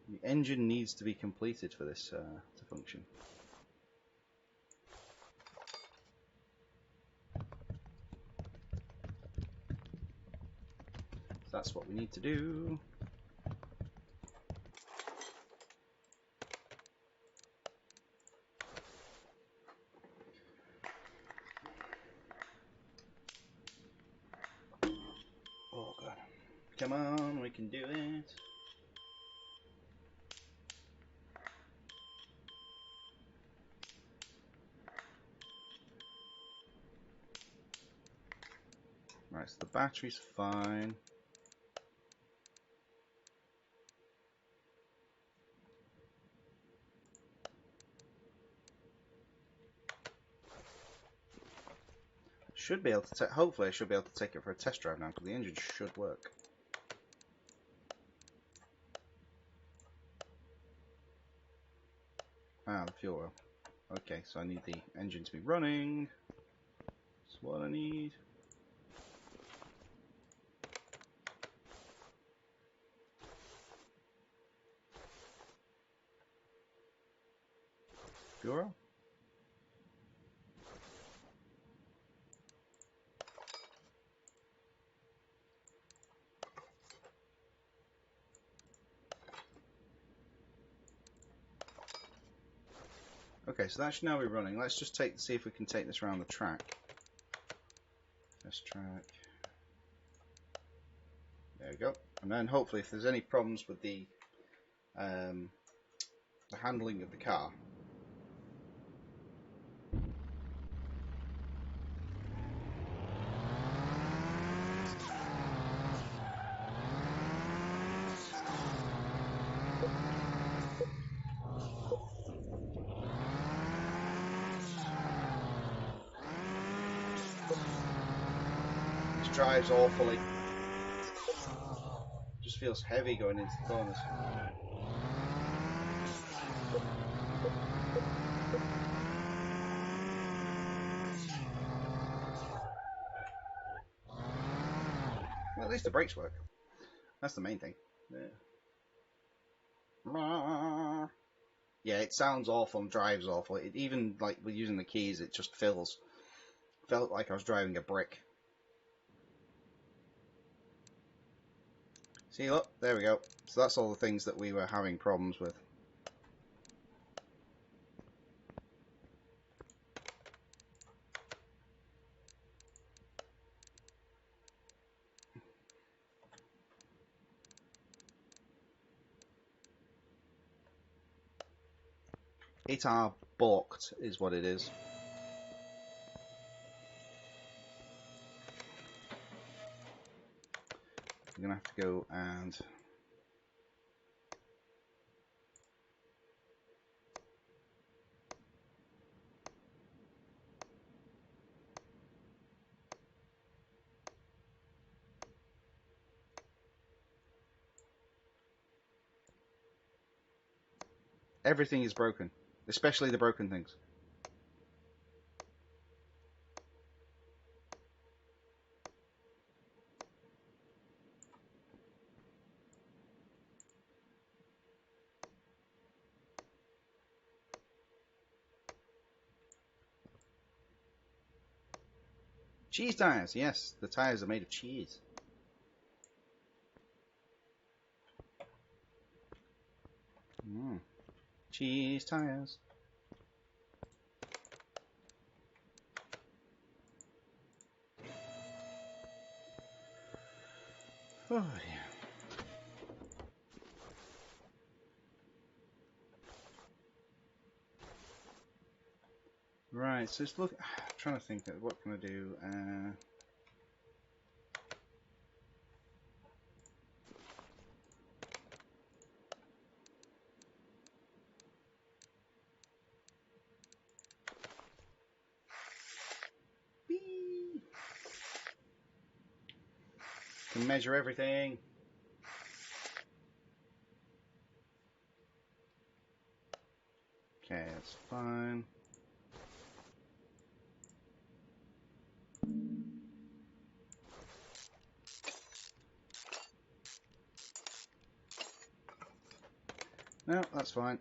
The engine needs to be completed for this to function. So that's what we need to do. Come on, we can do it. Right, so the battery's fine. Should be able to. Hopefully, I should be able to take it for a test drive now because the engine should work. Ah, the fuel oil. Okay, so I need the engine to be running. That's what I need. Fuel oil. Okay, so that should now be running. Let's just see if we can take this around the track. Test track. There we go. And then hopefully, if there's any problems with the handling of the car. This drives awfully. Just feels heavy going into the corners. Well, at least the brakes work. That's the main thing. Yeah. Yeah, it sounds awful and drives awful. It even, like, with using the keys, it just fills. Felt like I was driving a brick. See, look, there we go. So that's all the things that we were having problems with. It are balked, is what it is. I'm gonna have to go and everything is broken, especially the broken things. Cheese tires, yes, the tires are made of cheese. Cheese tires. Oh yeah. Right, so let's look. I'm trying to think of what can I do. Can measure everything. Okay, that's fine. No, that's fine.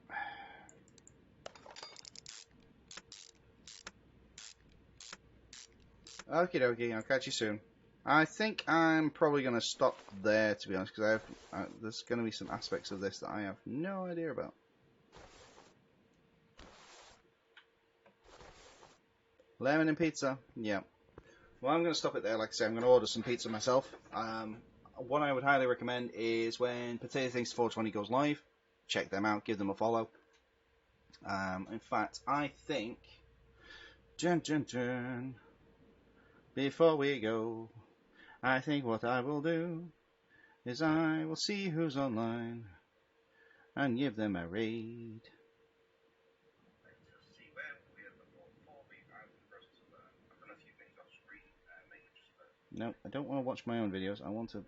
Okie dokie, I'll catch you soon. I think I'm probably going to stop there, to be honest, because there's going to be some aspects of this that I have no idea about. Lemon and pizza, yeah. Well, I'm going to stop it there. Like I say, I'm going to order some pizza myself. what I would highly recommend is when Potato Things 420 goes live, check them out, give them a follow. In fact, I think, before we go, I think what I will do is I will see who's online and give them a raid. No, I don't want to watch my own videos. I want to...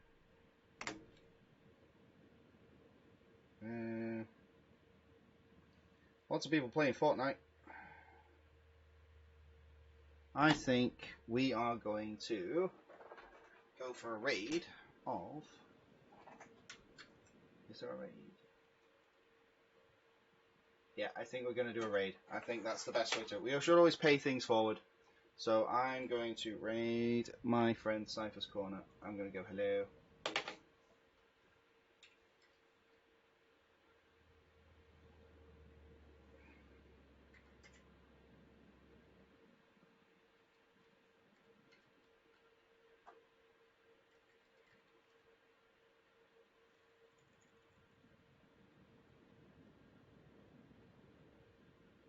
lots of people playing Fortnite. I think we are going to go for a raid of... Is there a raid? Yeah, I think we're going to do a raid. I think that's the best way to... We should always pay things forward. So I'm going to raid my friend Cypher's Corner. I'm going to go hello.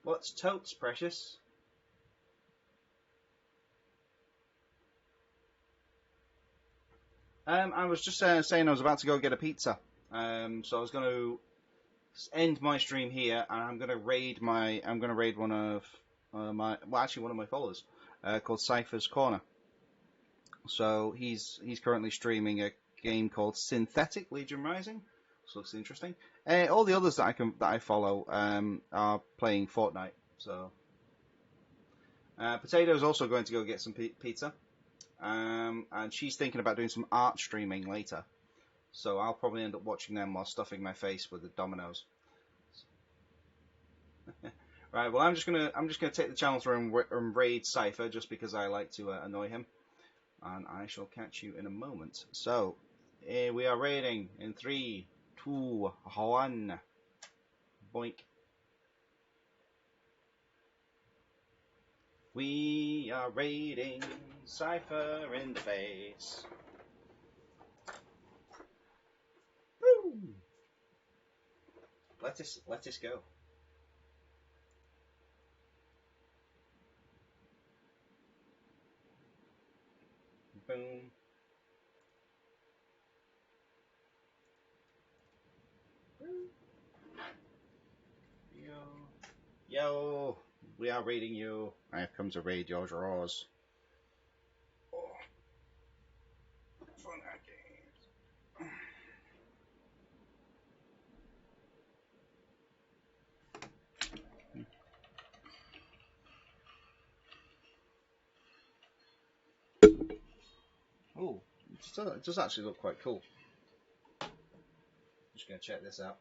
What's totes, precious? I was just saying I was about to go get a pizza. So I was going to end my stream here, and I'm going to raid one of one of my followers called Cypher's Corner. So he's currently streaming a game called Synthetic Legion Rising. This looks interesting. All the others that I follow are playing Fortnite. So Potato's also going to go get some pizza. And she's thinking about doing some art streaming later, so I'll probably end up watching them while stuffing my face with the dominoes. Right, well, I'm just gonna take the channel through and raid Cypher just because I like to annoy him, and I shall catch you in a moment. So we are raiding in 3, 2, 1. Boink. We are raiding Cypher in the face. Woo! Let us go. Boom. Yo, we are raiding you. I have come to raid your drawers. Oh. Fun games. Oh, it does actually look quite cool. Just going to check this out.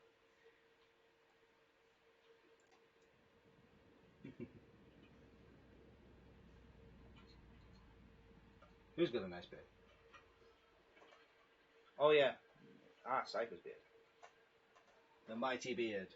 Who's got a nice beard? Oh yeah, Cypher's beard. The mighty beard.